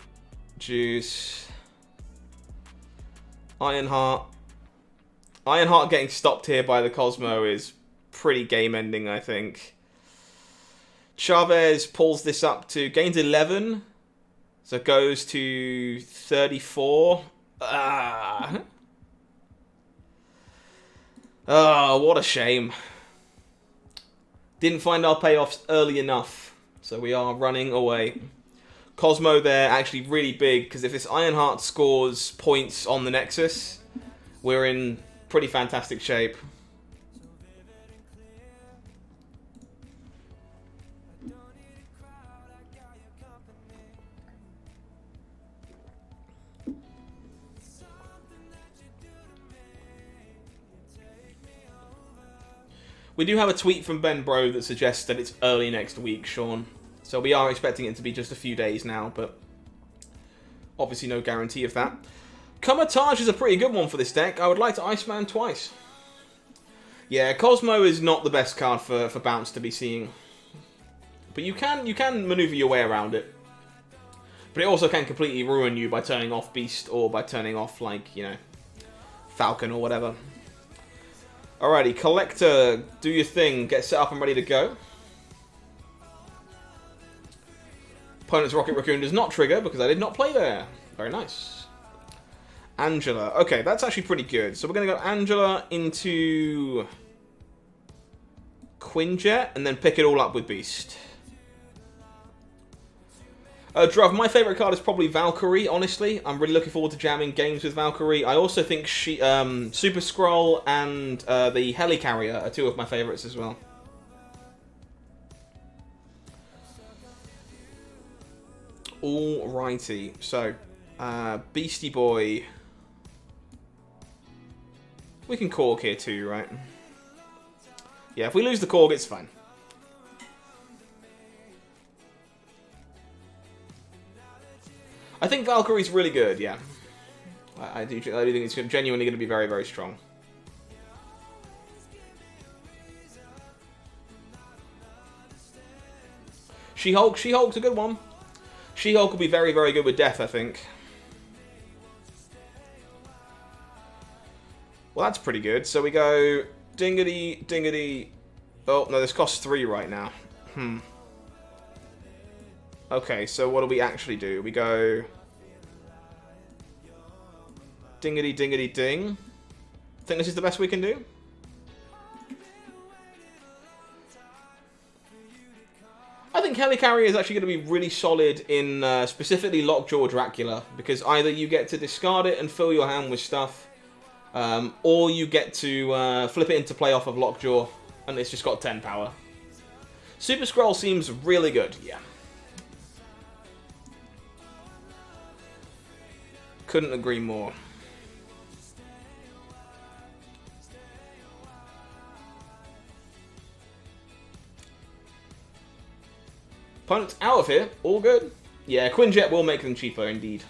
Juice. Ironheart. Ironheart getting stopped here by the Cosmo is pretty game-ending, I think. Chavez pulls this up to... gains 11. So it goes to 34. Oh, what a shame. Didn't find our payoffs early enough. So we are running away. Cosmo there actually really big, because if this Ironheart scores points on the Nexus, we're in pretty fantastic shape. We do have a tweet from Ben Bro that suggests that it's early next week, Sean. So we are expecting it to be just a few days now, but obviously no guarantee of that. Comatage is a pretty good one for this deck. I would like to Iceman twice. Yeah, Cosmo is not the best card for bounce to be seeing. But you can maneuver your way around it. But it also can completely ruin you by turning off Beast or by turning off, like, you know, Falcon or whatever. Alrighty, Collector, do your thing. Get set up and ready to go. Opponent's Rocket Raccoon does not trigger because I did not play there. Very nice. Angela. Okay, that's actually pretty good. So we're going to go Angela into Quinjet and then pick it all up with Beast. Druv, my favourite card is probably Valkyrie, honestly. I'm really looking forward to jamming games with Valkyrie. I also think Super Skrull and the Helicarrier are two of my favourites as well. Alrighty, so Beastie Boy. We can Korg here too, right? Yeah, if we lose the Korg, it's fine. I think Valkyrie's really good, yeah. I do think it's genuinely going to be very, very strong. She-Hulk's a good one. She-Hulk will be very, very good with Death, I think. Well, that's pretty good. So we go Dingity, Dingity. Oh, no, this costs 3 right now. Okay, so what do we actually do? We go Dingity, Dingity, Ding. Think this is the best we can do? I think Helicarrier is actually going to be really solid in specifically Lockjaw Dracula, because either you get to discard it and fill your hand with stuff, or you get to flip it into play off of Lockjaw, and it's just got 10 power. Super Skrull seems really good, yeah. Couldn't agree more. Opponent's out of here. All good. Yeah, Quinjet will make them cheaper, indeed.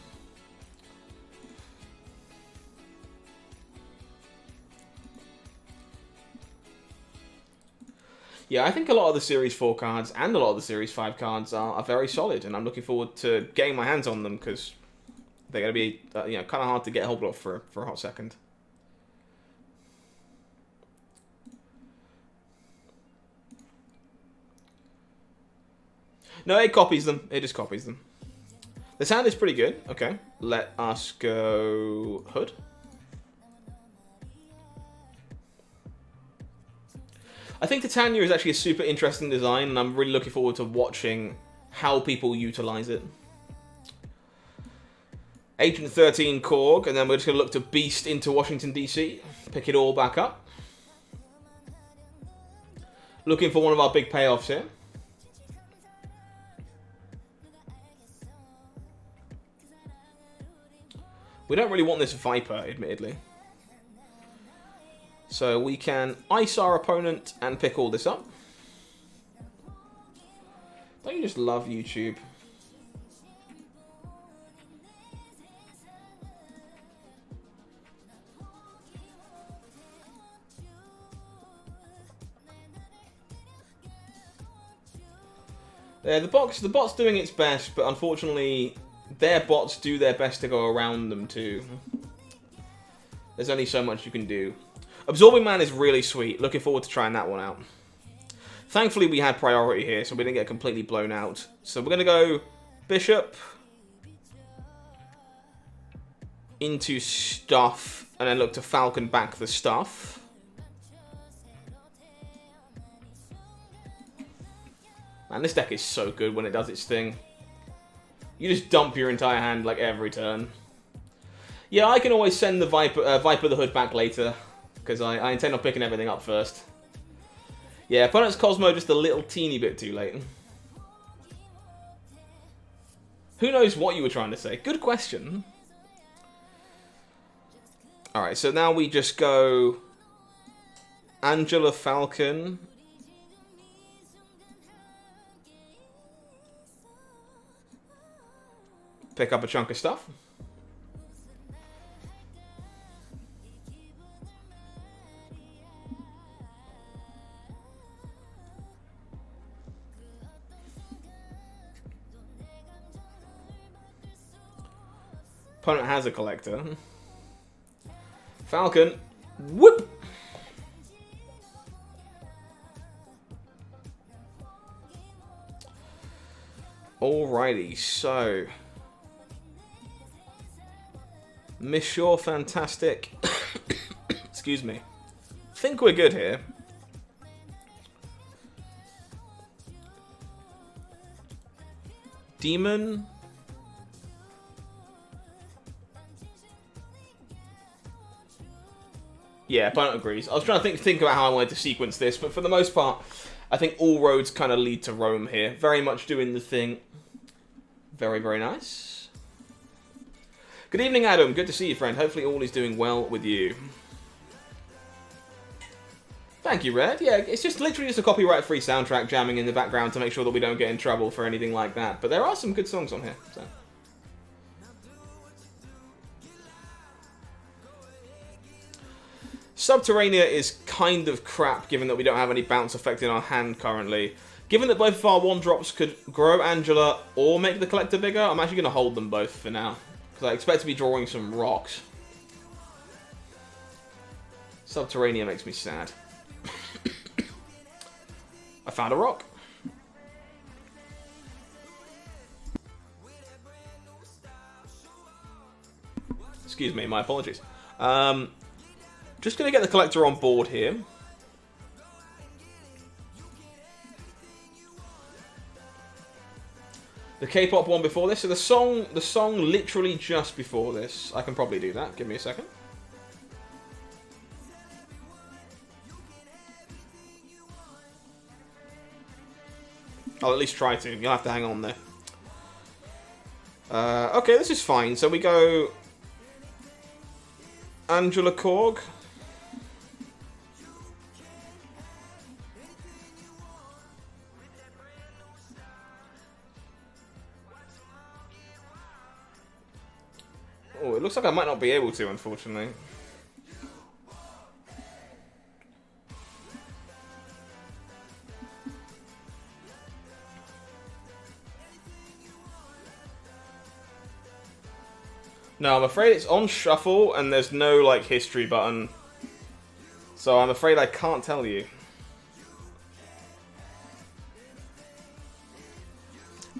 Yeah, I think a lot of the Series 4 cards and a lot of the Series 5 cards are very solid, and I'm looking forward to getting my hands on them, because they're going to be you know, kind of hard to get hold of for a hot second. No, it copies them. It just copies them. This hand is pretty good. Okay, let us go Hood. I think Titania is actually a super interesting design, and I'm really looking forward to watching how people utilize it. Agent 13 Korg, and then we're just going to look to Beast into Washington, D.C. Pick it all back up. Looking for one of our big payoffs here. We don't really want this Viper, admittedly. So we can ice our opponent and pick all this up. Don't you just love YouTube? Yeah, the bot's doing its best, but unfortunately, their bots do their best to go around them too. There's only so much you can do. Absorbing Man is really sweet. Looking forward to trying that one out. Thankfully, we had priority here, so we didn't get completely blown out. So we're going to go Bishop into stuff, and then look to Falcon back the stuff. Man, this deck is so good when it does its thing. You just dump your entire hand like every turn. Yeah, I can always send the Viper the Hood back later, because I intend on picking everything up first. Yeah, opponent's Cosmo just a little teeny bit too late. Who knows what you were trying to say? Good question. Alright, so now we just go Angela Falcon. Pick up a chunk of stuff. Opponent has a collector. Falcon. Whoop! Alrighty, so Miss Shaw, fantastic. Excuse me. Think we're good here. Demon. Yeah, opponent agrees. I was trying to think about how I wanted to sequence this, but for the most part, I think all roads kind of lead to Rome here. Very much doing the thing. Very, very nice. Good evening, Adam. Good to see you, friend. Hopefully all is doing well with you. Thank you, Red. Yeah, it's just literally just a copyright-free soundtrack jamming in the background to make sure that we don't get in trouble for anything like that. But there are some good songs on here, so... Subterranea is kind of crap, given that we don't have any bounce effect in our hand currently. Given that both of our 1-drops could grow Angela or make the collector bigger, I'm actually going to hold them both for now. Because I expect to be drawing some rocks. Subterranea makes me sad. I found a rock. Excuse me, my apologies. Just going to get the collector on board here. The K-pop one before this. So the song literally just before this. I can probably do that. Give me a second. I'll at least try to. You'll have to hang on there. Okay, this is fine. So we go Angela Korg. Oh, it looks like I might not be able to, unfortunately. No, I'm afraid it's on shuffle and there's no, like, history button. So I'm afraid I can't tell you.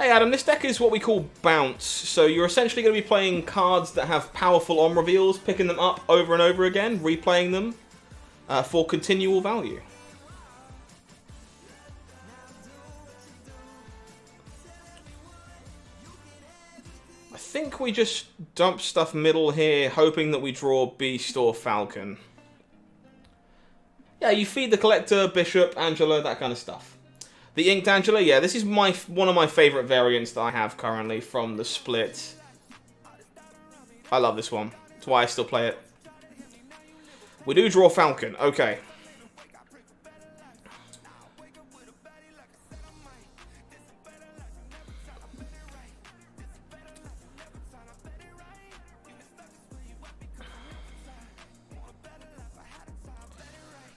Hey Adam, this deck is what we call bounce, so you're essentially going to be playing cards that have powerful on reveals, picking them up over and over again, replaying them for continual value. I think we just dump stuff middle here, hoping that we draw Beast or Falcon. Yeah, you feed the collector, Bishop, Angela, that kind of stuff. The Inked Angela, yeah, this is one of my favourite variants that I have currently from the split. I love this one. That's why I still play it. We do draw Falcon, okay.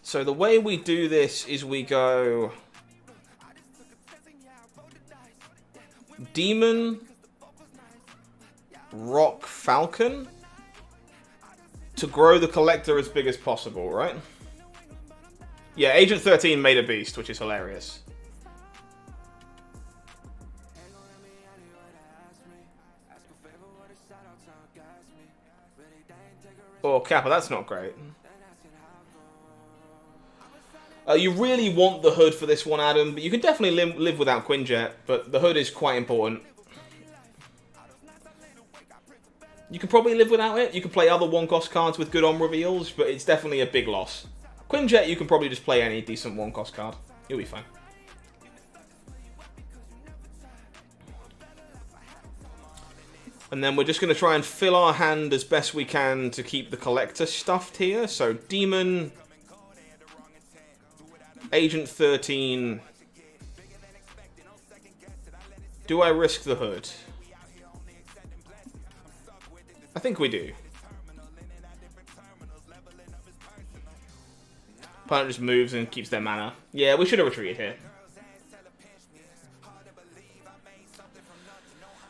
So the way we do this is we go Demon, Rock, Falcon to grow the collector as big as possible, right? Yeah, Agent 13 made a beast, which is hilarious. Oh, Kappa, that's not great. You really want the hood for this one, Adam, but you can definitely live without Quinjet, but the hood is quite important. You can probably live without it. You can play other one-cost cards with good on reveals, but it's definitely a big loss. Quinjet, you can probably just play any decent one-cost card. You'll be fine. And then we're just going to try and fill our hand as best we can to keep the collector stuffed here. So, Demon, Agent 13. Do I risk the hood? I think we do. Opponent just moves and keeps their mana. Yeah, we should have retreated here.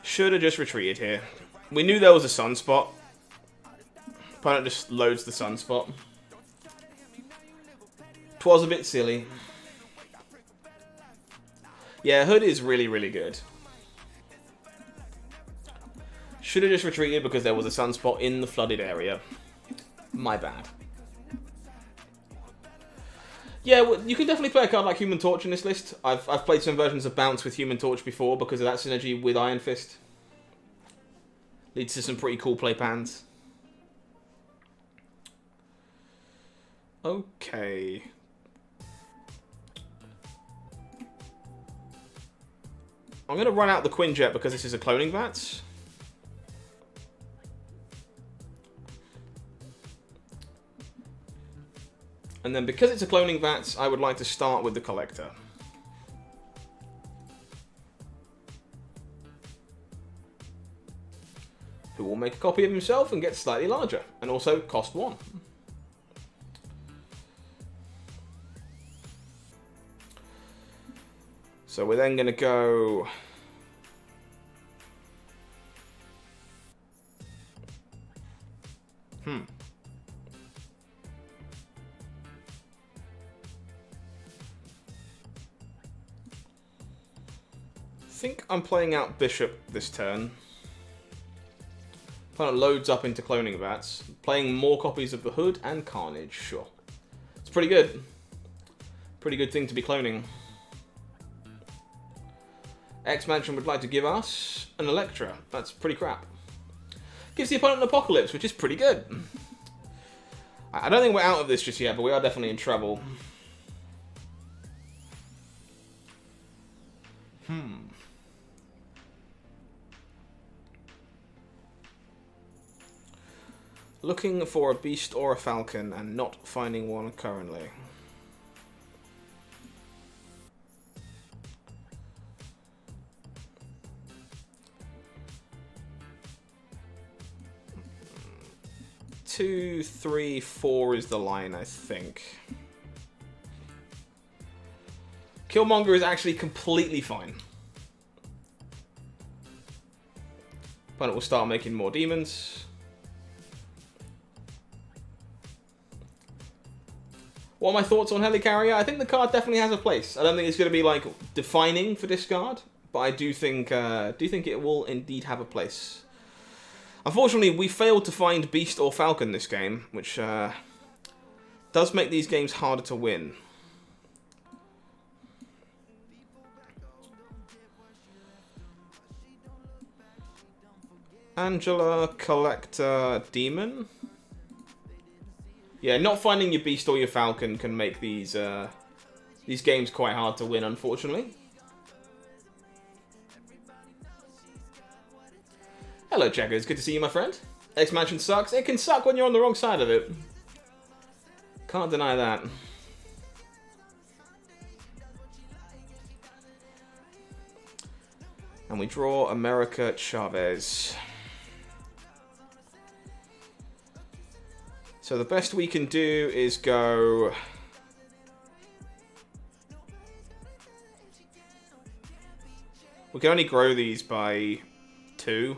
Should have just retreated here. We knew there was a sunspot. Opponent just loads the sunspot. Twas a bit silly. Yeah, hood is really, really good. Should have just retreated because there was a sunspot in the flooded area. My bad. Yeah, well, you can definitely play a card like Human Torch in this list. I've played some versions of Bounce with Human Torch before because of that synergy with Iron Fist. Leads to some pretty cool play pans. Okay. I'm going to run out the Quinjet because this is a cloning Vats. And then because it's a cloning Vats, I would like to start with the Collector. Who will make a copy of himself and get slightly larger. And also cost 1. So we're then going to go... I think I'm playing out Bishop this turn. Opponent loads up into cloning Vats, playing more copies of the Hood and Carnage, sure. It's pretty good. Pretty good thing to be cloning. X-Mansion would like to give us an Electra. That's pretty crap. Gives the opponent an Apocalypse, which is pretty good. I don't think we're out of this just yet, but we are definitely in trouble. Looking for a Beast or a Falcon and not finding one currently. Two, three, 4 is the line, I think. Killmonger is actually completely fine. Opponent will start making more demons. What are my thoughts on Helicarrier? I think the card definitely has a place. I don't think it's going to be like defining for discard, but I do think it will indeed have a place. Unfortunately, we failed to find Beast or Falcon this game, which does make these games harder to win. Angela, Collector, Demon. Yeah, not finding your Beast or your Falcon can make these games quite hard to win, unfortunately. Hello, Checkers. Good to see you, my friend. X-Mansion sucks. It can suck when you're on the wrong side of it. Can't deny that. And we draw America Chavez. So the best we can do is go... We can only grow these by 2.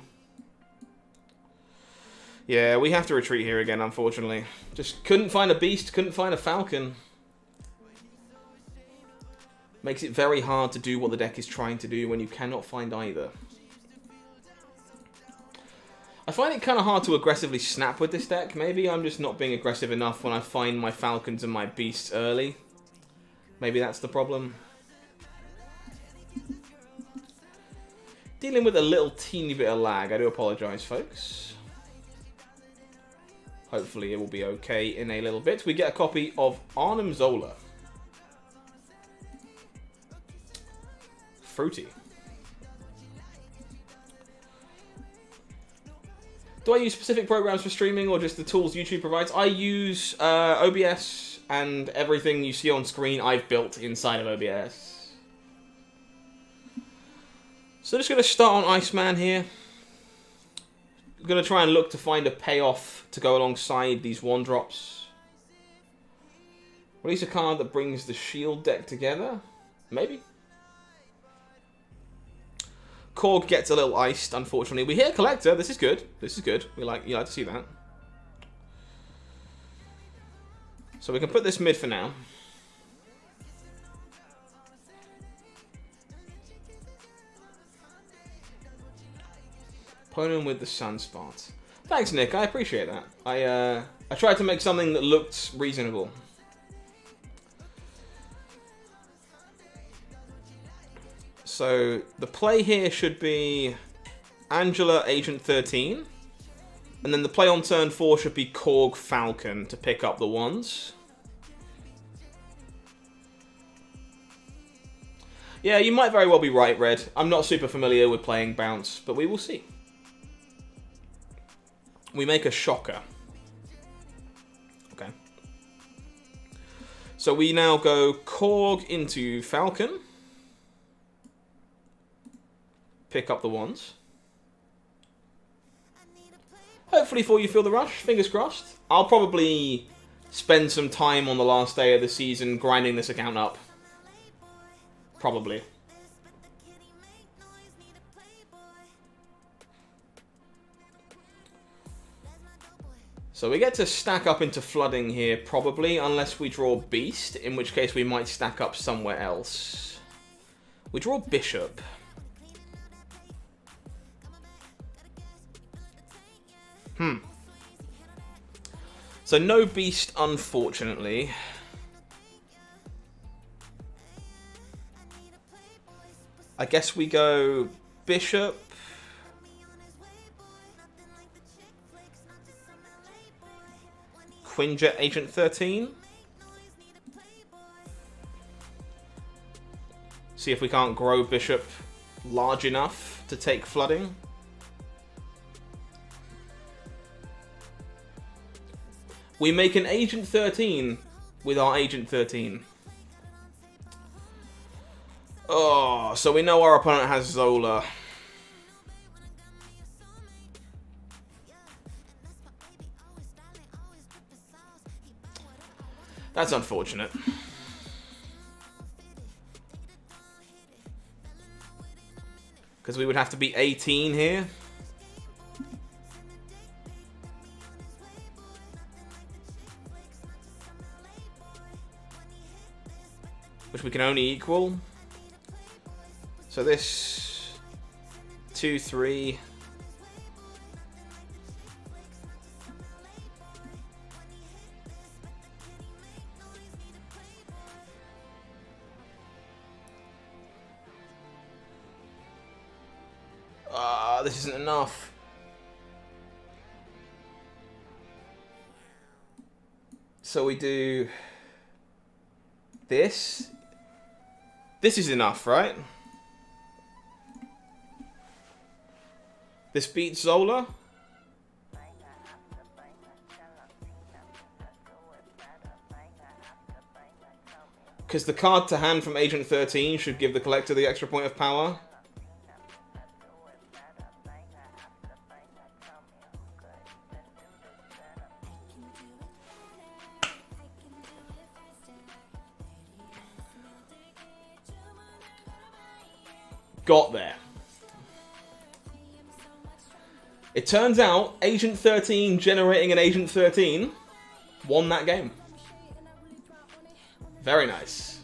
Yeah, we have to retreat here again, unfortunately. Just couldn't find a beast, couldn't find a falcon. Makes it very hard to do what the deck is trying to do when you cannot find either. I find it kind of hard to aggressively snap with this deck. Maybe I'm just not being aggressive enough when I find my falcons and my beasts early. Maybe that's the problem. Dealing with a little teeny bit of lag. I do apologise, folks. Hopefully it will be okay in a little bit. We get a copy of Arnhem Zola. Fruity. Do I use specific programs for streaming or just the tools YouTube provides? I use OBS and everything you see on screen I've built inside of OBS. So just going to start on Iceman here. I'm going to try and look to find a payoff to go alongside these 1-drops. Release a card that brings the shield deck together? Maybe. Korg gets a little iced, unfortunately. We hit a collector. This is good. This is good. You like to see that. So we can put this mid for now. Opponent with the Sunspot. Thanks, Nick. I appreciate that. I tried to make something that looked reasonable. So the play here should be Angela, Agent 13. And then the play on turn 4 should be Korg, Falcon to pick up the 1s. Yeah, you might very well be right, Red. I'm not super familiar with playing Bounce, but we will see. We make a Shocker. Okay. So we now go Korg into Falcon. Pick up the 1s. Hopefully for you feel the rush, fingers crossed. I'll probably spend some time on the last day of the season grinding this account up. Probably. So we get to stack up into flooding here, probably, unless we draw Beast, in which case we might stack up somewhere else. We draw Bishop. So no Beast, unfortunately. I guess we go Bishop. Quinjet, Agent 13. See if we can't grow Bishop large enough to take flooding. We make an Agent 13 with our Agent 13. Oh, so we know our opponent has Zola. That's unfortunate. Because we would have to be 18 here. Which we can only equal. So this 2, 3. This isn't enough. So we do this. This is enough, right? This beats Zola. Because the card to hand from Agent 13 should give the collector the extra point of power. Got there. It turns out Agent 13 generating an Agent 13 won that game. Very nice.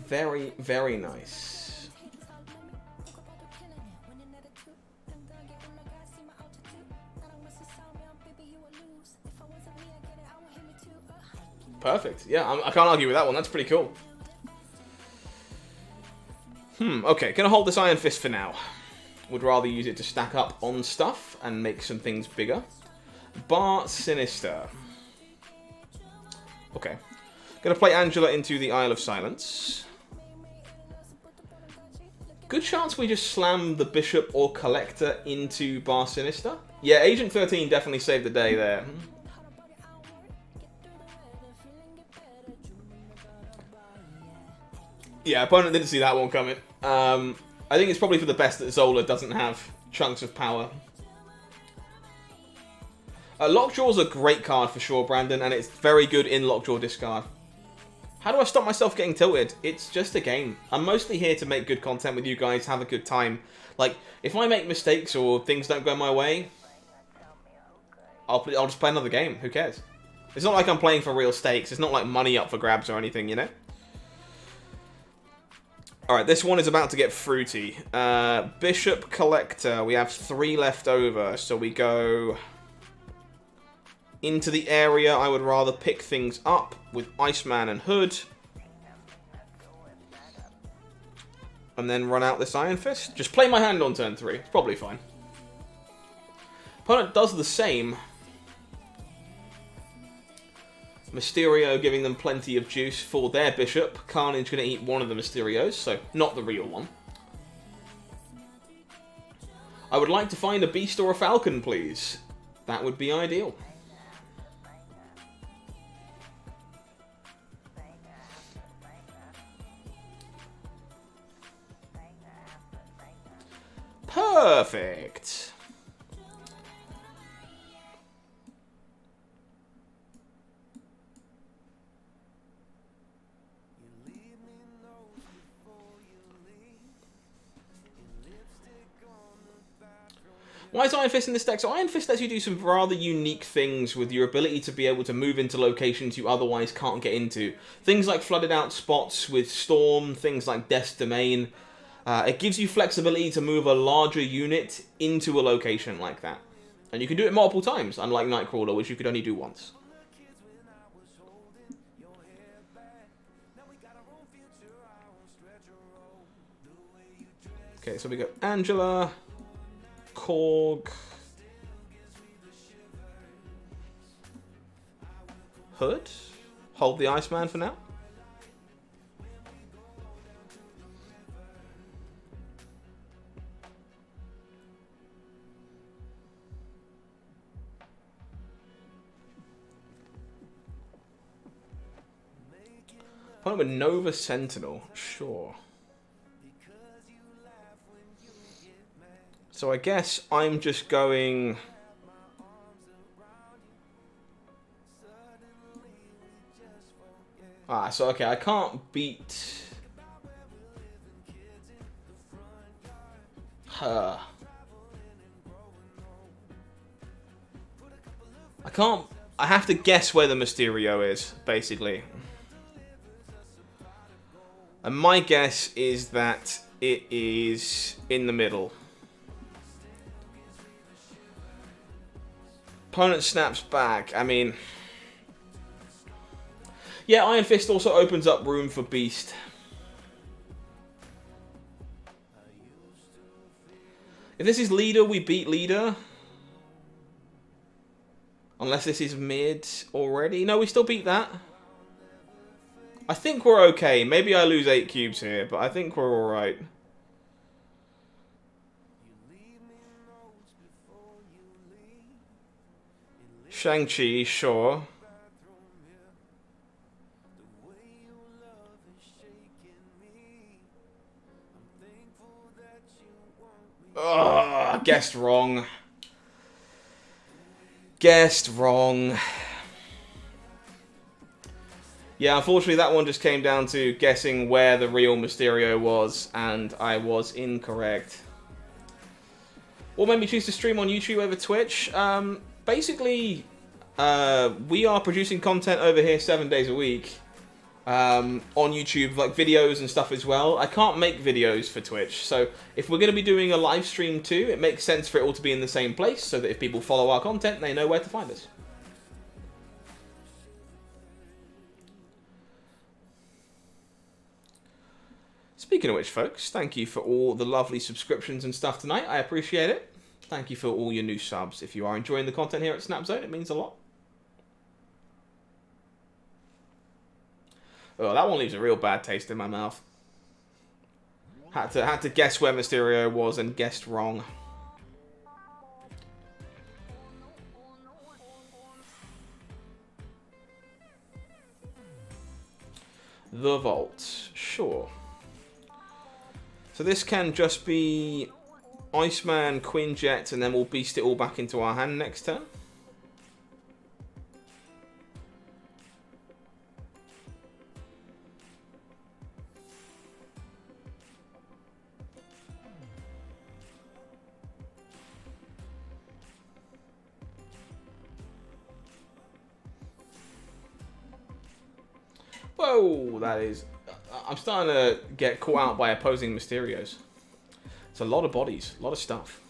Very, very nice. Perfect. Yeah, I can't argue with that one. That's pretty cool. Okay. Gonna hold this Iron Fist for now. Would rather use it to stack up on stuff and make some things bigger. Bar Sinister. Okay. Gonna play Angela into the Isle of Silence. Good chance we just slam the Bishop or Collector into Bar Sinister. Yeah, Agent 13 definitely saved the day there. Yeah, opponent didn't see that one coming. I think it's probably for the best that Zola doesn't have chunks of power. Lockjaw's a great card for sure, Brandon, and it's very good in Lockjaw discard. How do I stop myself getting tilted? It's just a game. I'm mostly here to make good content with you guys, have a good time. Like, if I make mistakes or things don't go my way, I'll just play another game. Who cares? It's not like I'm playing for real stakes. It's not like money up for grabs or anything, you know? Alright, this one is about to get fruity. Bishop Collector. We have 3 left over, so we go into the area. I would rather pick things up with Iceman and Hood. And then run out this Iron Fist. Just play my hand on turn 3. It's probably fine. Opponent does the same. Mysterio giving them plenty of juice for their Bishop. Carnage going to eat one of the Mysterios, so not the real one. I would like to find a Beast or a Falcon, please. That would be ideal. Perfect. Why is Iron Fist in this deck? So Iron Fist lets you do some rather unique things with your ability to be able to move into locations you otherwise can't get into. Things like flooded out spots with Storm, things like Death's Domain. It gives you flexibility to move a larger unit into a location like that. And you can do it multiple times, unlike Nightcrawler, which you could only do once. Okay, so we go Angela, Korg, Hood. Hold the Iceman for now. Opponent with Nova Sentinel, sure. So I guess I'm just going... so okay, I can't beat her. I have to guess where the Mysterio is, basically. And my guess is that it is in the middle. Opponent snaps back. I mean... yeah, Iron Fist also opens up room for Beast. If this is leader, we beat leader. Unless this is mid already. No, we still beat that. I think we're okay. Maybe I lose 8 cubes here, but I think we're alright. Shang-Chi, sure. Ugh, guessed wrong. Guessed wrong. Yeah, unfortunately that one just came down to guessing where the real Mysterio was, and I was incorrect. What made me choose to stream on YouTube over Twitch? Basically, we are producing content over here 7 days a week on YouTube, like videos and stuff as well. I can't make videos for Twitch, so if we're going to be doing a live stream too, it makes sense for it all to be in the same place, so that if people follow our content, they know where to find us. Speaking of which, folks, thank you for all the lovely subscriptions and stuff tonight. I appreciate it. Thank you for all your new subs. If you are enjoying the content here at Snapzone, it means a lot. Oh, that one leaves a real bad taste in my mouth. Had to guess where Mysterio was and guessed wrong. The Vault. Sure. So this can just be Iceman, Quinjet, and then we'll beast it all back into our hand next turn. Whoa, that is... I'm starting to get caught out by opposing Mysterios. It's a lot of bodies, a lot of stuff.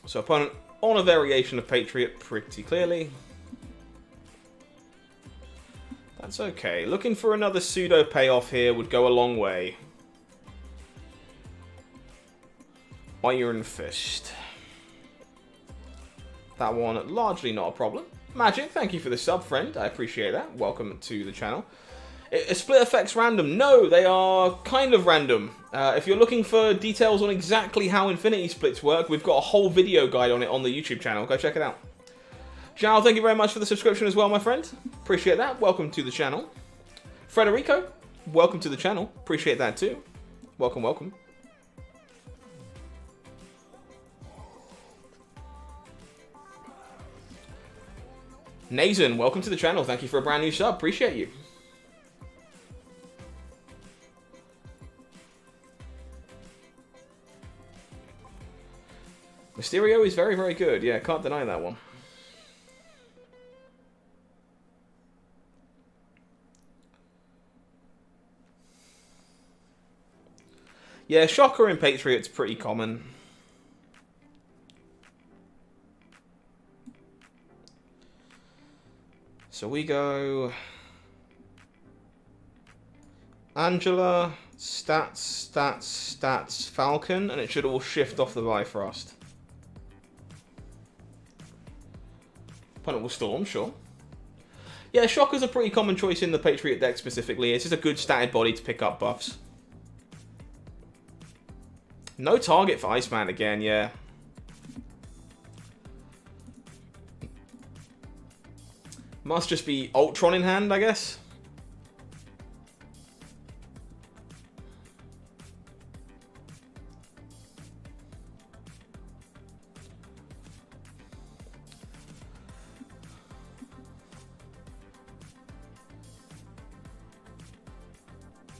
So opponent on a variation of Patriot pretty clearly. That's okay. Looking for another pseudo payoff here would go a long way. Iron Fist. That one largely not a problem. Magic, thank you for the sub, friend. I appreciate that. Welcome to the channel. Is split effects random? No, they are kind of random. If you're looking for details on exactly how infinity splits work, we've got a whole video guide on it on the YouTube channel. Go check it out. Zhao, thank you very much for the subscription as well, my friend. Appreciate that. Welcome to the channel. Frederico, welcome to the channel. Appreciate that too. Welcome, welcome. Nathan, welcome to the channel. Thank you for a brand new sub. Appreciate you. Mysterio is very, very good. Yeah, can't deny that one. Yeah, Shocker and Patriot's pretty common. So we go Angela, stats, Falcon, and it should all shift off the Bifrost. Opponent will Storm, sure. Yeah, Shocker's a pretty common choice in the Patriot deck specifically. It's just a good statted body to pick up buffs. No target for Iceman again, yeah. Must just be Ultron in hand, I guess.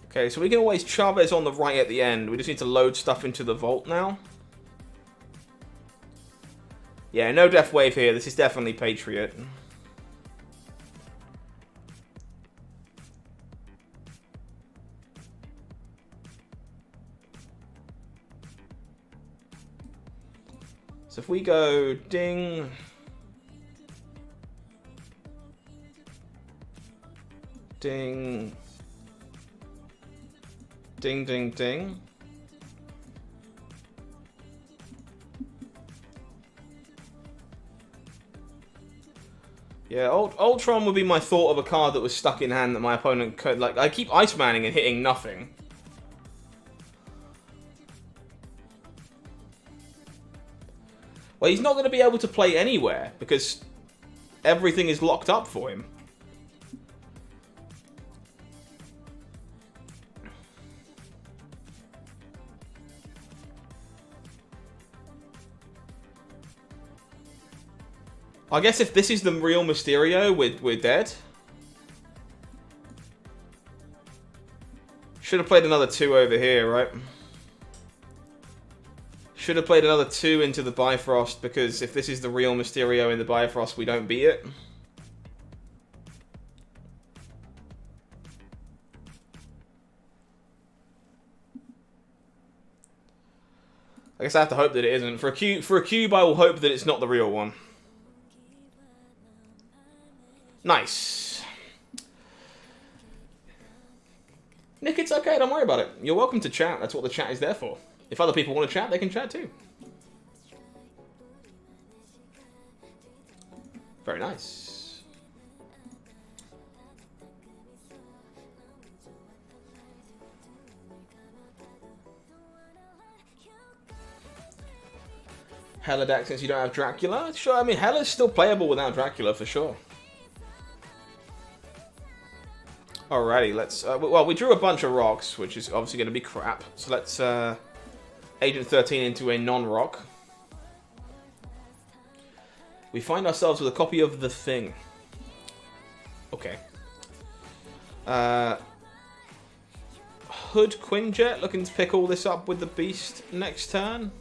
Okay, so we can always Chavez on the right at the end. We just need to load stuff into the vault now. Yeah, no Death Wave here. This is definitely Patriot. So if we go ding, ding, ding, ding, ding. Yeah, Ultron would be my thought of a card that was stuck in hand that my opponent could, like, I keep Ice-Manning and hitting nothing. Well, he's not going to be able to play anywhere because everything is locked up for him. I guess if this is the real Mysterio, we're dead. Should have played another 2 over here, right? Should have played another 2 into the Bifrost, because if this is the real Mysterio in the Bifrost, we don't beat it. I guess I have to hope that it isn't. For a cube, I will hope that it's not the real one. Nice. Nick, it's okay. Don't worry about it. You're welcome to chat. That's what the chat is there for. If other people want to chat, they can chat too. Very nice. Hella deck since you don't have Dracula? Sure, I mean, Hella's still playable without Dracula, for sure. Alrighty, let's... well, we drew a bunch of rocks, which is obviously going to be crap. So let's Agent 13 into a non-rock. We find ourselves with a copy of The Thing. Okay. Hood Quinjet, looking to pick all this up with the Beast next turn.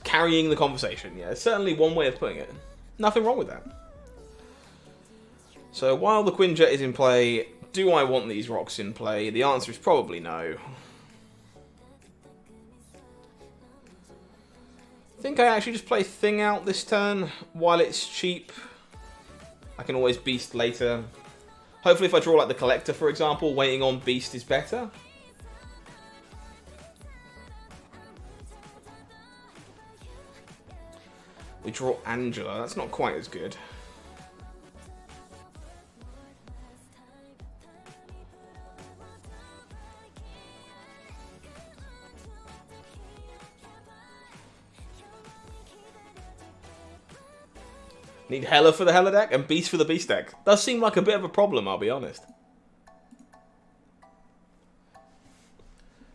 Carrying the conversation, yeah. It's certainly one way of putting it. Nothing wrong with that. So while the Quinjet is in play, do I want these rocks in play? The answer is probably no. I think I actually just play Thing out this turn while it's cheap. I can always Beast later. Hopefully if I draw like the Collector, for example, waiting on Beast is better. We draw Angela. That's not quite as good. Need Hella for the Hella deck and Beast for the Beast deck. Does seem like a bit of a problem, I'll be honest.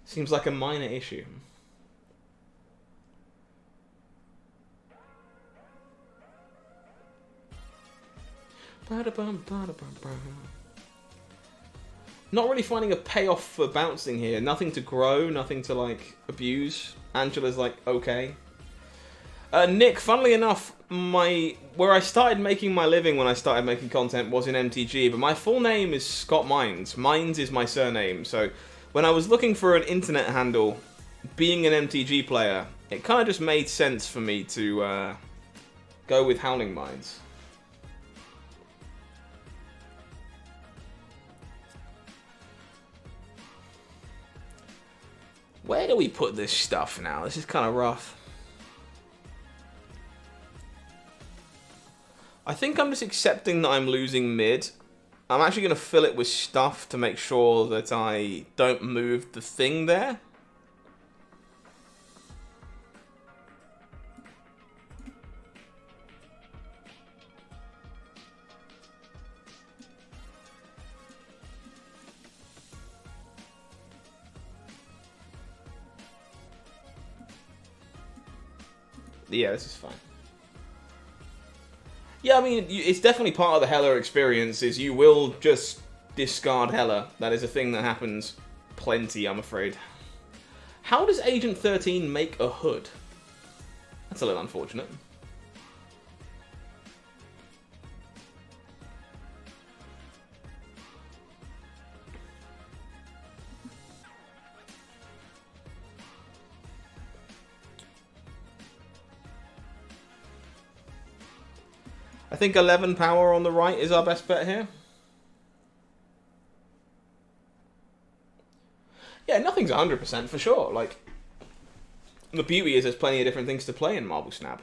Seems like a minor issue. Not really finding a payoff for bouncing here. Nothing to grow, nothing to like abuse. Angela's like okay. Nick, funnily enough, where I started making my living when I started making content was in MTG, but my full name is Scott Mines. Mines is my surname, so when I was looking for an internet handle, being an MTG player, it kind of just made sense for me to go with HowlingMines. Where do we put this stuff now? This is kind of rough. I think I'm just accepting that I'm losing mid. I'm actually going to fill it with stuff to make sure that I don't move the Thing there. Yeah, this is fine. Yeah, I mean, it's definitely part of the Hella experience, is you will just discard Hella. That is a thing that happens plenty, I'm afraid. How does Agent 13 make a hood? That's a little unfortunate. I think 11 power on the right is our best bet here. Yeah, nothing's 100% for sure. Like, the beauty is there's plenty of different things to play in Marble Snap.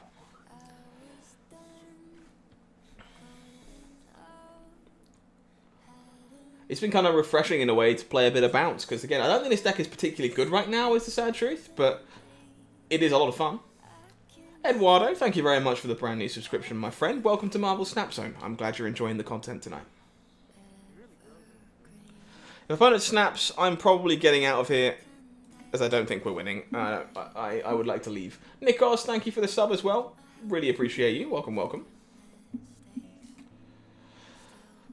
It's been kind of refreshing in a way to play a bit of bounce, because again, I don't think this deck is particularly good right now, is the sad truth, but it is a lot of fun. Eduardo, thank you very much for the brand new subscription, my friend. Welcome to Marble Snap Zone. I'm glad you're enjoying the content tonight. If opponent snaps, I'm probably getting out of here, as I don't think we're winning. I would like to leave. Nikos, thank you for the sub as well. Really appreciate you. Welcome, welcome.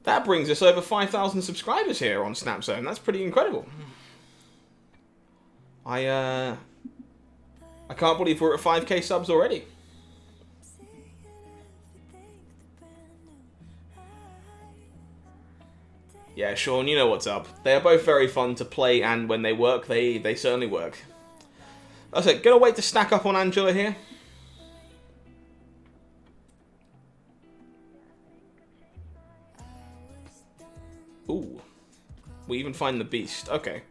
That brings us over 5,000 subscribers here on Snapzone. That's pretty incredible. I can't believe we're at 5k subs already. Yeah, Sean, you know what's up. They are both very fun to play, and when they work, they certainly work. That's it. Gonna wait to stack up on Angela here. Ooh. We even find the beast. Okay.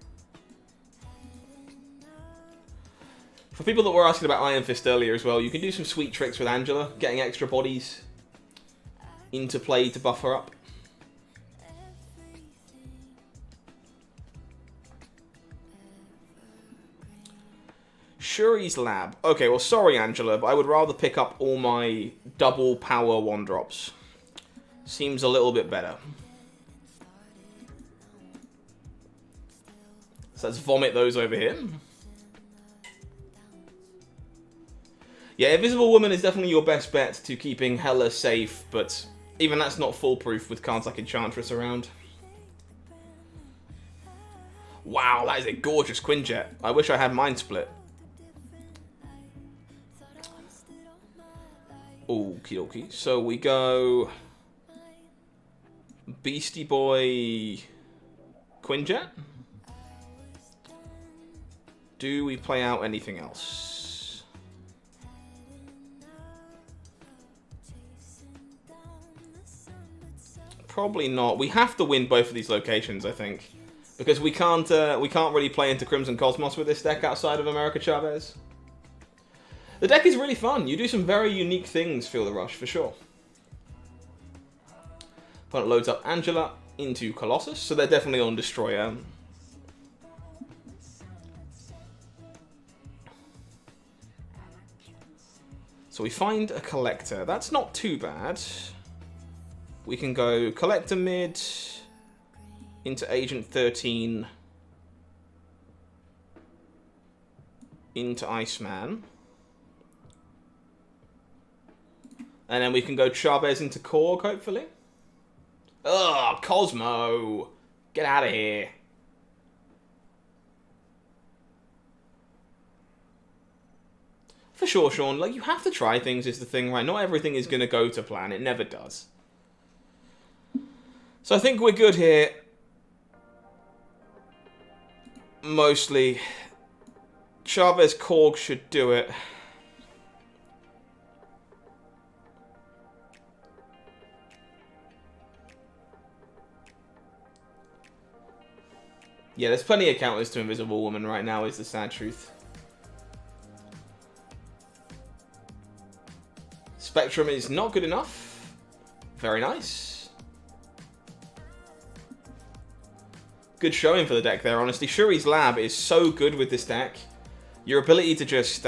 For people that were asking about Iron Fist earlier as well, you can do some sweet tricks with Angela, getting extra bodies into play to buff her up. Shuri's Lab. Okay, well, sorry, Angela, but I would rather pick up all my double power 1-drops. Seems a little bit better. So let's vomit those over here. Yeah, Invisible Woman is definitely your best bet to keeping Hela safe, but even that's not foolproof with cards like Enchantress around. Wow, that is a gorgeous Quinjet. I wish I had mine split. Okie dokie. So we go Beastie Boy Quinjet. Do we play out anything else? Probably not. We have to win both of these locations, I think, because we can't really play into Crimson Cosmos with this deck outside of America Chavez. The deck is really fun. You do some very unique things, Feel the Rush, for sure. Opponent loads up Angela into Colossus, so they're definitely on Destroyer. So we find a Collector. That's not too bad. We can go Collector mid into Agent 13 into Iceman. And then we can go Chavez into Korg, hopefully. Ugh, Cosmo! Get out of here. For sure, Sean. Like, you have to try things is the thing, right? Not everything is going to go to plan. It never does. So I think we're good here. Mostly. Chavez Korg should do it. Yeah, there's plenty of counters to Invisible Woman right now, is the sad truth. Spectrum is not good enough. Very nice. Good showing for the deck there, honestly. Shuri's Lab is so good with this deck. Your ability to just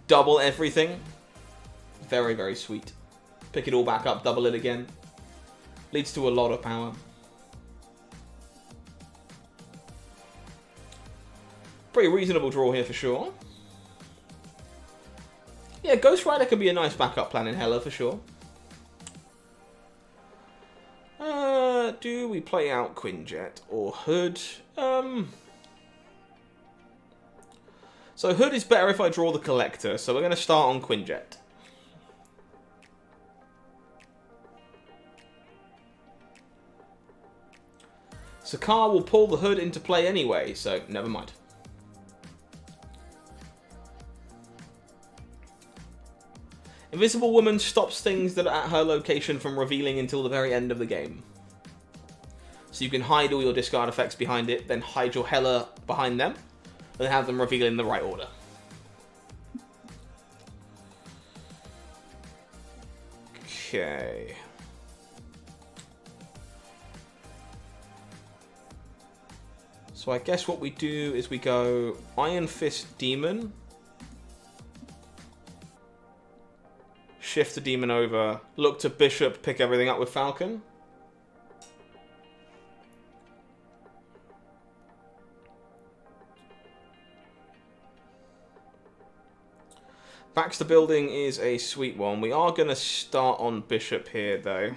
double everything. Very, very sweet. Pick it all back up, double it again. Leads to a lot of power. Pretty reasonable draw here for sure. Yeah, Ghost Rider could be a nice backup plan in Hela for sure. Do we play out Quinjet or Hood? So Hood is better if I draw the Collector, so we're going to start on Quinjet. Sakar will pull the Hood into play anyway, so never mind. Invisible Woman stops things that are at her location from revealing until the very end of the game. So you can hide all your discard effects behind it, then hide your Hela behind them, and have them reveal in the right order. Okay. So I guess what we do is we go Iron Fist Demon. Shift the demon over, look to Bishop, pick everything up with Falcon. Baxter Building is a sweet one. We are going to start on Bishop here, though.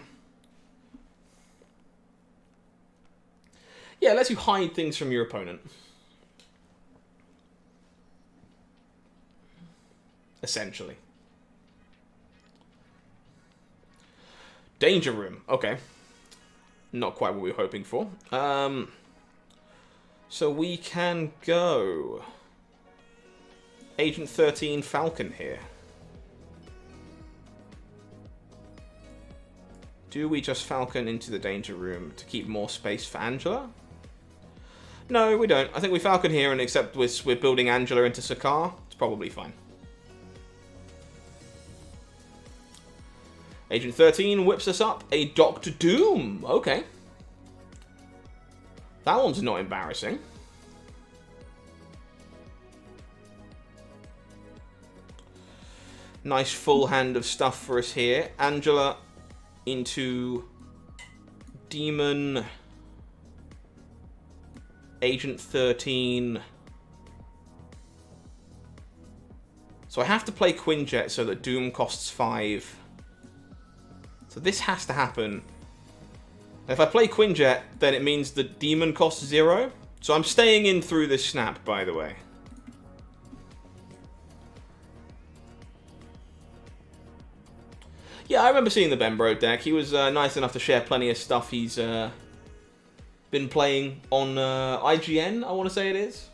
lets you hide things from your opponent. Essentially. Danger Room. Okay. Not quite what we were hoping for. So we can go Agent 13 Falcon here. Do we just Falcon into the Danger Room to keep more space for Angela? No, we don't. I think we Falcon here, and except we're building Angela into Sakaar, it's probably fine. Agent 13 whips us up a Doctor Doom. Okay. That one's not embarrassing. Nice full hand of stuff for us here. Angela into Demon. Agent 13. So I have to play Quinjet so that Doom costs 5. So this has to happen. If I play Quinjet, then it means the Demon costs 0. So I'm staying in through this snap, by the way. Yeah, I remember seeing the Benbro deck. He was nice enough to share plenty of stuff he's been playing on IGN, I want to say it is.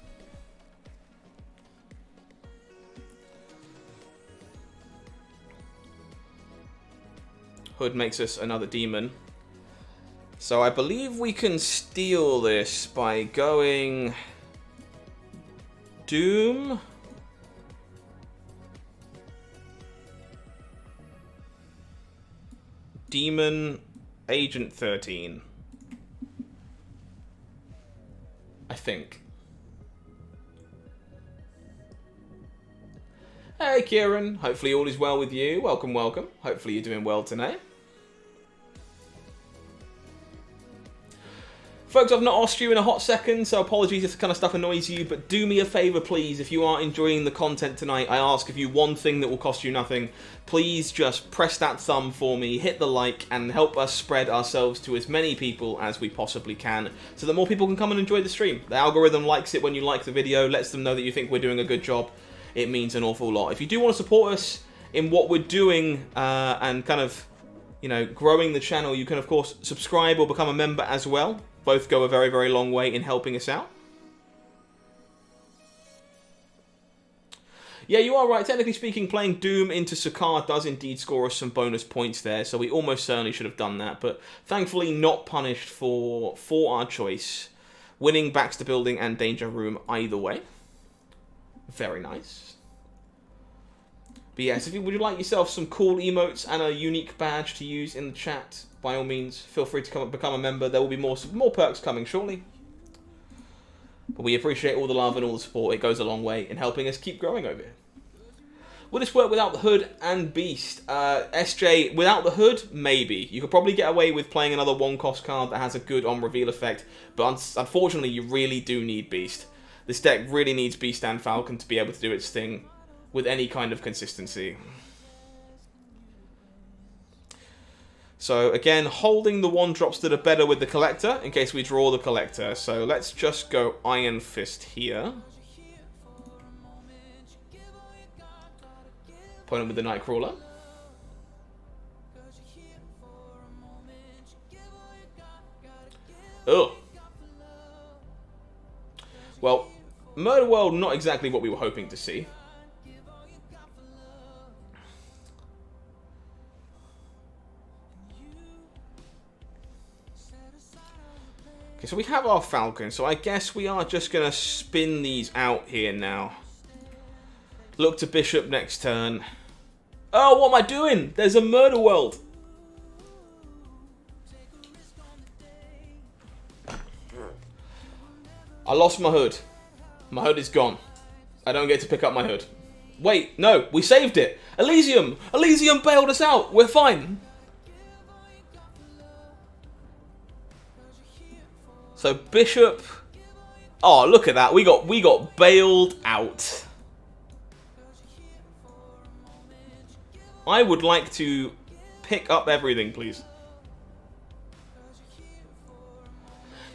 Hood makes us another demon. So I believe we can steal this by going Doom. Demon, Agent 13. I think. Hey Kieran, hopefully all is well with you. Welcome, welcome. Hopefully you're doing well tonight. Folks, I've not asked you in a hot second, so apologies if the kind of stuff annoys you, but do me a favour, please. If you are enjoying the content tonight, I ask of you one thing that will cost you nothing. Please just press that thumb for me, hit the like, and help us spread ourselves to as many people as we possibly can, so that more people can come and enjoy the stream. The algorithm likes it when you like the video, lets them know that you think we're doing a good job. It means an awful lot. If you do want to support us in what we're doing, and kind of, you know, growing the channel, you can, of course, subscribe or become a member as well. Both go a very, very long way in helping us out. Yeah, you are right. Technically speaking, playing Doom into Sakaar does indeed score us some bonus points there, so we almost certainly should have done that, but thankfully not punished for our choice. Winning Baxter Building and Danger Room either way. Very nice. But yes, if you would you like yourself some cool emotes and a unique badge to use in the chat, by all means, feel free to become a member. There will be more perks coming shortly. But we appreciate all the love and all the support. It goes a long way in helping us keep growing over here. Will this work without the Hood and Beast? SJ, without the Hood, maybe. You could probably get away with playing another one-cost card that has a good on-reveal effect. But unfortunately, you really do need Beast. This deck really needs Beast and Falcon to be able to do its thing with any kind of consistency. So again, holding the 1-drops that are better with the Collector, in case we draw the Collector. So let's just go Iron Fist here. Opponent with the Nightcrawler. Ugh. Well, Murder World, not exactly what we were hoping to see. Okay, so we have our Falcon, so I guess we are just going to spin these out here now. Look to Bishop next turn. Oh, what am I doing? There's a Murder World. I lost my Hood. My Hood is gone. I don't get to pick up my Hood. Wait, no, we saved it. Elysium! Elysium bailed us out. We're fine. So Bishop, oh look at that, we got bailed out. I would like to pick up everything, please.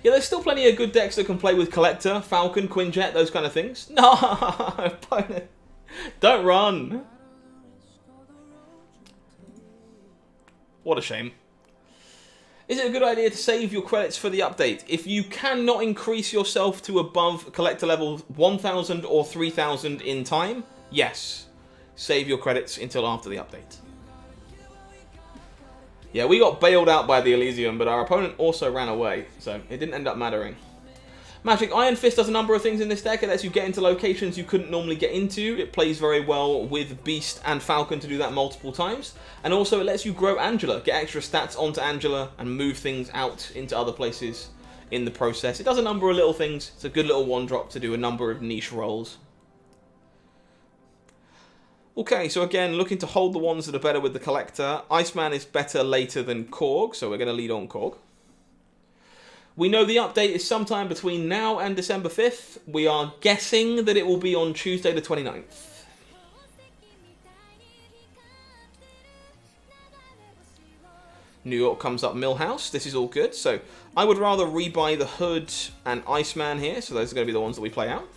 Yeah, there's still plenty of good decks that can play with Collector, Falcon, Quinjet, those kind of things. No, opponent, don't run. What a shame. Is it a good idea to save your credits for the update? If you cannot increase yourself to above collector level 1000 or 3000 in time, yes. Save your credits until after the update. Yeah, we got bailed out by the Elysium, but our opponent also ran away, so it didn't end up mattering. Magic Iron Fist does a number of things in this deck. It lets you get into locations you couldn't normally get into. It plays very well with Beast and Falcon to do that multiple times. And also it lets you grow Angela, get extra stats onto Angela and move things out into other places in the process. It does a number of little things. It's a good little one drop to do a number of niche roles. Okay, so again, looking to hold the ones that are better with the Collector. Iceman is better later than Korg, so we're going to lead on Korg. We know the update is sometime between now and December 5th. We are guessing that it will be on Tuesday the 29th. New York comes up Millhouse. This is all good. So I would rather rebuy the Hood and Iceman here. So those are going to be the ones that we play out.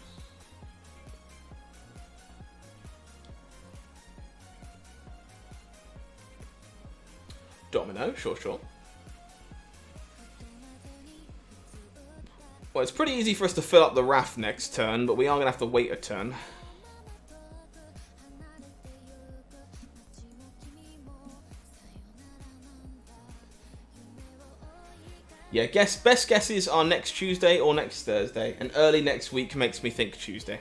Domino, sure. Well, it's pretty easy for us to fill up the RAF next turn, but we are going to have to wait a turn. Yeah, best guesses are next Tuesday or next Thursday, and early next week makes me think Tuesday.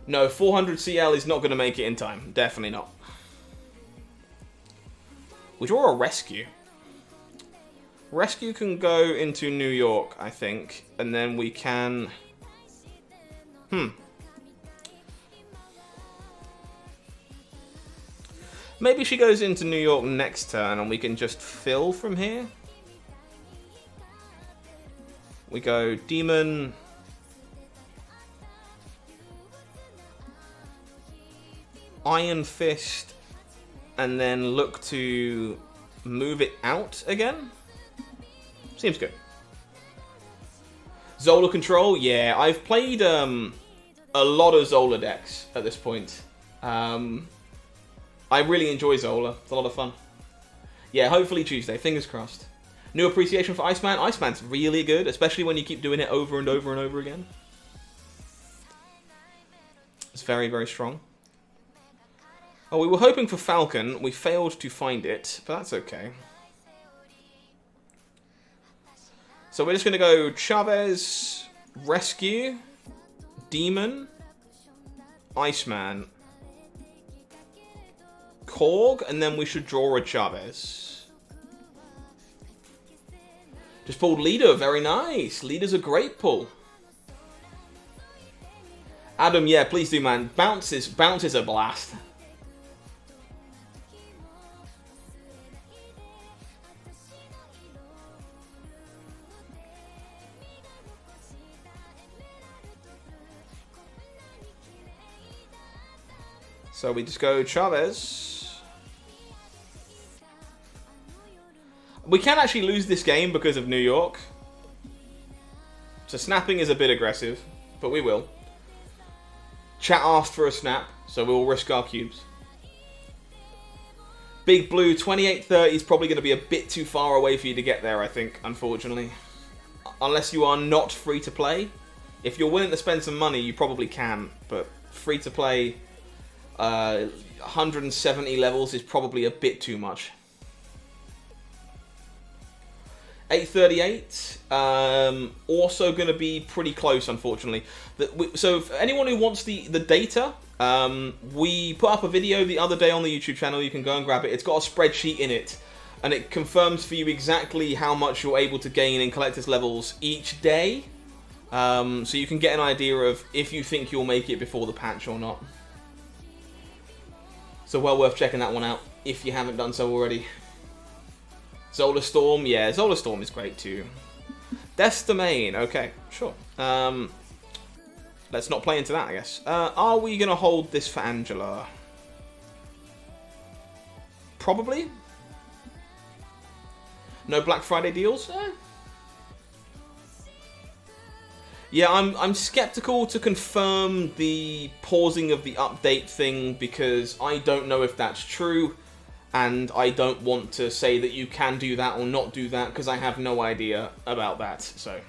No, 400 CL is not going to make it in time. Definitely not. We draw a Rescue. Rescue can go into New York, I think, and then we can... Maybe she goes into New York next turn and we can just fill from here. We go Demon... Iron Fist, and then look to move it out again. Seems good. Zola control, yeah. I've played a lot of Zola decks at this point. I really enjoy Zola. It's a lot of fun. Yeah, hopefully Tuesday. Fingers crossed. New appreciation for Iceman. Iceman's really good, especially when you keep doing it over and over and over again. It's very, very strong. Oh, we were hoping for Falcon. We failed to find it, but that's okay. So we're just going to go Chavez, Rescue, Demon, Iceman, Korg, and then we should draw a Chavez. Just pulled Leader, very nice. Leader's a great pull. Adam, yeah, please do, man. Bounce is a blast. So we just go Chavez. We can actually lose this game because of New York. So snapping is a bit aggressive, but we will. Chat asked for a snap, so we'll risk our cubes. Big Blue, 2830 is probably going to be a bit too far away for you to get there, I think, unfortunately. Unless you are not free to play. If you're willing to spend some money, you probably can, but free to play... 170 levels is probably a bit too much. 838, also going to be pretty close, unfortunately. So for anyone who wants the data, we put up a video the other day on the YouTube channel. You can go and grab it. It's got a spreadsheet in it, and it confirms for you exactly how much you're able to gain in collector's levels each day. So you can get an idea of if you think you'll make it before the patch or not. So well worth checking that one out if you haven't done so already. Zola Storm, yeah, Zola Storm is great too. Death's Domain, okay, sure. Let's not play into that, I guess. Are we going to hold this for Angela? Probably. No Black Friday deals? Yeah, I'm skeptical to confirm the pausing of the update thing because I don't know if that's true, and I don't want to say that you can do that or not do that because I have no idea about that. So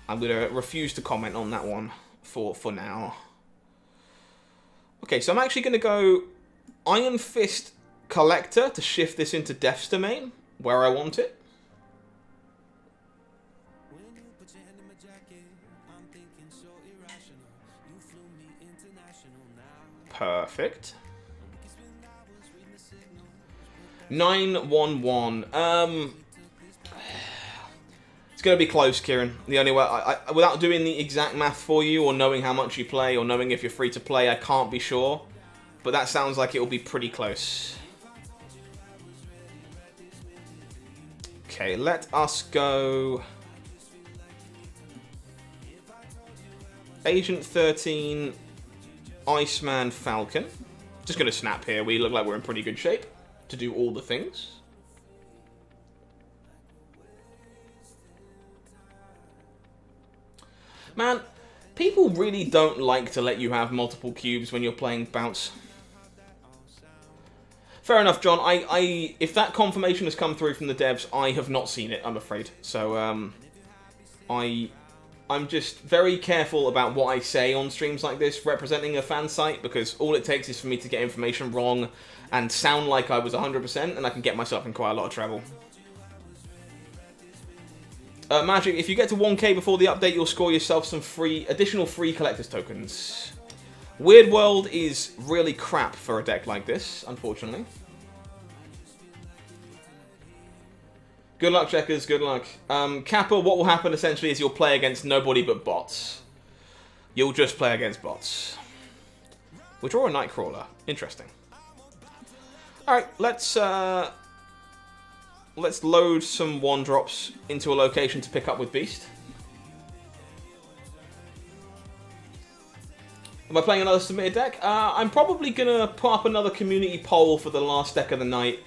I'm going to refuse to comment on that one for now. Okay, so I'm actually going to go Iron Fist Collector to shift this into Death's Domain, where I want it. Perfect. 911. It's going to be close, Kieran. The only way, without doing the exact math for you, or knowing how much you play, or knowing if you're free to play, I can't be sure. But that sounds like it will be pretty close. Okay, let us go... Agent 13, Iceman, Falcon. Just going to snap here. We look like we're in pretty good shape to do all the things. Man, people really don't like to let you have multiple cubes when you're playing Bounce. Fair enough, John. If that confirmation has come through from the devs, I have not seen it, I'm afraid. So, I'm just very careful about what I say on streams like this, representing a fan site, because all it takes is for me to get information wrong and sound like I was 100%, and I can get myself in quite a lot of trouble. Magic, if you get to 1k before the update, you'll score yourself some additional free collector's tokens. Weird World is really crap for a deck like this, unfortunately. Good luck, checkers. Good luck. Kappa, what will happen essentially is you'll play against nobody but bots. You'll just play against bots. We draw a Nightcrawler. Interesting. Alright, let's load some 1-drops into a location to pick up with Beast. Am I playing another submitted deck? I'm probably going to put up another community poll for the last deck of the night.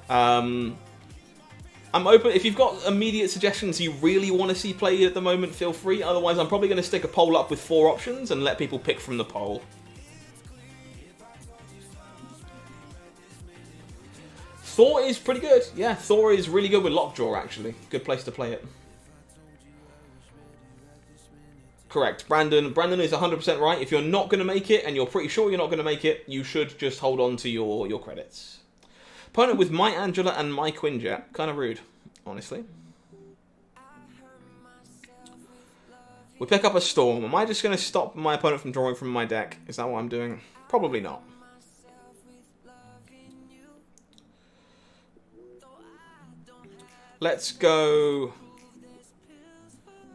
I'm open. If you've got immediate suggestions you really want to see played at the moment, feel free. Otherwise, I'm probably going to stick a poll up with 4 options and let people pick from the poll. Thor is pretty good. Yeah, Thor is really good with Lockjaw, actually. Good place to play it. Correct. Brandon is 100% right. If you're not going to make it, and you're pretty sure you're not going to make it, you should just hold on to your credits. Opponent with my Angela and my Quinjet. Kind of rude, honestly. We pick up a Storm. Am I just going to stop my opponent from drawing from my deck? Is that what I'm doing? Probably not. Let's go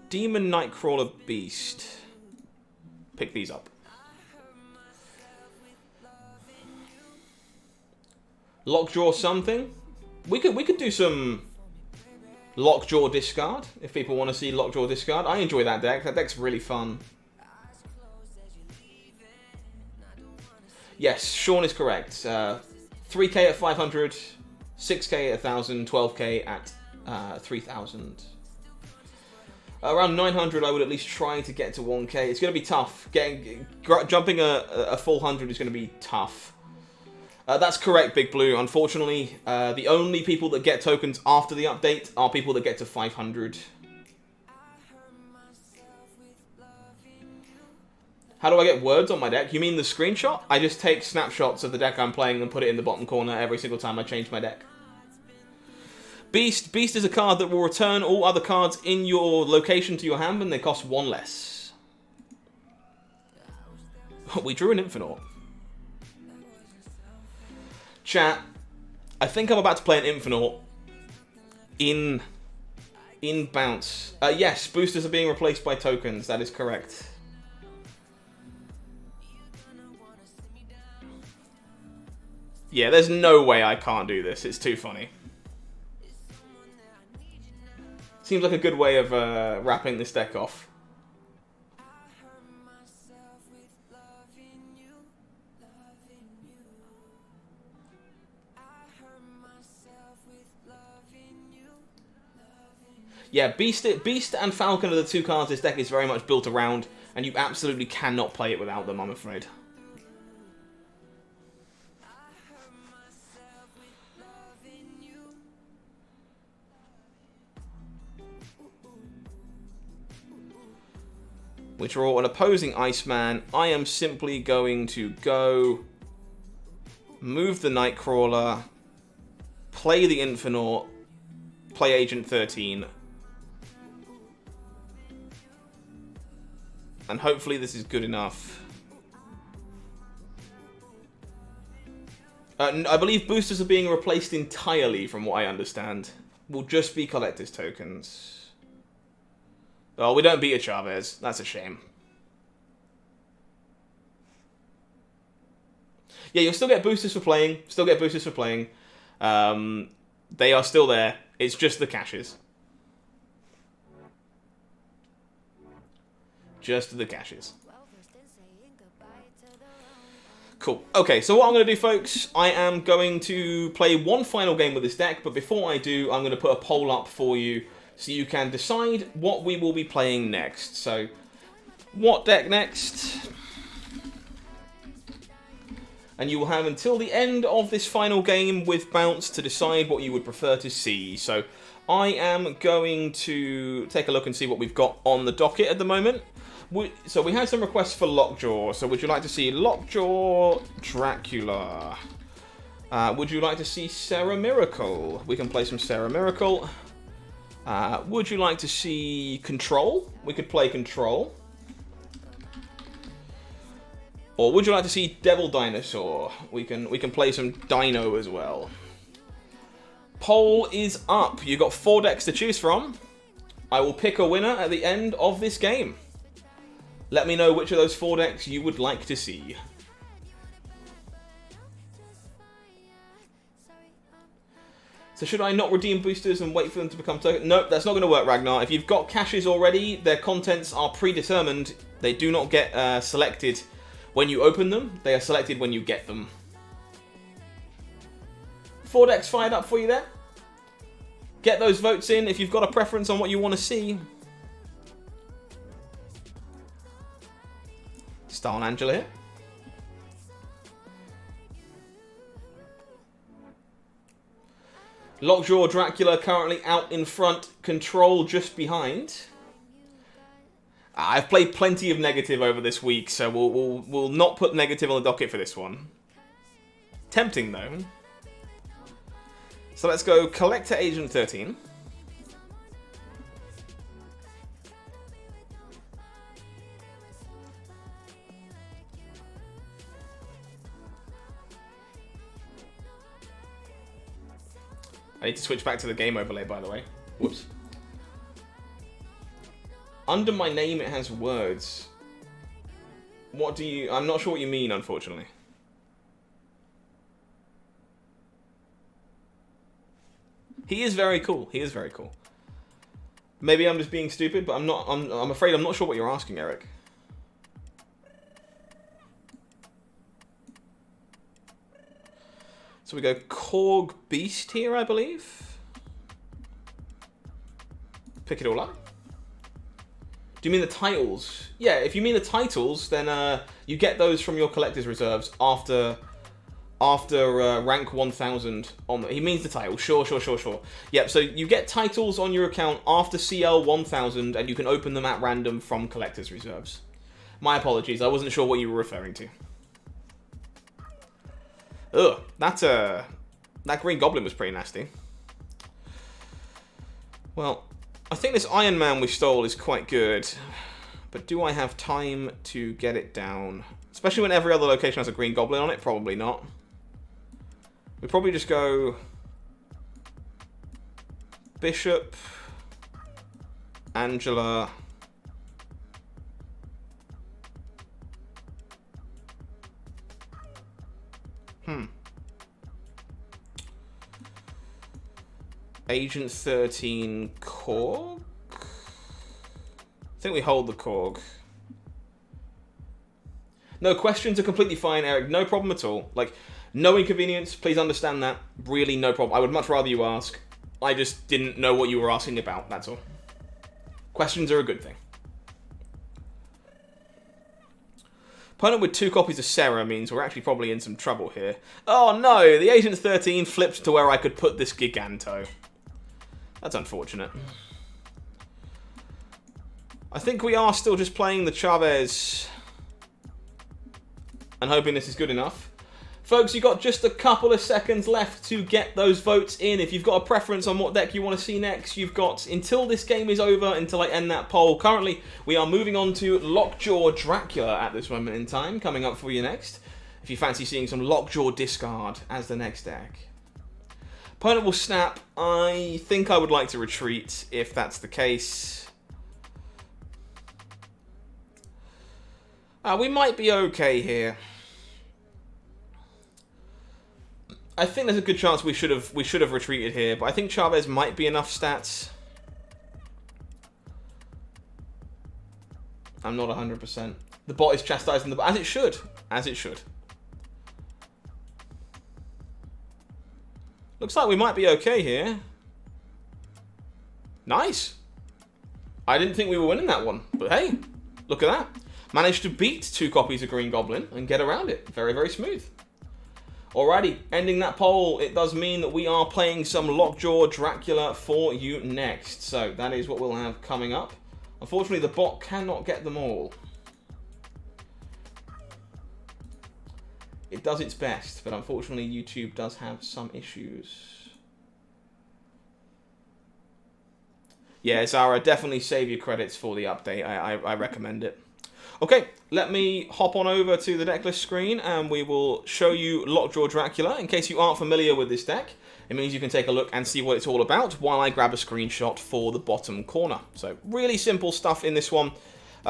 Demon, Nightcrawler, Beast. Pick these up. Lockjaw something. We could do some Lockjaw discard if people want to see Lockjaw discard. I enjoy that deck. That deck's really fun. Yes, Sean is correct. 3k at 500, 6k at 1,000, 12k at 3,000. Around 900, I would at least try to get to 1k. It's going to be tough. Jumping a full 100 is going to be tough. That's correct, Big Blue. Unfortunately, the only people that get tokens after the update are people that get to 500. How do I get words on my deck? You mean the screenshot? I just take snapshots of the deck I'm playing and put it in the bottom corner every single time I change my deck. Beast is a card that will return all other cards in your location to your hand and they cost 1 less. We drew an Infinite. Chat, I think I'm about to play an Infinite in Bounce. Yes, boosters are being replaced by tokens. That is correct. Yeah, there's no way I can't do this. It's too funny. Seems like a good way of wrapping this deck off. Yeah, Beast and Falcon are the two cards this deck is very much built around, and you absolutely cannot play it without them, I'm afraid. We draw an opposing Iceman. I am simply going to go move the Nightcrawler, play the Infernaut, play Agent 13. And hopefully this is good enough. I believe boosters are being replaced entirely, from what I understand. Will just be collector's tokens. Oh, we don't beat a Chavez. That's a shame. Yeah, you'll still get boosters for playing. They are still there. It's just the caches. Just the caches. Cool. Okay, so what I'm going to do, folks, I am going to play one final game with this deck, but before I do, I'm going to put a poll up for you so you can decide what we will be playing next. So, what deck next? And you will have until the end of this final game with Bounce to decide what you would prefer to see. So, I am going to take a look and see what we've got on the docket at the moment. So we had some requests for Lockjaw. So would you like to see Lockjaw Dracula? Would you like to see Sarah Miracle? We can play some Sarah Miracle. Would you like to see Control? We could play Control. Or would you like to see Devil Dinosaur? We can play some Dino as well. Poll is up. You've got 4 decks to choose from. I will pick a winner at the end of this game. Let me know which of those 4 decks you would like to see. So should I not redeem boosters and wait for them to become token? Nope, that's not going to work, Ragnar. If you've got caches already, their contents are predetermined. They do not get selected when you open them. They are selected when you get them. 4 decks fired up for you there. Get those votes in if you've got a preference on what you want to see. Star and Angela here. Lockjaw Dracula currently out in front. Control just behind. I've played plenty of negative over this week, so we'll not put negative on the docket for this one. Tempting though. So let's go Collector Agent 13. I need to switch back to the game overlay, by the way. Whoops. Under my name, it has words. What do you... I'm not sure what you mean, unfortunately. He is very cool. He is very cool. Maybe I'm just being stupid, but I'm afraid I'm not sure what you're asking, Eric. So we go Korg Beast here, I believe. Pick it all up. Do you mean the titles? Yeah, if you mean the titles, then you get those from your collector's reserves after rank 1000 on he means the title. Sure. Yep, so you get titles on your account after CL 1000 and you can open them at random from collector's reserves. My apologies, I wasn't sure what you were referring to. Ugh, that Green Goblin was pretty nasty. Well, I think this Iron Man we stole is quite good, but do I have time to get it down? Especially when every other location has a Green Goblin on it? Probably not. We probably just go Bishop, Angela, Agent 13 Korg? I think we hold the Korg. No, questions are completely fine, Eric. No problem at all. Like, no inconvenience. Please understand that. Really, no problem. I would much rather you ask. I just didn't know what you were asking about, that's all. Questions are a good thing. Opponent with 2 copies of Sarah means we're actually probably in some trouble here. Oh no, the Agent 13 flipped to where I could put this Giganto. That's unfortunate. I think we are still just playing the Chavez and hoping this is good enough. Folks, you've got just a couple of seconds left to get those votes in. If you've got a preference on what deck you want to see next, you've got until this game is over, until I end that poll. Currently, we are moving on to Lockjaw Dracula at this moment in time, coming up for you next. If you fancy seeing some Lockjaw Discard as the next deck. Opponent will snap. I think I would like to retreat if that's the case. We might be okay here. I think there's a good chance we should have retreated here, but I think Chavez might be enough stats. I'm not 100%. The bot is chastising the bot, as it should. As it should. Looks like we might be okay here. Nice. I didn't think we were winning that one, but hey, look at that. Managed to beat 2 copies of Green Goblin and get around it. Very, very smooth. Alrighty, ending that poll, it does mean that we are playing some Lockjaw Dracula for you next. So that is what we'll have coming up. Unfortunately, the bot cannot get them all. It does its best, but unfortunately YouTube does have some issues. Yeah, Zara, definitely save your credits for the update. I recommend it. Okay, let me hop on over to the decklist screen and we will show you Lockjaw Dracula. In case you aren't familiar with this deck, it means you can take a look and see what it's all about while I grab a screenshot for the bottom corner. So really simple stuff in this one.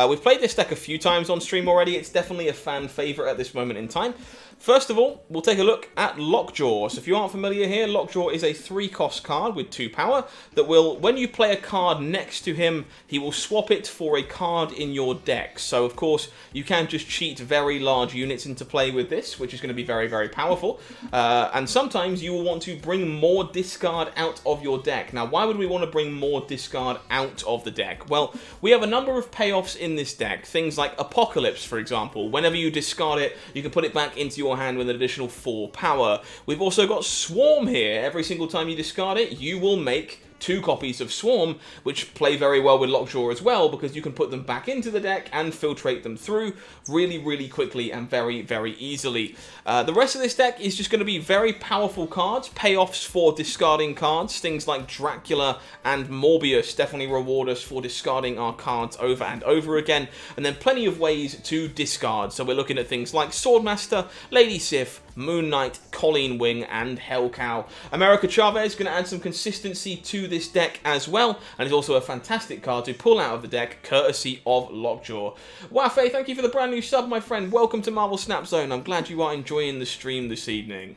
We've played this deck a few times on stream already. It's definitely a fan favourite at this moment in time. First of all, we'll take a look at Lockjaw. So if you aren't familiar here, Lockjaw is a 3-cost card with 2 power that will, when you play a card next to him, he will swap it for a card in your deck. So of course, you can just cheat very large units into play with this, which is going to be very, very powerful. And sometimes you will want to bring more discard out of your deck. Now, why would we want to bring more discard out of the deck? Well, we have a number of payoffs in this deck. Things like Apocalypse, for example. Whenever you discard it, you can put it back into your hand with an additional 4 power. We've also got Swarm here. Every single time you discard it, you will make 2 copies of Swarm, which play very well with Lockjaw as well, because you can put them back into the deck and filtrate them through really, really quickly and very, very easily. The rest of this deck is just going to be very powerful cards, payoffs for discarding cards. Things like Dracula and Morbius definitely reward us for discarding our cards over and over again, and then plenty of ways to discard. So we're looking at things like Swordmaster, Lady Sif, Moon Knight, Colleen Wing, and Hellcow. America Chavez is going to add some consistency to this deck as well, and is also a fantastic card to pull out of the deck, courtesy of Lockjaw. Wafe, thank you for the brand new sub, my friend. Welcome to Marvel Snap Zone. I'm glad you are enjoying the stream this evening.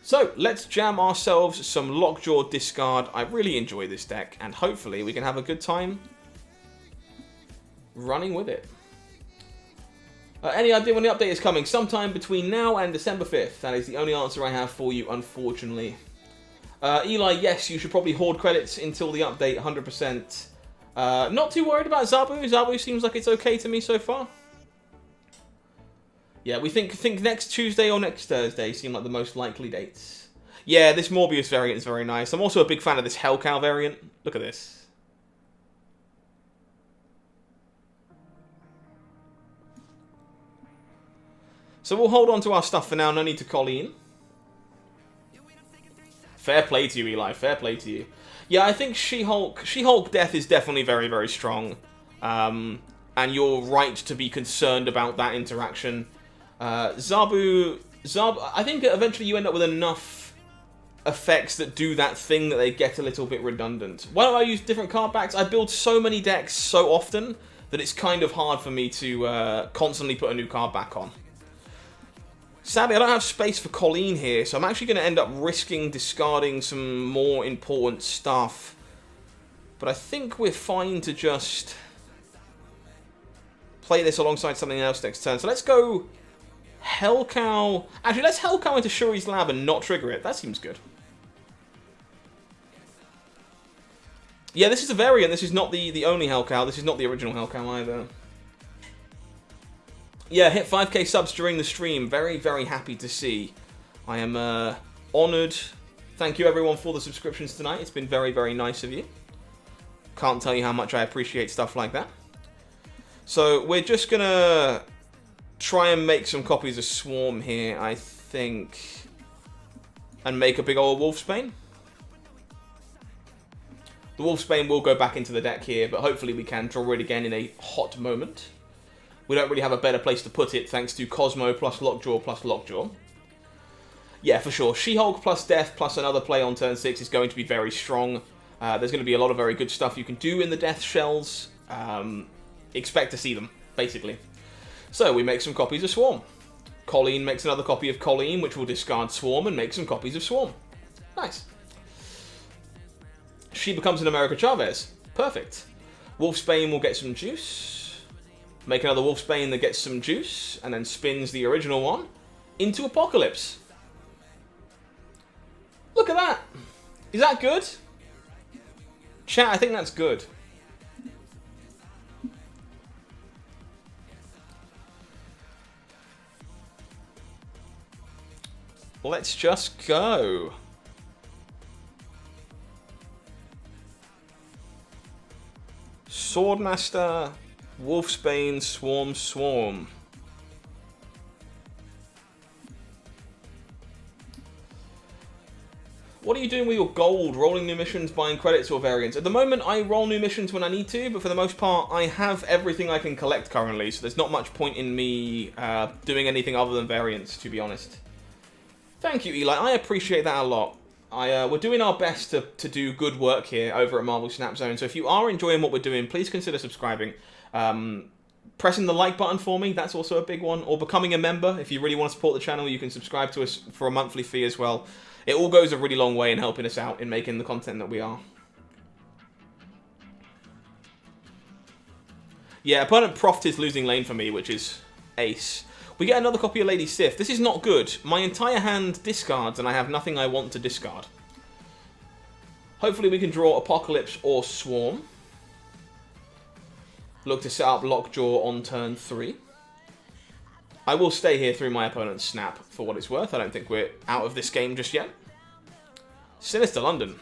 So, let's jam ourselves some Lockjaw discard. I really enjoy this deck, and hopefully we can have a good time running with it. Any idea when the update is coming? Sometime between now and December 5th. That is the only answer I have for you, unfortunately. Eli, yes, you should probably hoard credits until the update, 100%. Not too worried about Zabu. Zabu seems like it's okay to me so far. Yeah, we think next Tuesday or next Thursday seem like the most likely dates. Yeah, this Morbius variant is very nice. I'm also a big fan of this Hellcow variant. Look at this. So we'll hold on to our stuff for now, no need to Colleen. Fair play to you, Eli, fair play to you. Yeah, I think She-Hulk Death is definitely very, very strong. And you're right to be concerned about that interaction. Zabu, I think eventually you end up with enough effects that do that thing that they get a little bit redundant. Why don't I use different card backs? I build so many decks so often that it's kind of hard for me to constantly put a new card back on. Sadly, I don't have space for Colleen here, so I'm actually going to end up risking discarding some more important stuff. But I think we're fine to just play this alongside something else next turn. So let's go Hellcow. Actually, let's Hellcow into Shuri's Lab and not trigger it. That seems good. Yeah, this is a variant. This is not the only Hell Cow. This is not the original Hell Cow either. Yeah, hit 5k subs during the stream. Very, very happy to see. I am honoured. Thank you, everyone, for the subscriptions tonight. It's been very, very nice of you. Can't tell you how much I appreciate stuff like that. So, we're just going to try and make some copies of Swarm here, I think. And make a big old Wolfsbane. The Wolfsbane will go back into the deck here, but hopefully we can draw it again in a hot moment. We don't really have a better place to put it, thanks to Cosmo plus Lockjaw plus Lockjaw. Yeah, for sure. She-Hulk plus Death plus another play on turn 6 is going to be very strong. There's going to be a lot of very good stuff you can do in the Death Shells. Expect to see them, basically. So, we make some copies of Swarm. Colleen makes another copy of Colleen, which will discard Swarm and make some copies of Swarm. Nice. She becomes an America Chavez. Perfect. Wolfsbane will get some juice. Make another Wolfsbane that gets some juice. And then spins the original one into Apocalypse. Look at that. Is that good? Chat, I think that's good. Let's just go. Swordmaster, Wolfsbane, Swarm, Swarm. What are you doing with your gold? Rolling new missions, buying credits or variants? At the moment, I roll new missions when I need to, but for the most part, I have everything I can collect currently, so there's not much point in me doing anything other than variants, to be honest. Thank you, Eli. I appreciate that a lot. We're doing our best to do good work here over at Marvel Snap Zone, so if you are enjoying what we're doing, please consider subscribing. Pressing the like button for me, that's also a big one. Or becoming a member. If you really want to support the channel, you can subscribe to us for a monthly fee as well. It all goes a really long way in helping us out in making the content that we are. Yeah, opponent Proft is losing lane for me, which is ace. We get another copy of Lady Sif. This is not good. My entire hand discards, and I have nothing I want to discard. Hopefully we can draw Apocalypse or Swarm. Look to set up Lockjaw on turn 3. I will stay here through my opponent's snap for what it's worth. I don't think we're out of this game just yet. Sinister London.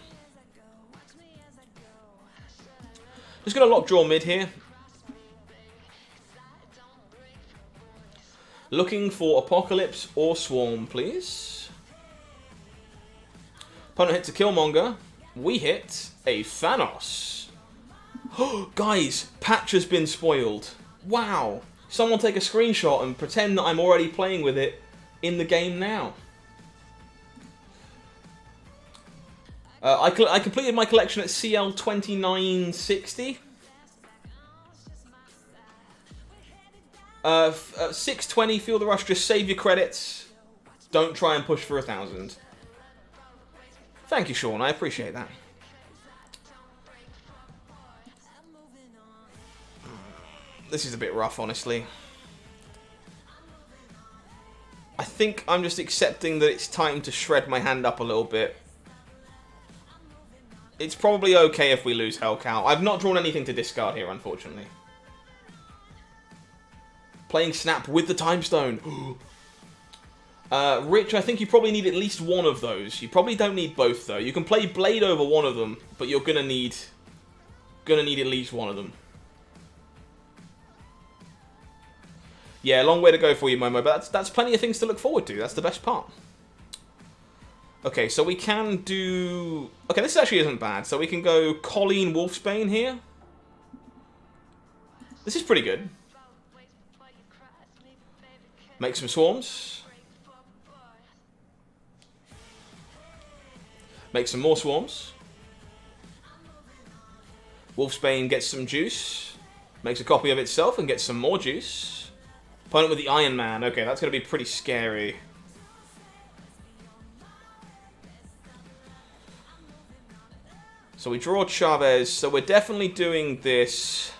Just going to Lockjaw mid here. Looking for Apocalypse or Swarm, please. Opponent hits a Killmonger. We hit a Thanos. Guys, patch has been spoiled. Wow. Someone take a screenshot and pretend that I'm already playing with it in the game now. I completed my collection at CL 2960. 620, Feel the Rush, just save your credits. Don't try and push for 1,000. Thank you, Sean, I appreciate that. This is a bit rough, honestly. I think I'm just accepting that it's time to shred my hand up a little bit. It's probably okay if we lose Hellcow. I've not drawn anything to discard here, unfortunately. Playing Snap with the Time Stone. Rich, I think you probably need at least one of those. You probably don't need both, though. You can play Blade over one of them, but you're gonna need at least one of them. Yeah, long way to go for you, Momo, but that's plenty of things to look forward to. That's the best part. Okay, so we can do... Okay, this actually isn't bad. So we can go Colleen Wolfsbane here. This is pretty good. Make some swarms. Make some more swarms. Wolfsbane gets some juice. Makes a copy of itself and gets some more juice. Opponent with the Iron Man. Okay, that's going to be pretty scary. So we draw Chavez. So we're definitely doing this.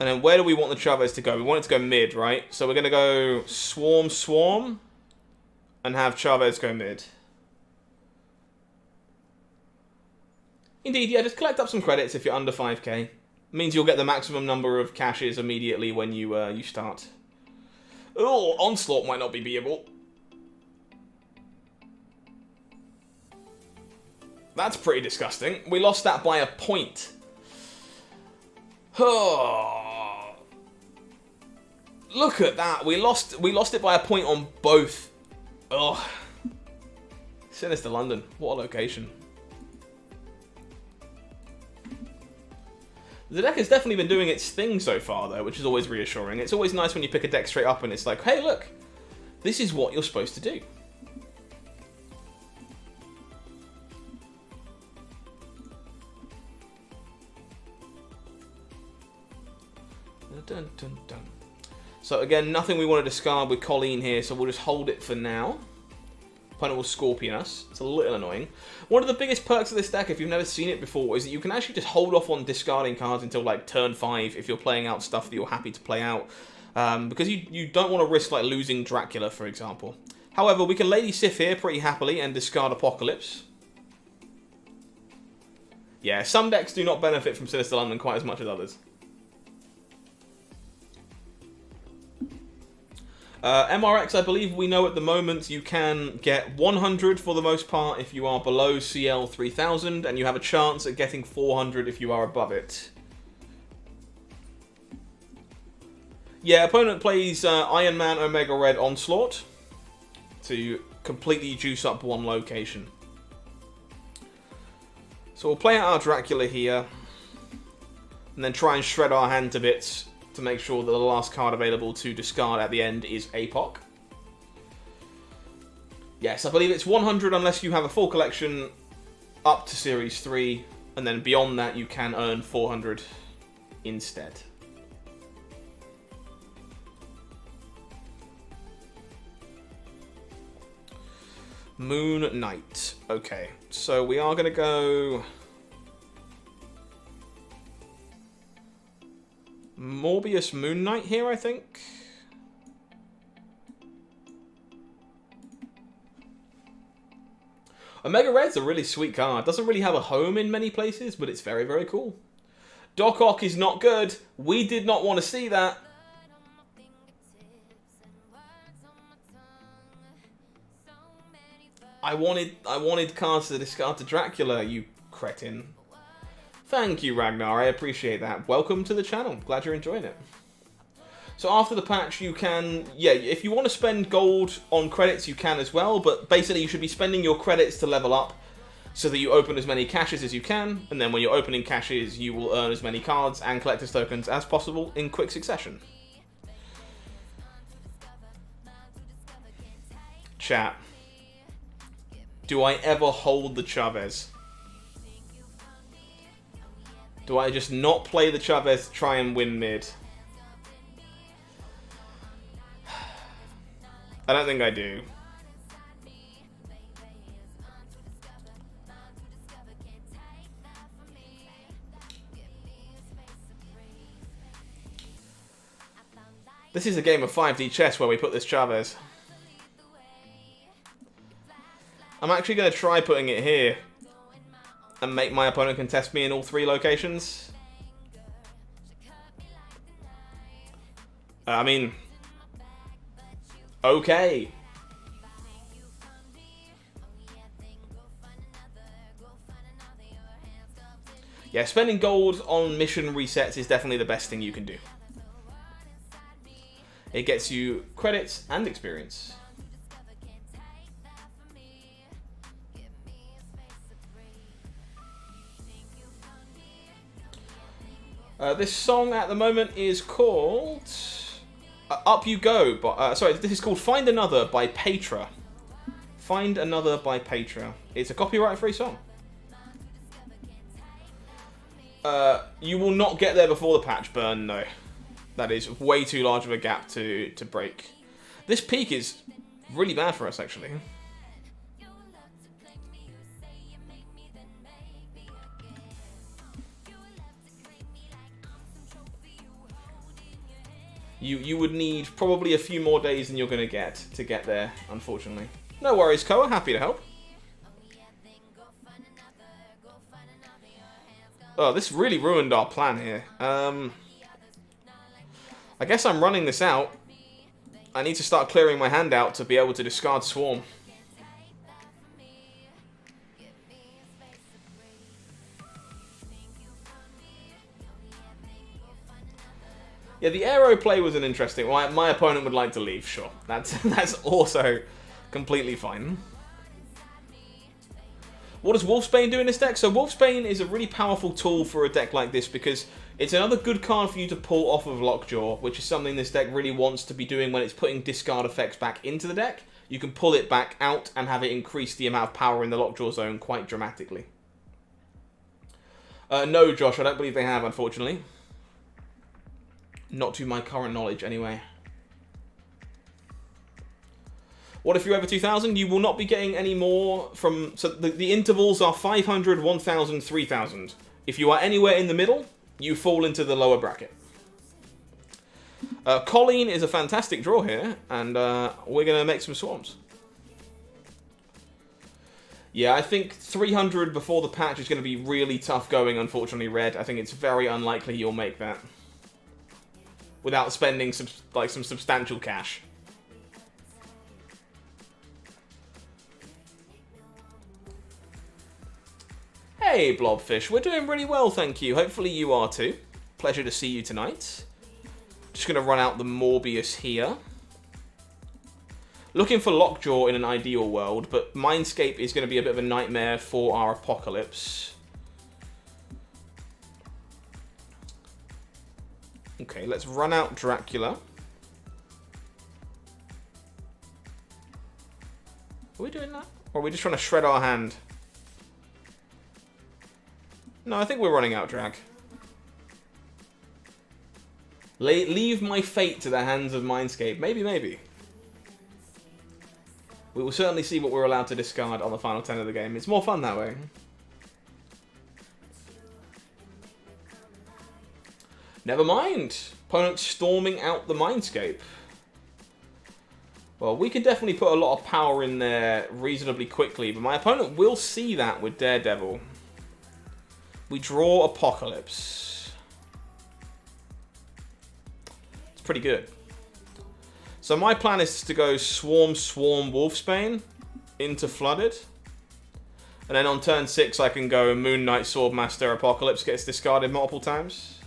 And then where do we want the Chavez to go? We want it to go mid, right? So we're going to go Swarm, Swarm. And have Chavez go mid. Indeed, yeah, just collect up some credits if you're under 5k. Means you'll get the maximum number of caches immediately when you start. Oh, Onslaught might not be beatable. That's pretty disgusting. We lost that by a point. Oh. Look at that. We lost it by a point on both. Oh. Sinister London. What a location. The deck has definitely been doing its thing so far, though, which is always reassuring. It's always nice when you pick a deck straight up and it's like, hey, look, this is what you're supposed to do. Dun, dun, dun. So again, nothing we want to discard with Colleen here, so we'll just hold it for now. Opponent will Scorpion us. It's a little annoying. One of the biggest perks of this deck, if you've never seen it before, is that you can actually just hold off on discarding cards until like turn 5 if you're playing out stuff that you're happy to play out. Because you don't want to risk like losing Dracula, for example. However, we can Lady Sif here pretty happily and discard Apocalypse. Yeah, some decks do not benefit from Sinister London quite as much as others. MRX, I believe we know at the moment you can get 100 for the most part if you are below CL 3000, and you have a chance at getting 400 if you are above it. Yeah, opponent plays Iron Man Omega Red Onslaught to completely juice up one location. So we'll play out our Dracula here, and then try and shred our hand to bits to make sure that the last card available to discard at the end is APOC. Yes, I believe it's 100 unless you have a full collection up to Series 3, and then beyond that you can earn 400 instead. Moon Knight. Okay, so we are going to go Morbius Moon Knight here, I think. Omega Red's a really sweet card. Doesn't really have a home in many places, but it's very, very cool. Doc Ock is not good. We did not want to see that. I wanted cards to discard to Dracula, you cretin. Thank you, Ragnar. I appreciate that. Welcome to the channel. Glad you're enjoying it. So after the patch, you can, yeah, if you want to spend gold on credits, you can as well. But basically, you should be spending your credits to level up so that you open as many caches as you can. And then when you're opening caches, you will earn as many cards and collector's tokens as possible in quick succession. Chat. Do I ever hold the Chavez? Do I just not play the Chavez to try and win mid? I don't think I do. This is a game of 5D chess where we put this Chavez. I'm actually going to try putting it here and make my opponent contest me in all 3 locations. I mean, okay. Yeah, spending gold on mission resets is definitely the best thing you can do. It gets you credits and experience. This song at the moment is called Up You Go. Sorry, this is called Find Another by Petra. Find Another by Petra. It's a copyright-free song. You will not get there before the patch burn, no. That is way too large of a gap to break. This peak is really bad for us, actually. You would need probably a few more days than you're going to get there, unfortunately. No worries, Koa. Happy to help. Oh, this really ruined our plan here. I guess I'm running this out. I need to start clearing my hand out to be able to discard Swarm. Yeah, the aero play was an interesting one. My opponent would like to leave, sure. That's also completely fine. What does Wolfsbane do in this deck? So Wolfsbane is a really powerful tool for a deck like this because it's another good card for you to pull off of Lockjaw, which is something this deck really wants to be doing when it's putting discard effects back into the deck. You can pull it back out and have it increase the amount of power in the Lockjaw zone quite dramatically. No, Josh, I don't believe they have, unfortunately. Not to my current knowledge, anyway. What if you're over 2,000? You will not be getting any more from... So the intervals are 500, 1,000, 3,000. If you are anywhere in the middle, you fall into the lower bracket. Colleen is a fantastic draw here, and we're going to make some swarms. Yeah, I think 300 before the patch is going to be really tough going, unfortunately, Red. I think it's very unlikely you'll make that without spending some substantial cash. Hey, Blobfish, we're doing really well, thank you. Hopefully you are too. Pleasure to see you tonight. Just going to run out the Morbius here. Looking for Lockjaw in an ideal world, but Mindscape is going to be a bit of a nightmare for our Apocalypse. Okay, let's run out Dracula. Are we doing that? Or are we just trying to shred our hand? No, I think we're running out Drag. Leave my fate to the hands of Mindscape. Maybe, maybe. We will certainly see what we're allowed to discard on the final 10 of the game. It's more fun that way. Never mind. Opponent storming out the Mindscape. Well, we can definitely put a lot of power in there reasonably quickly, but my opponent will see that with Daredevil. We draw Apocalypse. It's pretty good. So my plan is to go Swarm, Swarm, Wolfsbane into Flooded. And then on turn 6 I can go Moon Knight, Swordmaster, Apocalypse gets discarded multiple times.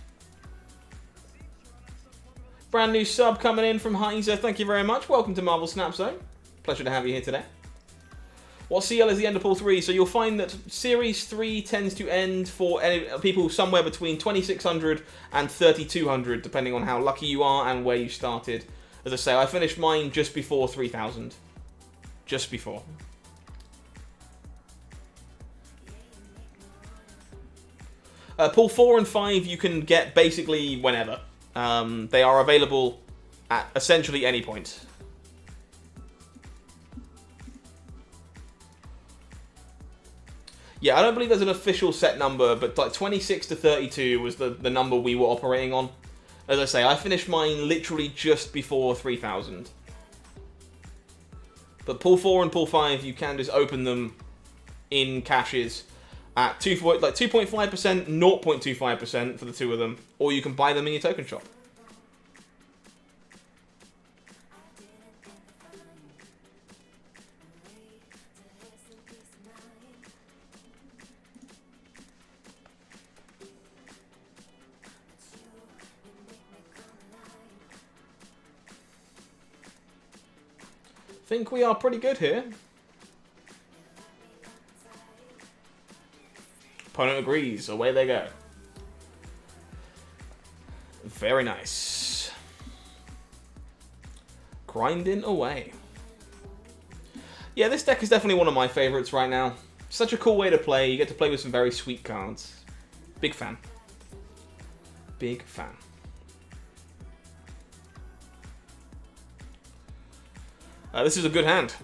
Brand new sub coming in from Heiser. Thank you very much. Welcome to Marvel Snap Zone. Pleasure to have you here today. What CL is the end of Pool 3? So you'll find that Series 3 tends to end for people somewhere between 2,600 and 3,200, depending on how lucky you are and where you started. As I say, I finished mine just before 3,000. Just before. Pool 4 and 5 you can get basically whenever. They are available at essentially any point. Yeah, I don't believe there's an official set number, but like 26 to 32 was the number we were operating on. As I say, I finished mine literally just before 3,000. But Pool 4 and Pool 5, you can just open them in caches at 2.5%, 0.25% for the two of them, or you can buy them in your token shop. Think we are pretty good here. Opponent agrees. Away they go. Very nice. Grinding away. Yeah, this deck is definitely one of my favorites right now. Such a cool way to play. You get to play with some very sweet cards. Big fan. Big fan. This is a good hand.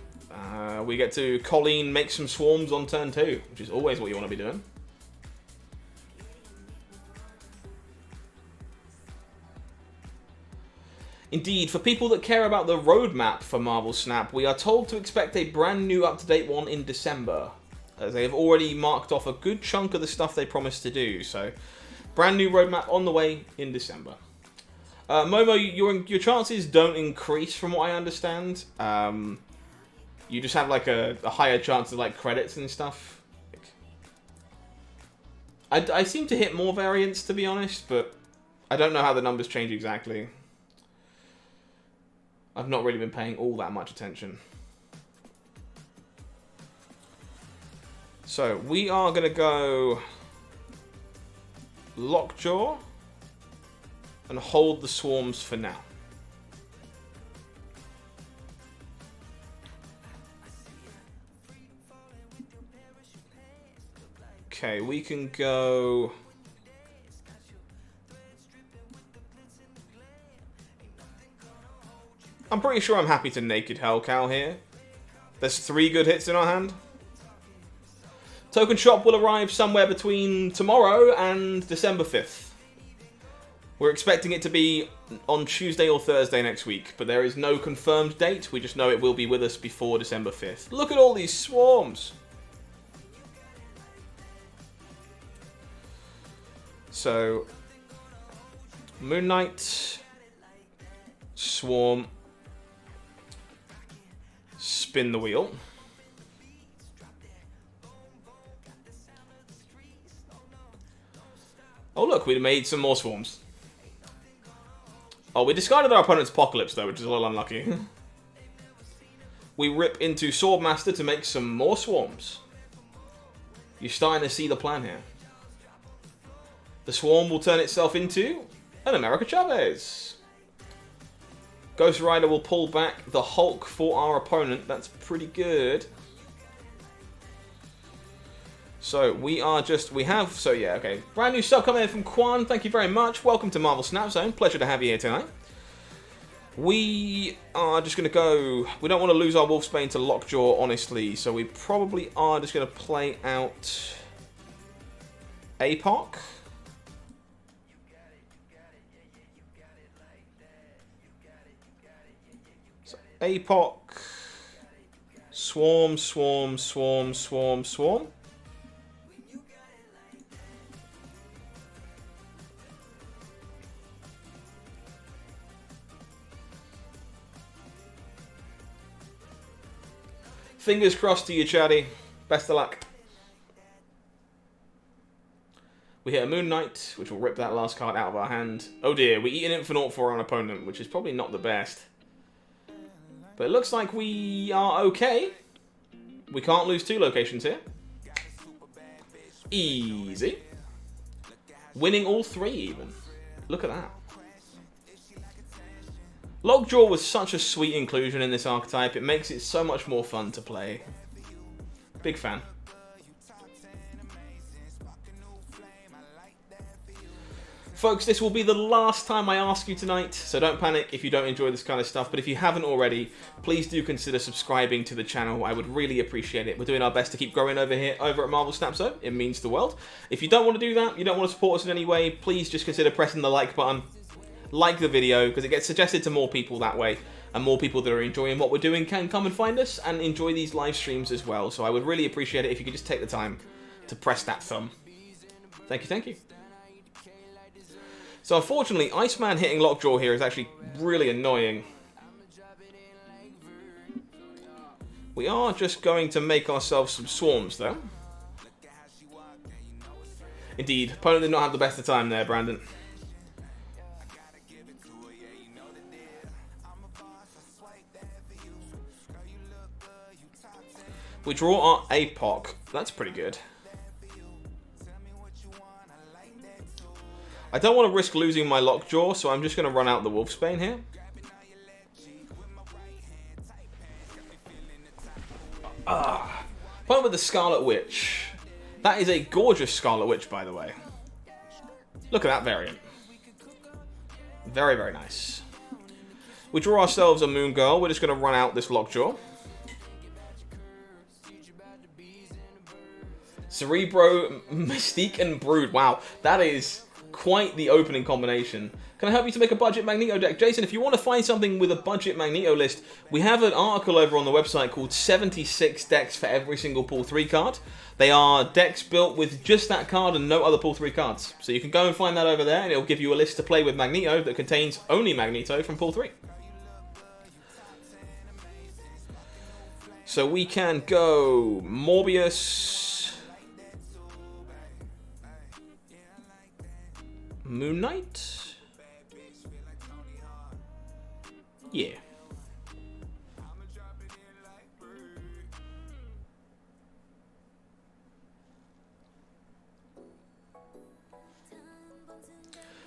We get to Colleen make some swarms on turn 2, which is always what you want to be doing. Indeed, for people that care about the roadmap for Marvel Snap, we are told to expect a brand new up-to-date one in December. as they have already marked off a good chunk of the stuff they promised to do. So, brand new roadmap on the way in December. Momo, your chances don't increase from what I understand. You just have like a higher chance of like credits and stuff. I seem to hit more variants, to be honest, but I don't know how the numbers change exactly. I've not really been paying all that much attention. So, we are going to go Lockjaw and hold the swarms for now. Okay, we can go... I'm pretty sure I'm happy to Naked Hellcow here. There's 3 good hits in our hand. Token Shop will arrive somewhere between tomorrow and December 5th. We're expecting it to be on Tuesday or Thursday next week, but there is no confirmed date. We just know it will be with us before December 5th. Look at all these swarms! So, Moon Knight, Swarm, spin the wheel. Oh look, we made some more swarms. Oh, we discarded our opponent's Apocalypse though, which is a little unlucky. We rip into Swordmaster to make some more swarms. You're starting to see the plan here. The swarm will turn itself into an America Chavez. Ghost Rider will pull back the Hulk for our opponent. That's pretty good. So we have, okay. Brand new sub coming in from Quan. Thank you very much. Welcome to Marvel Snap Zone. Pleasure to have you here tonight. We are just going to go, we don't want to lose our Wolfsbane to Lockjaw, honestly. So we probably are just going to play out APOC. So APOC, Swarm, Swarm, Swarm, Swarm, Swarm. Fingers crossed to you, Chaddy. Best of luck. We hit a Moon Knight, which will rip that last card out of our hand. Oh dear, we eat an Infinite for our opponent, which is probably not the best. But it looks like we are okay. We can't lose 2 locations here. Easy. Winning all 3 even. Look at that. Lockjaw was such a sweet inclusion in this archetype. It makes it so much more fun to play. Big fan. Folks, this will be the last time I ask you tonight, so don't panic if you don't enjoy this kind of stuff. But if you haven't already, please do consider subscribing to the channel. I would really appreciate it. We're doing our best to keep growing over here, over at Marvel Snap Zone. It means the world. If you don't want to do that, you don't want to support us in any way, please just consider pressing the like button. Like the video, because it gets suggested to more people that way, and more people that are enjoying what we're doing can come and find us and enjoy these live streams as well. So I would really appreciate it if you could just take the time to press that thumb. Thank you, thank you. So unfortunately, Iceman hitting Lockjaw here is actually really annoying. We are just going to make ourselves some swarms though. Indeed, opponent did not have the best of time there, Brandon. We draw our APOC. That's pretty good. I don't want to risk losing my Lockjaw, so I'm just going to run out the Wolfsbane here. Point with the Scarlet Witch. That is a gorgeous Scarlet Witch, by the way. Look at that variant. Very, very nice. We draw ourselves a Moon Girl. We're just going to run out this Lockjaw. Cerebro, Mystique, and Brood. Wow, that is quite the opening combination. Can I help you to make a budget Magneto deck? Jason, if you want to find something with a budget Magneto list, we have an article over on the website called 76 decks for every single Pool 3 card. They are decks built with just that card and no other Pool 3 cards. So you can go and find that over there, and it'll give you a list to play with Magneto that contains only Magneto from Pool 3. So we can go Morbius, Moon Knight. Yeah.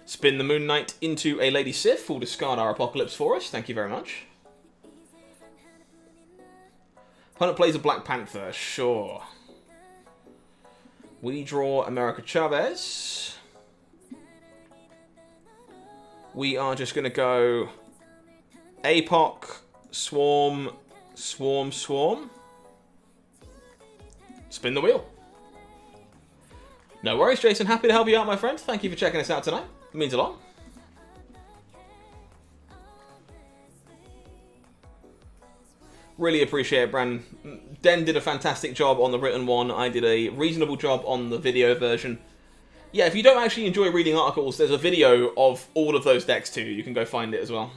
Spin the Moon Knight into a Lady Sif. We'll discard our Apocalypse for us. Thank you very much. Opponent plays a Black Panther. Sure. We draw America Chavez. We are just going to go APOC, Swarm, Swarm, Swarm. Spin the wheel. No worries, Jason. Happy to help you out, my friend. Thank you for checking us out tonight. It means a lot. Really appreciate it, Bran. Den did a fantastic job on the written one. I did a reasonable job on the video version. Yeah, if you don't actually enjoy reading articles, there's a video of all of those decks too. You can go find it as well.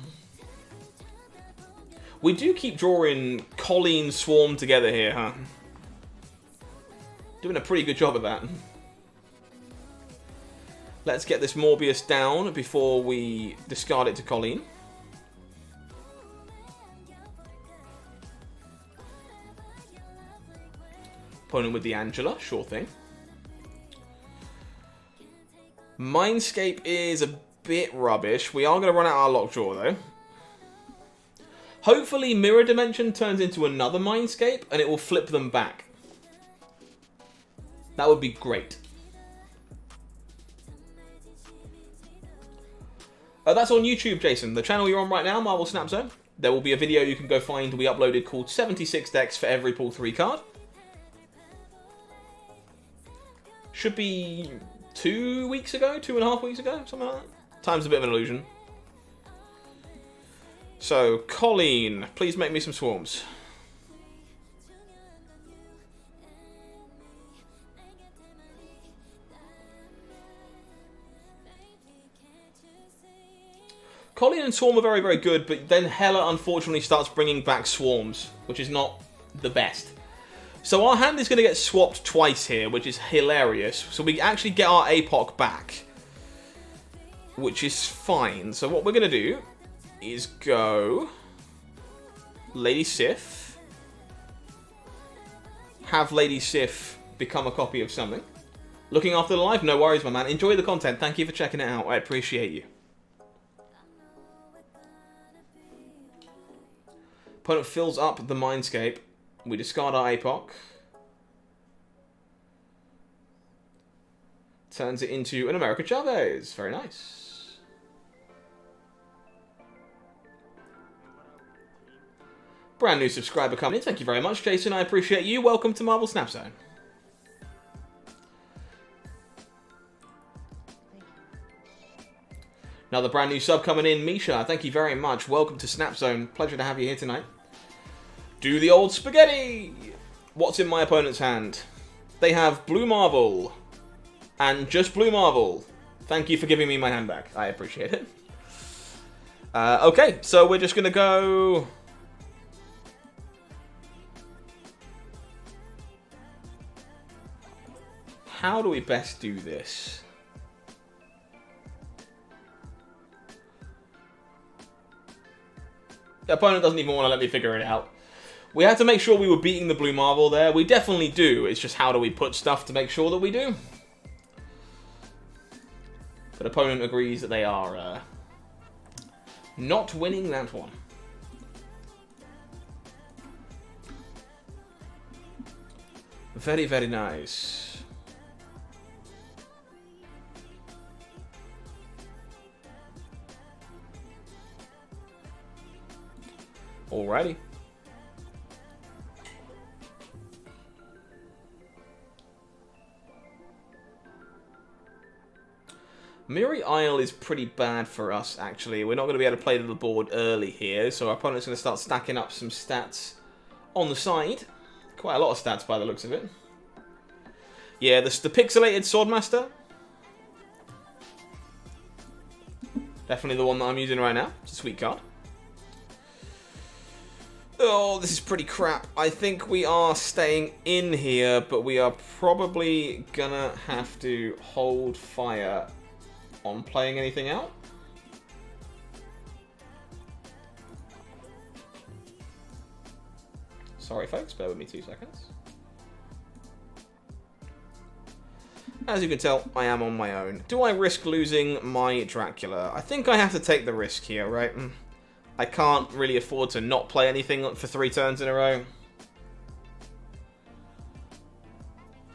We do keep drawing Colleen Swarm together here, huh? Doing a pretty good job of that. Let's get this Morbius down before we discard it to Colleen. Opponent with the Angela, sure thing. Mindscape is a bit rubbish. We are going to run out our lockjaw though. Hopefully Mirror Dimension turns into another Mindscape and it will flip them back. That would be great. That's on YouTube, Jason. The channel you're on right now, Marvel Snap Zone. There will be a video you can go find we uploaded called 76 decks for every Pool 3 card. Should be 2 weeks ago, 2.5 weeks ago, something like that. Time's a bit of an illusion. So, Colleen, please make me some swarms. Colleen and Swarm are very, very good, but then Hela unfortunately starts bringing back Swarms, which is not the best. So our hand is going to get swapped twice here, which is hilarious. So we actually get our APOC back, which is fine. So what we're going to do is go Lady Sif, have Lady Sif become a copy of something. Looking after the live? No worries, my man. Enjoy the content. Thank you for checking it out. I appreciate you. Opponent fills up the Mindscape. We discard our APOC. Turns it into an America Chavez. Very nice. Brand new subscriber coming in. Thank you very much, Jason. I appreciate you. Welcome to Marvel Snap Zone. Another brand new sub coming in. Misha, thank you very much. Welcome to Snap Zone. Pleasure to have you here tonight. Do the old spaghetti! What's in my opponent's hand? They have Blue Marvel. And just Blue Marvel. Thank you for giving me my hand back. I appreciate it. Okay, so we're just going to go... How do we best do this? The opponent doesn't even want to let me figure it out. We had to make sure we were beating the Blue Marvel there. We definitely do. It's just how do we put stuff to make sure that we do. But opponent agrees that they are not winning that one. Very, very nice. Alrighty. Miri Isle is pretty bad for us, actually. We're not going to be able to play the board early here, so our opponent's going to start stacking up some stats on the side. Quite a lot of stats by the looks of it. Yeah, the Pixelated Swordmaster. Definitely the one that I'm using right now. It's a sweet card. Oh, this is pretty crap. I think we are staying in here, but we are probably going to have to hold fire on playing anything out. Sorry folks, bear with me 2 seconds. As you can tell, I am on my own. Do I risk losing my Dracula? I think I have to take the risk here, right? I can't really afford to not play anything for 3 turns in a row.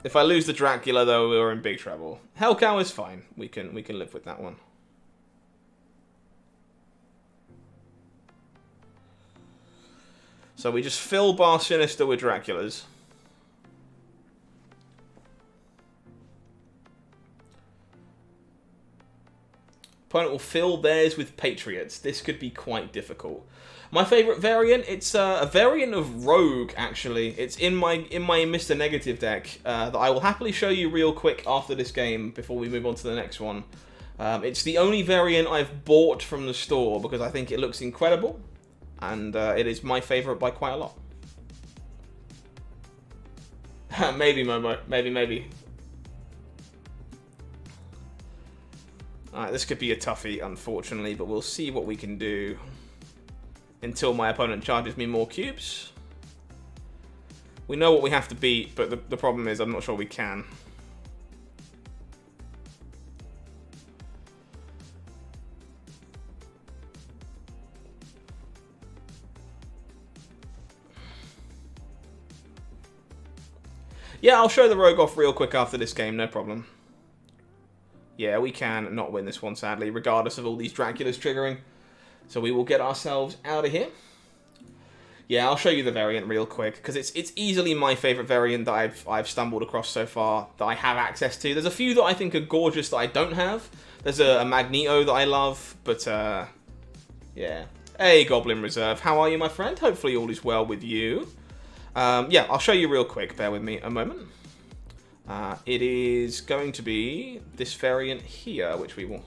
If I lose the Dracula, though, we're in big trouble. Hellcow is fine. We can live with that one. So we just fill Bar Sinister with Draculas. Opponent will fill theirs with Patriots. This could be quite difficult. My favourite variant, it's a variant of Rogue, actually. It's in my Mr. Negative deck that I will happily show you real quick after this game before we move on to the next one. It's the only variant I've bought from the store because I think it looks incredible. And it is my favourite by quite a lot. Maybe, Momo. Maybe. Alright, this could be a toughie, unfortunately, but we'll see what we can do until my opponent charges me more cubes. We know what we have to beat, but the problem is I'm not sure we can. Yeah, I'll show the Rogue off real quick after this game, no problem. Yeah, we can not win this one, sadly, regardless of all these Draculas triggering. So we will get ourselves out of here. Yeah, I'll show you the variant real quick, because it's easily my favourite variant that I've stumbled across so far, that I have access to. There's a few that I think are gorgeous that I don't have. There's a Magneto that I love, but, yeah. Hey, Goblin Reserve, how are you, my friend? Hopefully all is well with you. Yeah, I'll show you real quick, bear with me a moment. It is going to be this variant here, which we will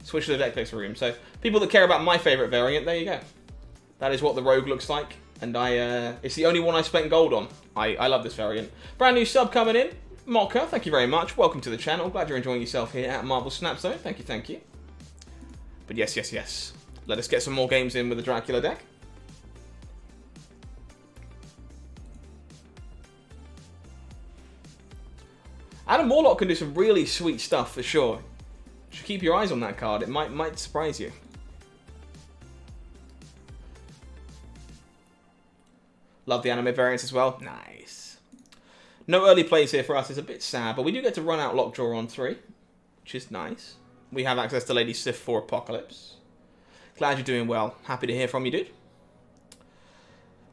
switch to the deck picks room. So, people that care about my favourite variant, there you go. That is what the Rogue looks like, and it's the only one I spent gold on. I love this variant. Brand new sub coming in, Mocker, thank you very much. Welcome to the channel, glad you're enjoying yourself here at Marvel Snap Zone. Thank you. But yes. Let us get some more games in with the Dracula deck. Adam Warlock can do some really sweet stuff for sure. Should keep your eyes on that card. It might surprise you. Love the anime variants as well. Nice. No early plays here for us. It's a bit sad, but we do get to run out Lockjaw on 3, which is nice. We have access to Lady Sif for Apocalypse. Glad you're doing well. Happy to hear from you, dude.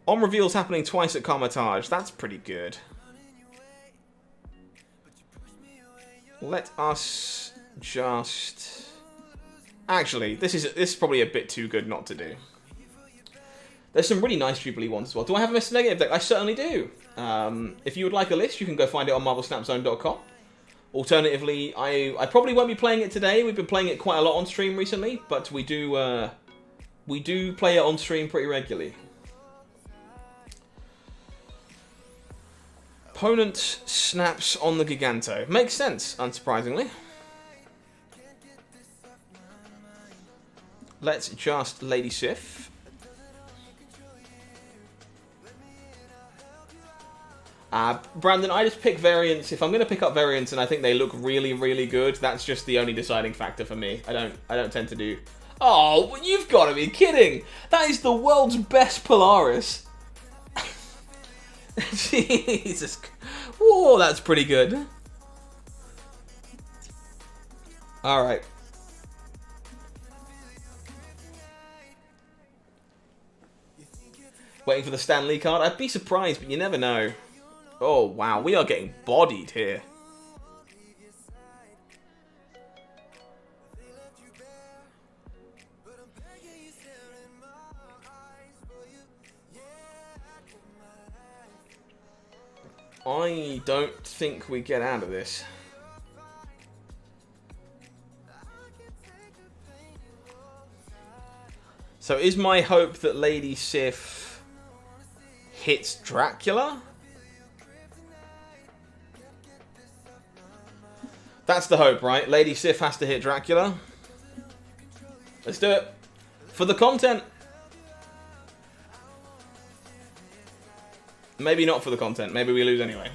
On reveals happening twice at Carmitage. That's pretty good. Let us just... Actually, this is probably a bit too good not to do. There's some really nice Jubilee ones as well. Do I have a Mr. Negative deck? I certainly do. If you would like a list, you can go find it on marvelsnapzone.com. Alternatively, I probably won't be playing it today. We've been playing it quite a lot on stream recently, but we do play it on stream pretty regularly. Opponent snaps on the Giganto. Makes sense, unsurprisingly. Let's just Lady Sif. Brandon, I just pick variants. If I'm going to pick up variants and I think they look really, really good, that's just the only deciding factor for me. I don't tend to do... Oh, you've got to be kidding! That is the world's best Polaris. Jesus. Whoa, that's pretty good. Alright. Waiting for the Stan Lee card. I'd be surprised, but you never know. Oh, wow. We are getting bodied here. I don't think we get out of this. So is my hope that Lady Sif hits Dracula? That's the hope, right? Lady Sif has to hit Dracula. Let's do it. For the content. Maybe not for the content. Maybe we lose anyway.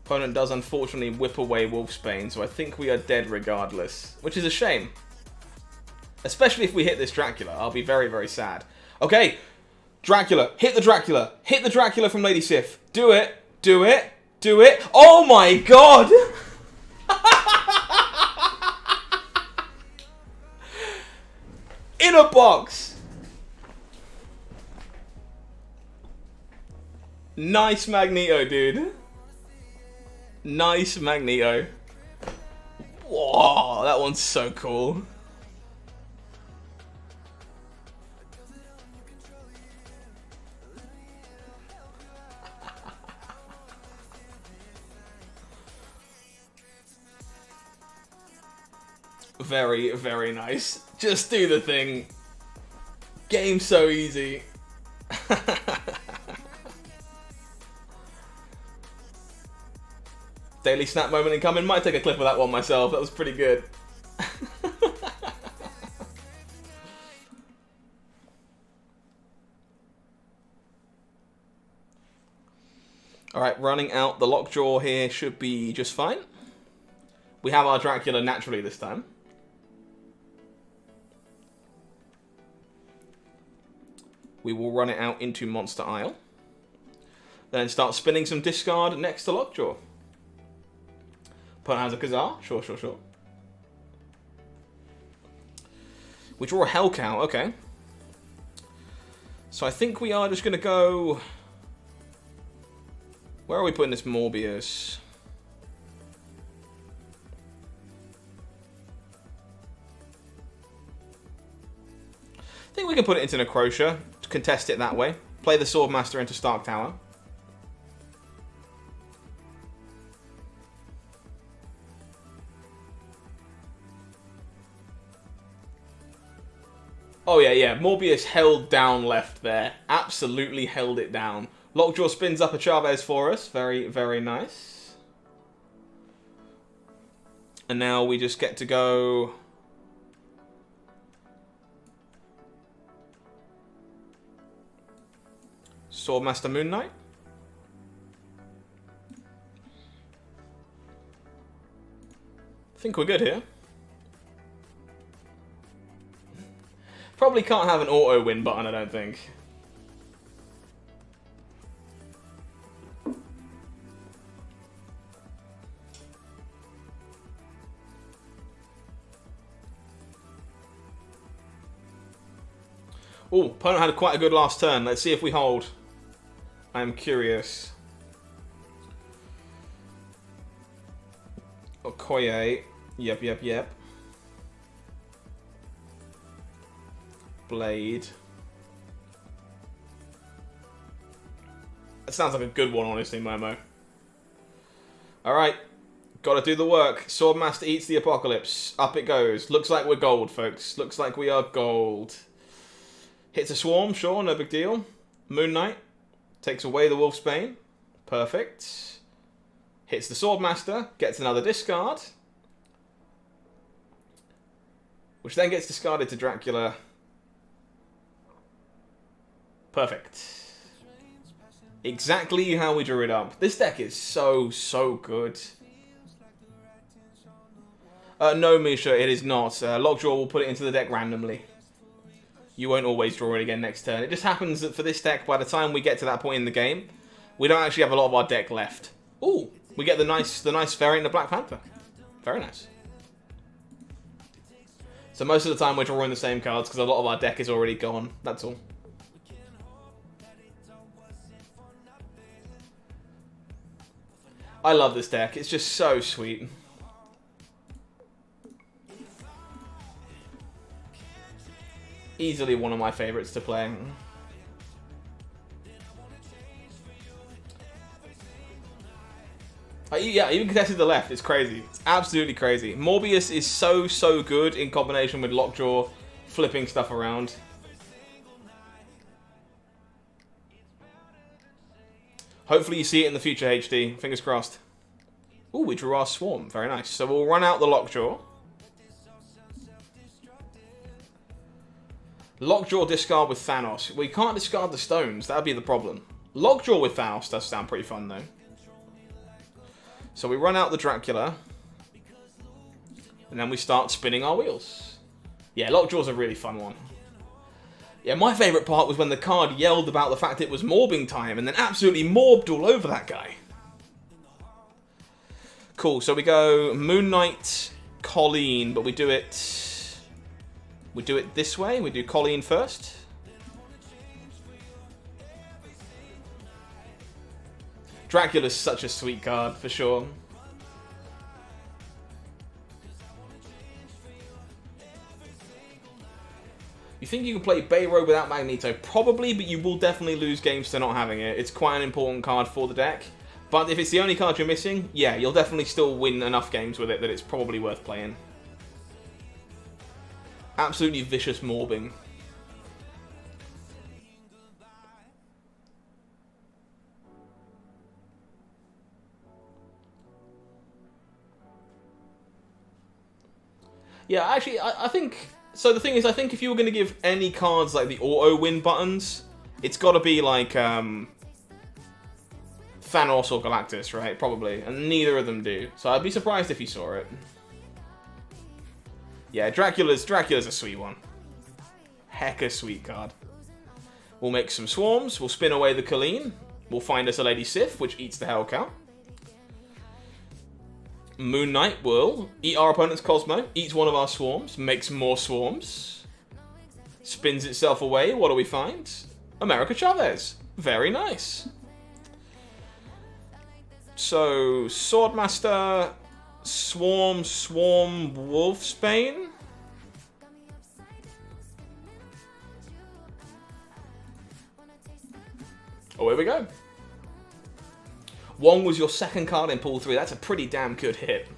Opponent does unfortunately whip away Wolfsbane, so I think we are dead regardless. Which is a shame. Especially if we hit this Dracula. I'll be very, very sad. Okay. Dracula. Hit the Dracula. Hit the Dracula from Lady Sif. Do it. Do it. Do it. Oh my god! In a box! Nice Magneto, dude. Nice Magneto. Whoa, that one's so cool. Very, very nice. Just do the thing. Game so easy. Daily snap moment incoming. Might take a clip of that one myself. That was pretty good. Alright, running out the lockjaw here should be just fine. We have our Dracula naturally this time. We will run it out into Monster Isle. Then start spinning some discard next to lockjaw. Opponent has a Kazar. Sure, sure, sure. We draw a Hell Cow. Okay. So I think we are just going to go... Where are we putting this Morbius? I think we can put it into Necrotia. Contest it that way. Play the Swordmaster into Stark Tower. Oh yeah, yeah. Morbius held down left there. Absolutely held it down. Lockjaw spins up a Chavez for us. Very, very nice. And now we just get to go... Swordmaster Moon Knight. I think we're good here. Probably can't have an auto win button, I don't think. Oh, opponent had quite a good last turn. Let's see if we hold. I'm curious. Okoye. Yep, yep, yep. Blade. That sounds like a good one, honestly, Momo. Alright. Gotta do the work. Swordmaster eats the apocalypse. Up it goes. Looks like we're gold, folks. Looks like we are gold. Hits a swarm, sure, no big deal. Moon Knight. Takes away the Wolfsbane. Perfect. Hits the Swordmaster. Gets another discard. Which then gets discarded to Dracula. Perfect. Exactly how we drew it up. This deck is so, so good. No, Misha, it is not. Lockjaw will put it into the deck randomly. You won't always draw it again next turn. It just happens that for this deck, by the time we get to that point in the game, we don't actually have a lot of our deck left. Ooh, we get the nice variant of Black Panther. Very nice. So most of the time we're drawing the same cards because a lot of our deck is already gone. That's all. I love this deck. It's just so sweet. Easily one of my favorites to play. Yeah, even contested the left. It's crazy. It's absolutely crazy. Morbius is so good in combination with Lockjaw, flipping stuff around. Hopefully you see it in the future HD. Fingers crossed. Ooh, we drew our Swarm. Very nice. So we'll run out the Lockjaw. Lockjaw discard with Thanos. We can't discard the stones. That would be the problem. Lockjaw with Thanos does sound pretty fun, though. So we run out the Dracula. And then we start spinning our wheels. Yeah, Lockjaw's a really fun one. Yeah, my favourite part was when the card yelled about the fact it was morbing time and then absolutely morbed all over that guy. Cool, so we go Moon Knight, Colleen, but we do it this way. We do Colleen first. Dracula's such a sweet card, for sure. You think you can play Bayro without Magneto? Probably, but you will definitely lose games to not having it. It's quite an important card for the deck. But if it's the only card you're missing, yeah, you'll definitely still win enough games with it that it's probably worth playing. Absolutely vicious morbing. Yeah, actually, I think... So the thing is, I think if you were going to give any cards like the auto-win buttons, it's got to be like Thanos or Galactus, right? Probably. And neither of them do. So I'd be surprised if you saw it. Yeah, Dracula's a sweet one. Hecka sweet card. We'll make some swarms. We'll spin away the Colleen. We'll find us a Lady Sif, which eats the Hell Cow. Moon Knight will eat our opponent's Cosmo, eats one of our swarms, makes more swarms, spins itself away. What do we find? America Chavez. Very nice. So, Swordmaster, Swarm, Wolfsbane. Oh, here we go. Wong was your second card in pool 3. That's a pretty damn good hit.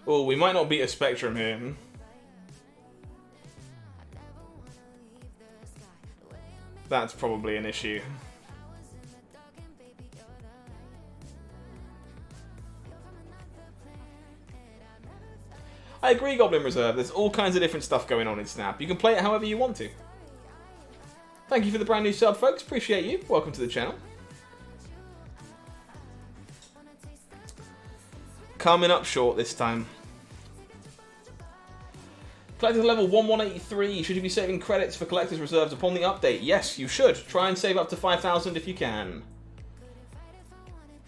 Oh, we might not beat a Spectrum here. That's probably an issue. I agree, Goblin Reserve. There's all kinds of different stuff going on in Snap. You can play it however you want to. Thank you for the brand new sub, folks. Appreciate you. Welcome to the channel. Coming up short this time. Collector's level 1183. Should you be saving credits for Collector's Reserves upon the update? Yes, you should. Try and save up to 5,000 if you can.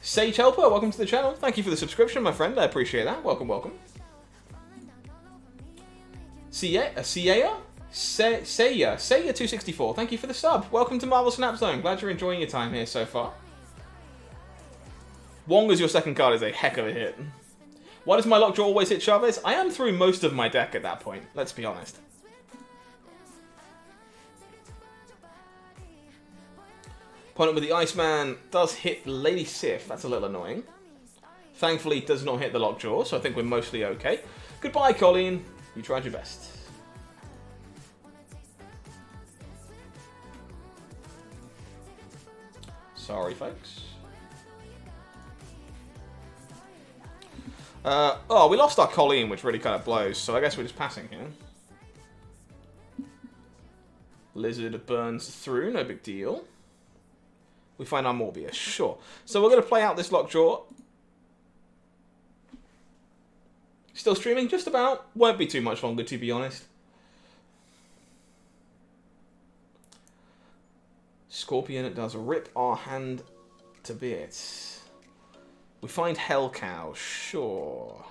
Sage Helper, welcome to the channel. Thank you for the subscription, my friend. I appreciate that. Welcome, welcome. Seiya 264. Thank you for the sub. Welcome to Marvel Snap Zone. Glad you're enjoying your time here so far. Wong as your second card is a heck of a hit. Why does my Lockjaw always hit Chavez? I am through most of my deck at that point. Let's be honest. Opponent with the Iceman does hit Lady Sif. That's a little annoying. Thankfully, does not hit the Lockjaw, so I think we're mostly okay. Goodbye, Colleen. You tried your best. Sorry, folks. Oh, we lost our Colleen, which really kind of blows, so I guess we're just passing here. Lizard burns through, no big deal. We find our Morbius, sure. So we're going to play out this Lockjaw. Still streaming? Just about. Won't be too much longer, to be honest. Scorpion, it does rip our hand to bits. We find Hell Cow, sure.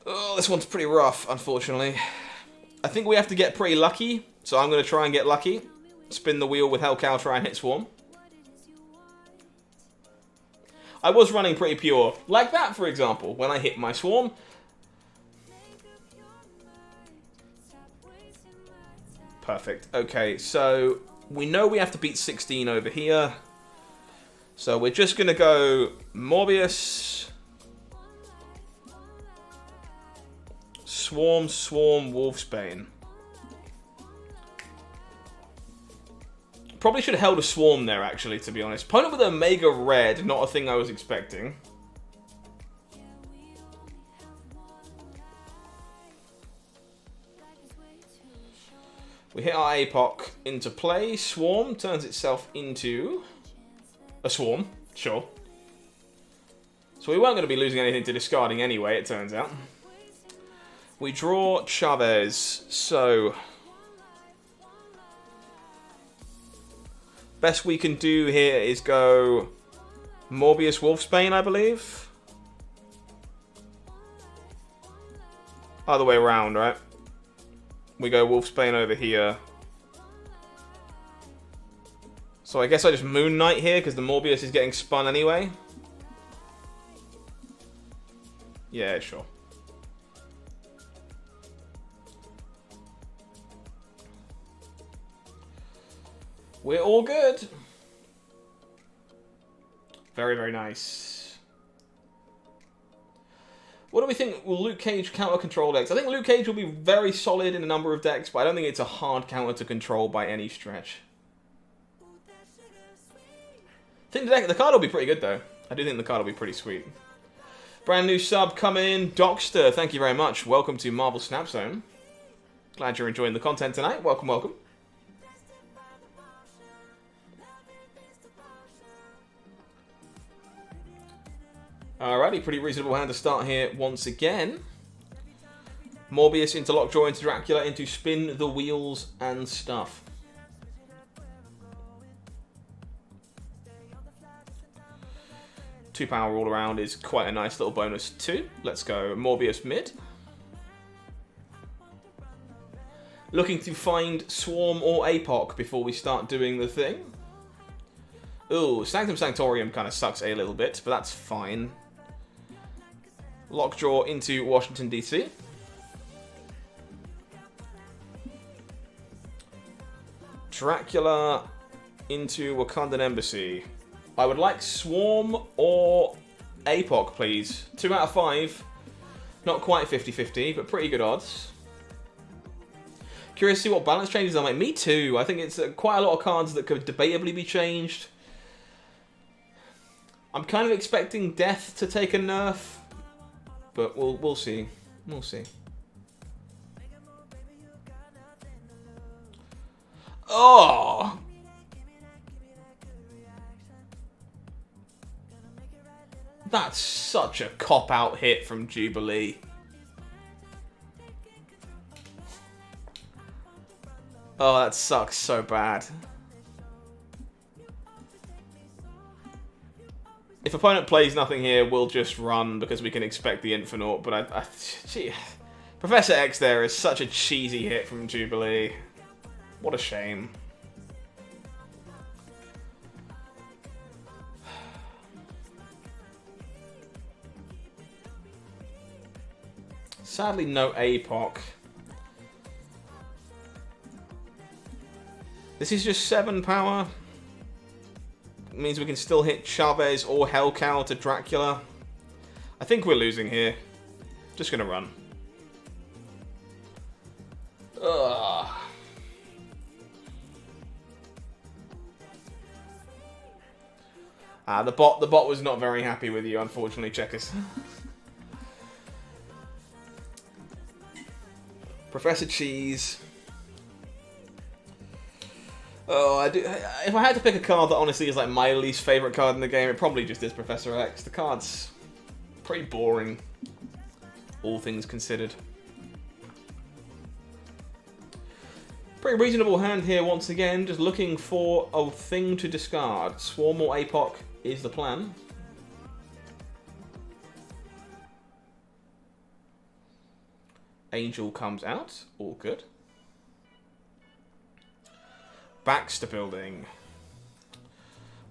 Oh, this one's pretty rough, unfortunately. I think we have to get pretty lucky, so I'm going to try and get lucky. Spin the wheel with Hellcow, try and hit Swarm. I was running pretty pure, like that for example, when I hit my Swarm. Perfect. Okay, so we know we have to beat 16 over here. So we're just going to go Morbius, Swarm, Wolfsbane. Probably should have held a Swarm there, actually, to be honest. Opponent with Omega Red, not a thing I was expecting. We hit our APOC into play. Swarm turns itself into a Swarm, sure. So we weren't going to be losing anything to discarding anyway, it turns out. We draw Chavez, so best we can do here is go Morbius Wolfsbane, I believe. Other way around, right? We go Wolfsbane over here. So I guess I just Moon Knight here because the Morbius is getting spun anyway. Yeah, sure. We're all good. Very, very nice. What do we think will Luke Cage counter control decks? I think Luke Cage will be very solid in a number of decks, but I don't think it's a hard counter to control by any stretch. I think the card will be pretty good, though. I do think the card will be pretty sweet. Brand new sub coming in. Dockster, thank you very much. Welcome to Marvel Snap Zone. Glad you're enjoying the content tonight. Welcome, welcome. Alrighty, pretty reasonable hand to start here once again. Morbius into Lockjaw, into Dracula, into Spin the Wheels and stuff. Two power all around is quite a nice little bonus too. Let's go Morbius mid. Looking to find Swarm or APOC before we start doing the thing. Ooh, Sanctum Sanctorium kind of sucks a little bit, but that's fine. Lockjaw into Washington, D.C. Dracula into Wakandan Embassy. I would like Swarm or APOC, please. 2 out of 5. Not quite 50-50, but pretty good odds. Curious to see what balance changes I make. Me too. I think it's quite a lot of cards that could debatably be changed. I'm kind of expecting Death to take a nerf. But we'll see. We'll see. Oh! That's such a cop-out hit from Jubilee. Oh, that sucks so bad. If opponent plays nothing here, we'll just run because we can expect the Infinite. But gee, Professor X there is such a cheesy hit from Jubilee. What a shame. Sadly, no APOC. This is just 7 power. It means we can still hit Chavez or Hellcow to Dracula. I think we're losing here. Just gonna run. Ugh. The bot was not very happy with you, unfortunately, Checkers. Professor Cheese. Oh, I do. If I had to pick a card that honestly is like my least favorite card in the game, it probably just is Professor X. The card's pretty boring, all things considered. Pretty reasonable hand here once again, just looking for a thing to discard. Swarm or APOC is the plan. Angel comes out, all good. Baxter Building.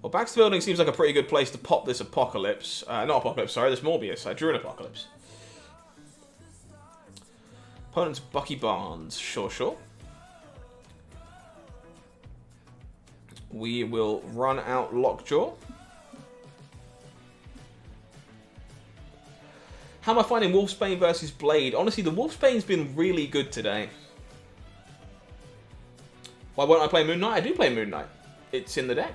Well, Baxter Building seems like a pretty good place to pop this Apocalypse. Not Apocalypse, sorry, this Morbius. I drew an Apocalypse. Opponent's Bucky Barnes. Sure, sure. We will run out Lockjaw. How am I finding Wolfsbane versus Blade? Honestly, the Wolfsbane's been really good today. Why won't I play Moon Knight? I do play Moon Knight. It's in the deck.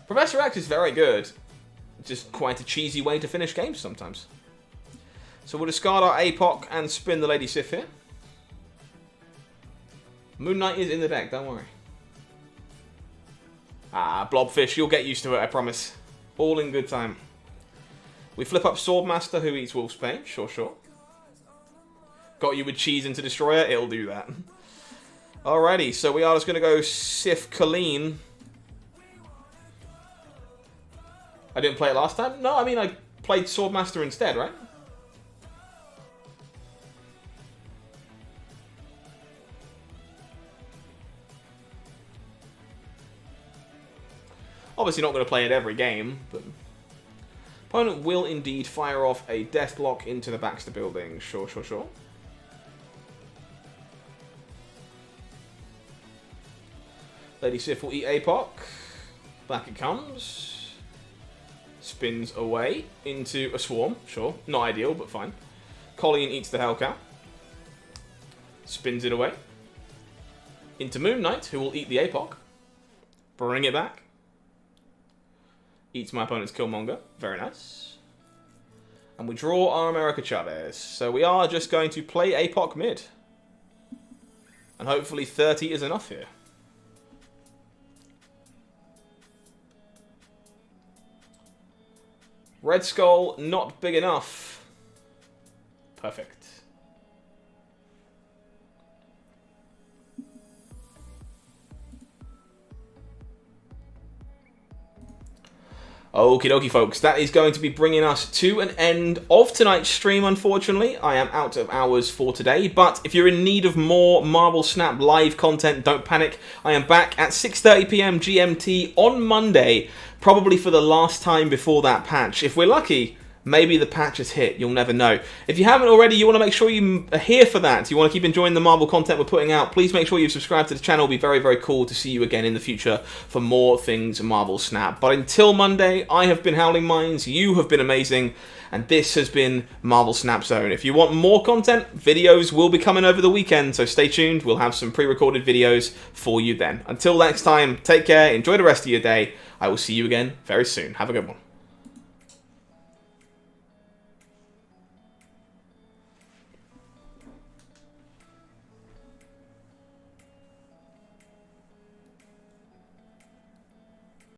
Professor X is very good. Just quite a cheesy way to finish games sometimes. So we'll discard our APOC and spin the Lady Sif here. Moon Knight is in the deck, don't worry. Ah, Blobfish, you'll get used to it, I promise. All in good time. We flip up Swordmaster, who eats Wolfsbane. Sure, sure. Got you with Cheese into Destroyer? It'll do that. Alrighty, so we are just going to go Sif Colleen. I didn't play it last time? No, I mean, I played Swordmaster instead, right? Obviously not going to play it every game, but... Opponent will indeed fire off a Deathlock into the Baxter Building. Sure, sure, sure. Lady Sif will eat APOC. Back it comes. Spins away into a Swarm. Sure, not ideal, but fine. Colleen eats the Hellcat. Spins it away. Into Moon Knight, who will eat the APOC. Bring it back. Eats my opponent's Killmonger. Very nice. And we draw our America Chavez. So we are just going to play APOC mid. And hopefully 30 is enough here. Red Skull, not big enough. Perfect. Okie dokie, folks. That is going to be bringing us to an end of tonight's stream, unfortunately. I am out of hours for today, but if you're in need of more Marvel Snap live content, don't panic. I am back at 6:30 PM GMT on Monday, probably for the last time before that patch. If we're lucky, maybe the patch has hit. You'll never know. If you haven't already, you want to make sure you are here for that. You want to keep enjoying the Marvel content we're putting out. Please make sure you've subscribed to the channel. It'll be very, very cool to see you again in the future for more things Marvel Snap. But until Monday, I have been HowlingMines. You have been amazing. And this has been Marvel Snap Zone. If you want more content, videos will be coming over the weekend. So stay tuned. We'll have some pre-recorded videos for you then. Until next time, take care. Enjoy the rest of your day. I will see you again very soon. Have a good one.